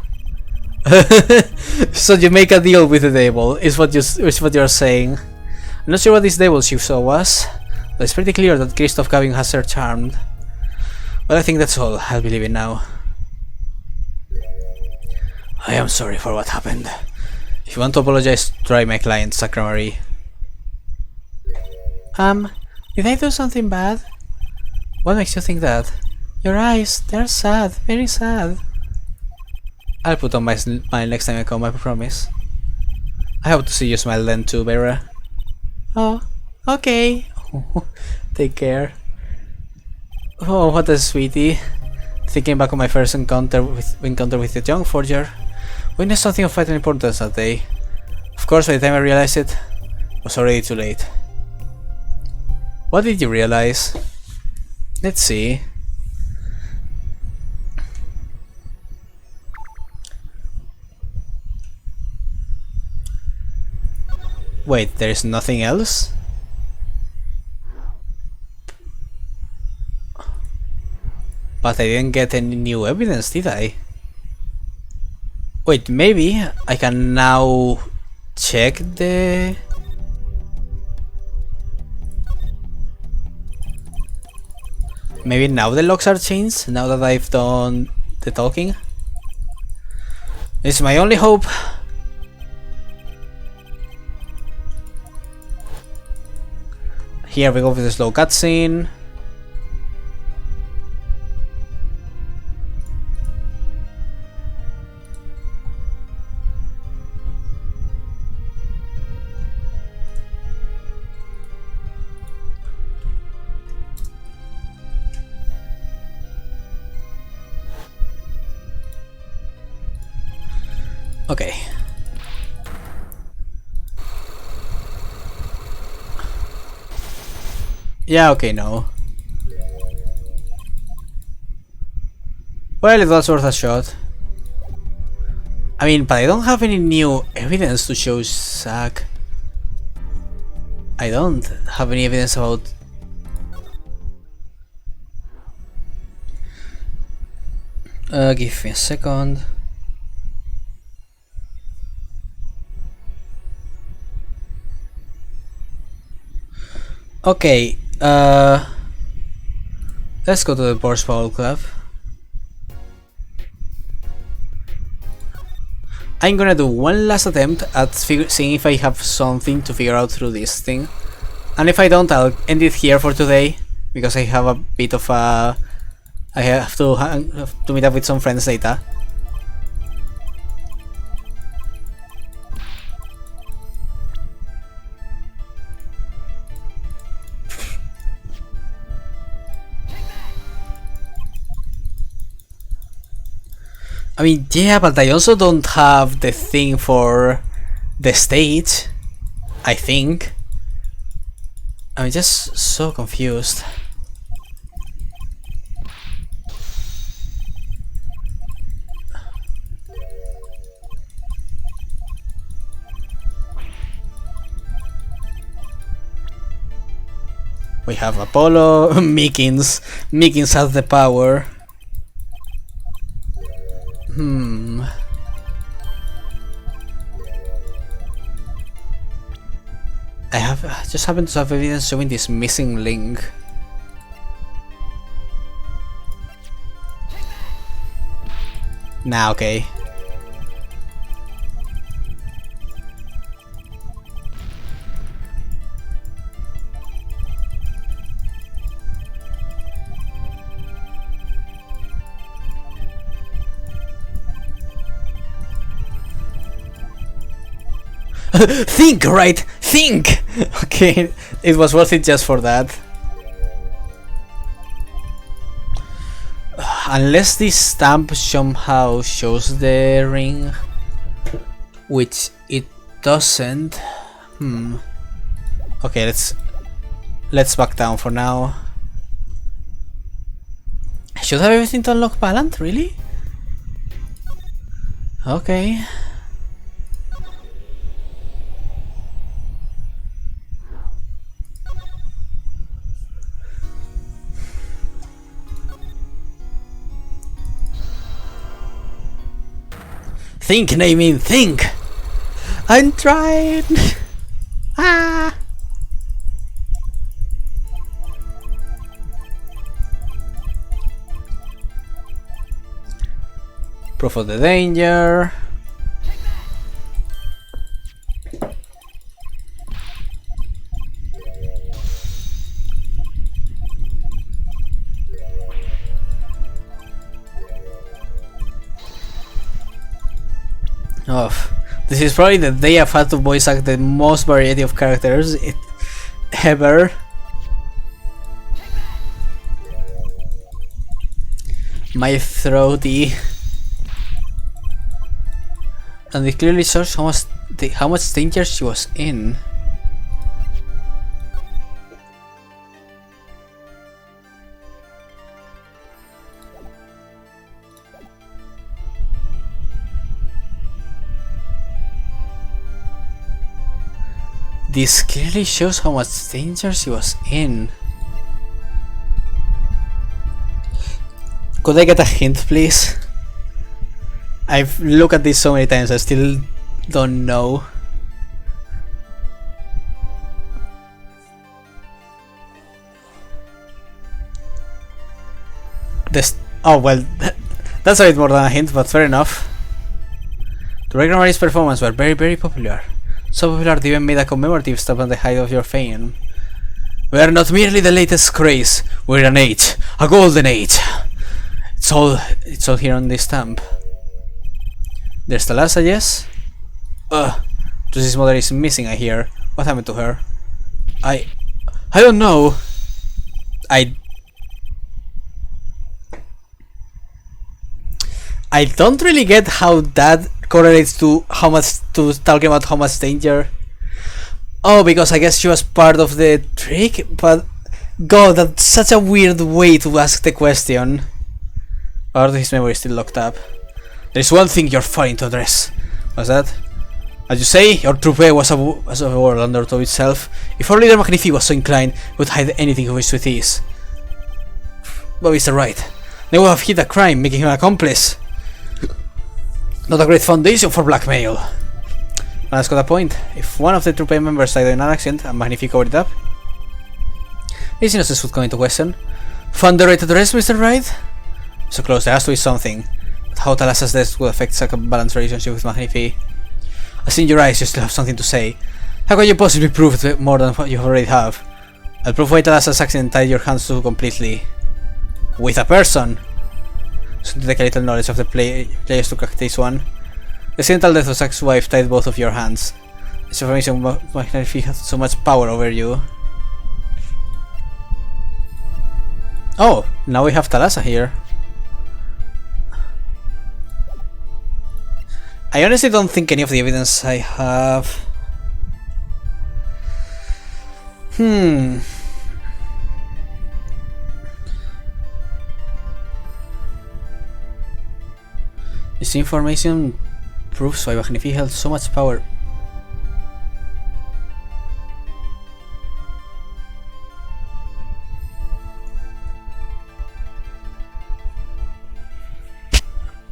So you make a deal with the devil, is what you're saying. I'm not sure what this devil she saw was, but it's pretty clear that Christoph Gavin has her charmed. But I think that's all I'll be leaving now. I am sorry for what happened. If you want to apologize, try my client, Sacra Marie. Did I do something bad? What makes you think that? Your eyes, they're sad, very sad. I'll put on my smile next time I come, I promise. I hope to see you smile then too, Vera. Oh, okay. Take care. Oh, what a sweetie. Thinking back on my first encounter with the young forger, witnessed something of vital importance that day. Of course, by the time I realized it, it was already too late. What did you realize? Let's see. Wait, there's nothing else? But I didn't get any new evidence, did I? Wait, maybe I can now check the... Maybe now the locks are changed, now that I've done the talking. It's my only hope. Here we go with the slow cutscene. Okay. Yeah, okay, no. Well, it was worth a shot. I mean, but I don't have any new evidence to show Zack. I don't have any evidence about... give me a second. Okay, let's go to the Borscht Paul Club. I'm gonna do one last attempt at seeing if I have something to figure out through this thing. And if I don't, I'll end it here for today, because I have a bit of a... I have to meet up with some friends later. I mean, yeah, but I also don't have the thing for the stage, I think. I'm just so confused. We have Apollo, Mickens. Mickens has the power. I just happen to have evidence showing this missing link. Nah, okay. Think, right? Think! Okay, it was worth it just for that. Unless this stamp somehow shows the ring, which it doesn't. Okay, let's back down for now. I should have everything to unlock Palant, really? Okay. Think, Namin, think! I'm trying! Ah! Proof of the danger. Oh, this is probably the day I've had to voice act the most variety of characters ever. My throaty. And it clearly shows how much danger she was in. This clearly shows how much danger she was in. Could I get a hint, please? I've looked at this so many times, I still don't know. This. Oh well, that's a bit more than a hint, but fair enough. The regular Marie's performance were very popular. So popular they even made a commemorative stop at the height of your fame. We are not merely the latest craze, we're an age, a golden age. It's all here on this stamp. There's Thalassa, yes? Josie's mother is missing, I hear. What happened to her? I don't know. I don't really get how that correlates to talking about how much danger. Oh, because I guess she was part of the trick, but God, that's such a weird way to ask the question. Part of his memory is still locked up. There's one thing you're failing to address. What's that? As you say, your troupe was a world unto itself. If our leader Magnifique was so inclined, he would hide anything he wished with ease. Bobby's right. They would have hid a crime, making him an accomplice. Not a great foundation for blackmail. That's got a point. If one of the troupe members died in an accident and Magnifique covered it up, his innocence would come into question. Found the right address, Mr. Wright? So close, there has to be something. But how Thalassa's death would affect such a balanced relationship with Magnifique? I see in your eyes you still have something to say. How can you possibly prove it more than what you already have? I'll prove why Thalassa's accident tied your hands too completely. With a person! So to take a little knowledge of the players to crack this one. The accidental death of Zack's wife tied both of your hands. This information Magnifique had so much power over you. Oh, now we have Thalassa here. I honestly don't think any of the evidence I have... This information proves why Magnifique held so much power.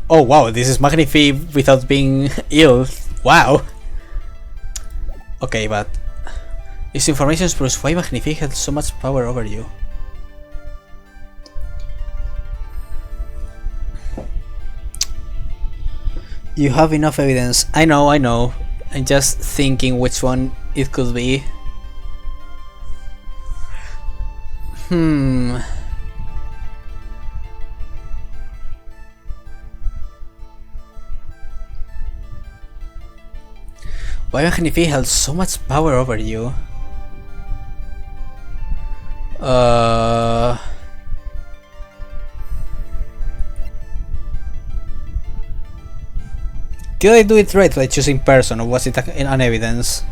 Oh wow, this is Magnifique without being ill. Wow. Okay, but this information proves why Magnifique had so much power over you. You have enough evidence. I know. I'm just thinking which one it could be. Why Magnifique held so much power over you? Did I do it right by choosing person, or was it an evidence?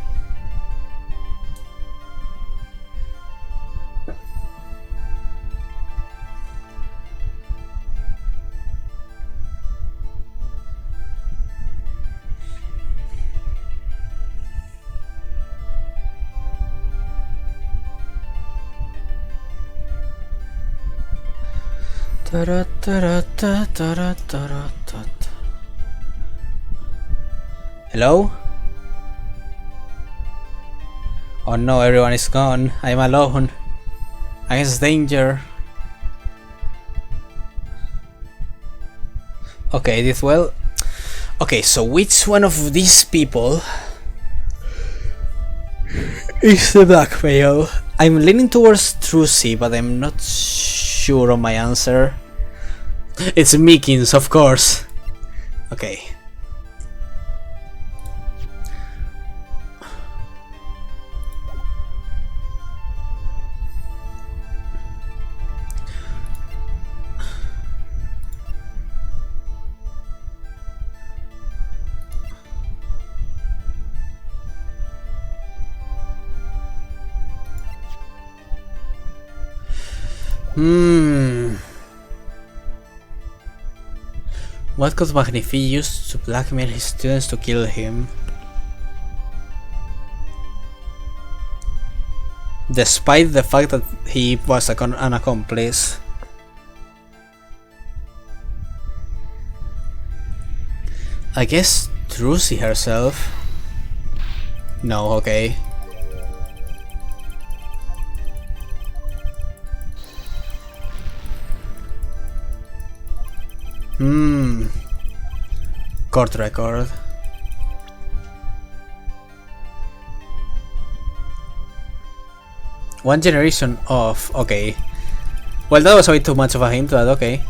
Hello? Oh no, everyone is gone. I'm alone. Against danger. Okay, I did well. Okay, so which one of these people is the blackmail? I'm leaning towards Trucy, but I'm not sure on my answer. It's Meekins, of course. Okay. What could Magnifique use to blackmail his students to kill him? Despite the fact that he was an accomplice. I guess Trucy herself? No, okay. Court record. One generation of... okay. Well, that was a bit too much of a hint, but okay.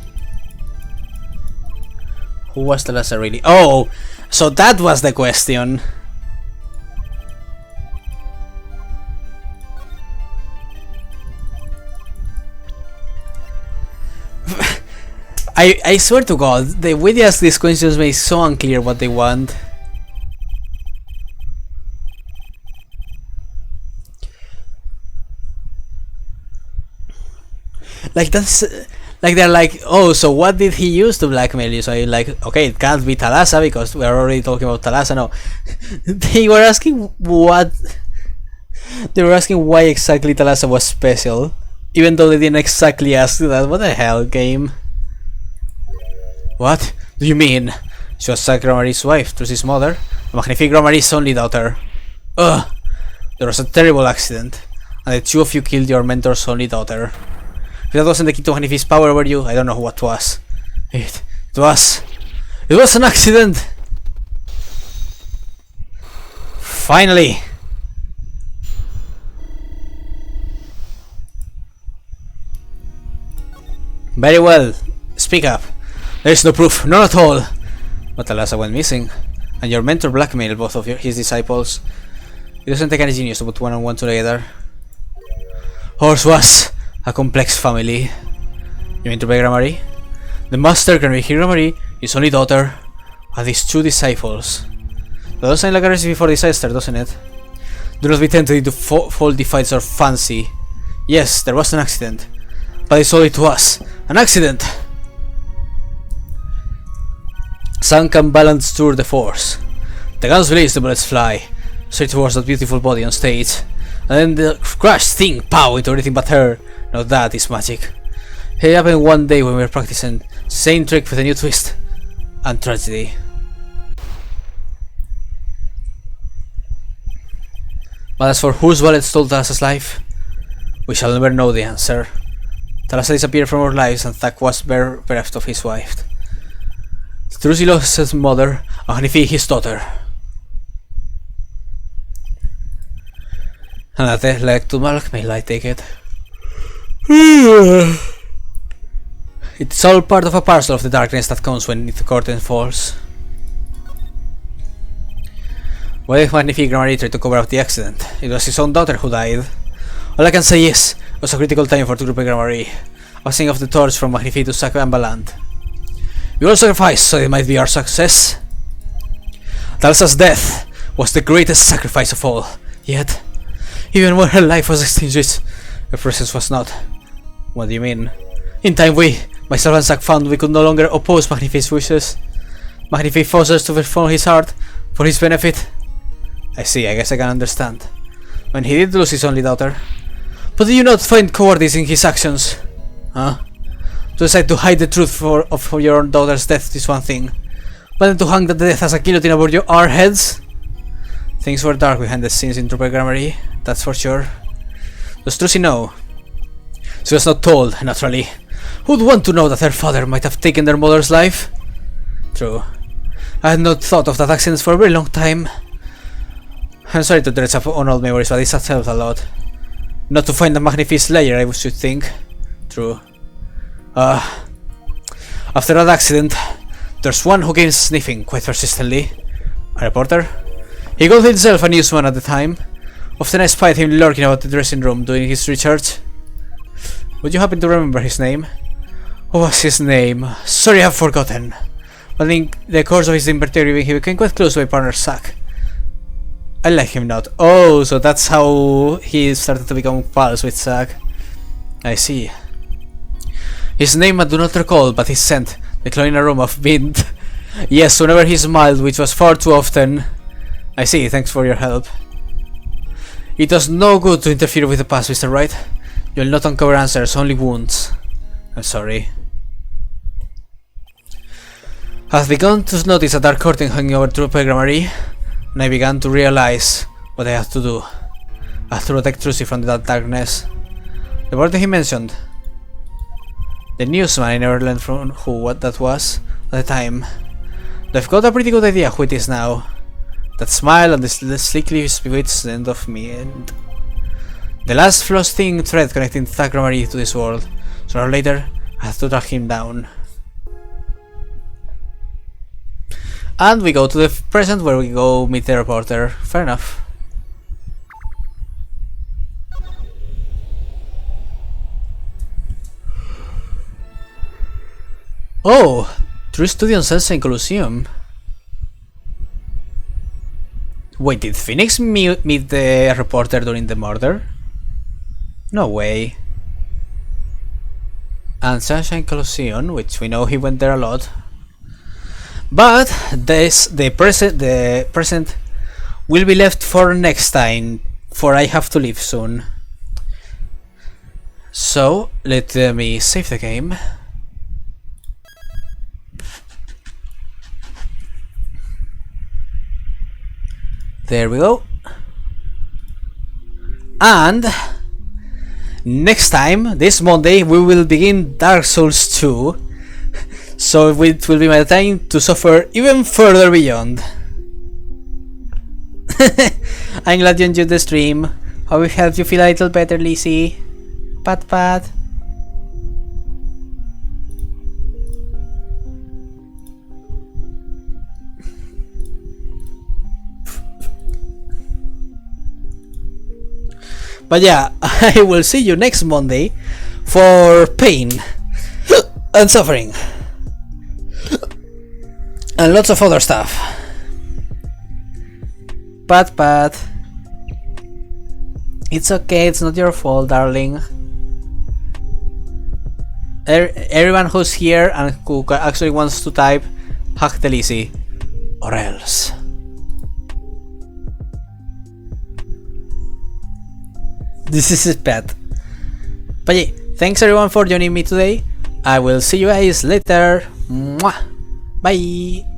Who was Talassa really? Oh! So that was the question. I swear to God, the way they ask these questions makes so unclear what they want. Like that's like they're like, oh, so what did he use to blackmail you? So you're like, okay, it can't be Talassa because we're already talking about Talassa. No, they were asking what. They were asking why exactly Talassa was special, even though they didn't exactly ask that. What the hell, game? What do you mean? She was Grandmarie's wife, Trucy's mother, Magnifique Grandmarie's only daughter. Ugh! There was a terrible accident, and the two of you killed your mentor's only daughter. If that wasn't the key to Magnifique's power over you, I don't know what was. It was an accident! Finally! Very well, speak up. There is no proof, none at all. But Talassa went missing, and your mentor blackmailed both of his disciples. It doesn't take any genius to put one and one together. Ours was a complex family. You mean to be Grandmarie? The master, Grandmarie, his only daughter, and his two disciples. That does sound like a recipe for disaster, doesn't it? Do not be tempted into faulty fights or fancy. Yes, there was an accident, but it's all it was. An accident! Some can balance tour de force. The guns release, the bullets fly straight towards that beautiful body on stage, and then the crash thing, pow, into everything but her. Now that is magic. It happened one day when we were practicing, same trick with a new twist and tragedy. But as for whose wallet stole Talassa's life, we shall never know the answer. Talassa disappeared from our lives, and Thak was bereft of his wife. Trucy lost his mother, and Magnifique his daughter. And that led to blackmail, I take it. It's all part of a parcel of the darkness that comes when the curtain falls. What if Magnifique Grandmarie tried to cover up the accident? It was his own daughter who died. All I can say is, it was a critical time for Trupe Grandmarie. Passing off the torch from Magnifique to Sac Ambaland. We all sacrificed so it might be our success. Talassa's death was the greatest sacrifice of all. Yet, even when her life was extinguished, her presence was not. What do you mean? In time we, myself and Zack, found we could no longer oppose Magnifique's wishes. Magnifique forced us to perform his art for his benefit. I see, I guess I can understand. When he did lose his only daughter. But do you not find cowardice in his actions? Huh? To decide to hide the truth of your own daughter's death is one thing, but then to hang the death as a guillotine over our heads? Things were dark behind the scenes in Trupe Grandmarie, that's for sure. Does Trucy know? She was not told, naturally. Who'd want to know that her father might have taken their mother's life? True. I had not thought of that accident for a very long time. I'm sorry to dredge up on old memories, but this has helped a lot. Not to find a Magnifique Slayer, I should think. True. After that accident, there's one who came sniffing quite persistently. A reporter? He called himself a newsman at the time. Often I spied him lurking about the dressing room doing his research. Would you happen to remember his name? What was his name? Sorry, I've forgotten. But in the course of his interviewing, he became quite close to my partner Zack. I like him not. Oh, so that's how he started to become pals with Zack. I see. His name I do not recall, but his scent, the cloying aroma of mint. Yes, whenever he smiled, which was far too often. I see, thanks for your help. It does no good to interfere with the past, Mr. Wright. You'll not uncover answers, only wounds. I'm sorry. I've begun to notice a dark curtain hanging over Trupe Grandmarie, and I began to realize what I had to do. I had to protect Trucy from that darkness. The word he mentioned. The newsman, I never learned from who what that was, the time. They've got a pretty good idea who it is now. That smile and the slickly bewitched end of me. And the last floating thread connecting Thackeray to this world. Sooner or later, I have to track him down. And we go to the present where we go meet the reporter. Fair enough. Oh! True Studio Cells in Colosseum. Wait, did Phoenix meet the reporter during the murder? No way. And Sunshine Colosseum, which we know he went there a lot. But the present will be left for next time, for I have to leave soon. So let me save the game. There we go. And next time, this Monday, we will begin Dark Souls 2. So it will be my time to suffer even further beyond. I'm glad you enjoyed the stream. Hope it helped you feel a little better, Lizzie. Pat pat. But yeah, I will see you next Monday for pain and suffering and lots of other stuff. Pat pat. It's okay, it's not your fault, darling. Everyone who's here and who actually wants to type, hack the Lizzie, or else. This is bad. But yeah, thanks everyone for joining me today. I will see you guys later. Mwah. Bye.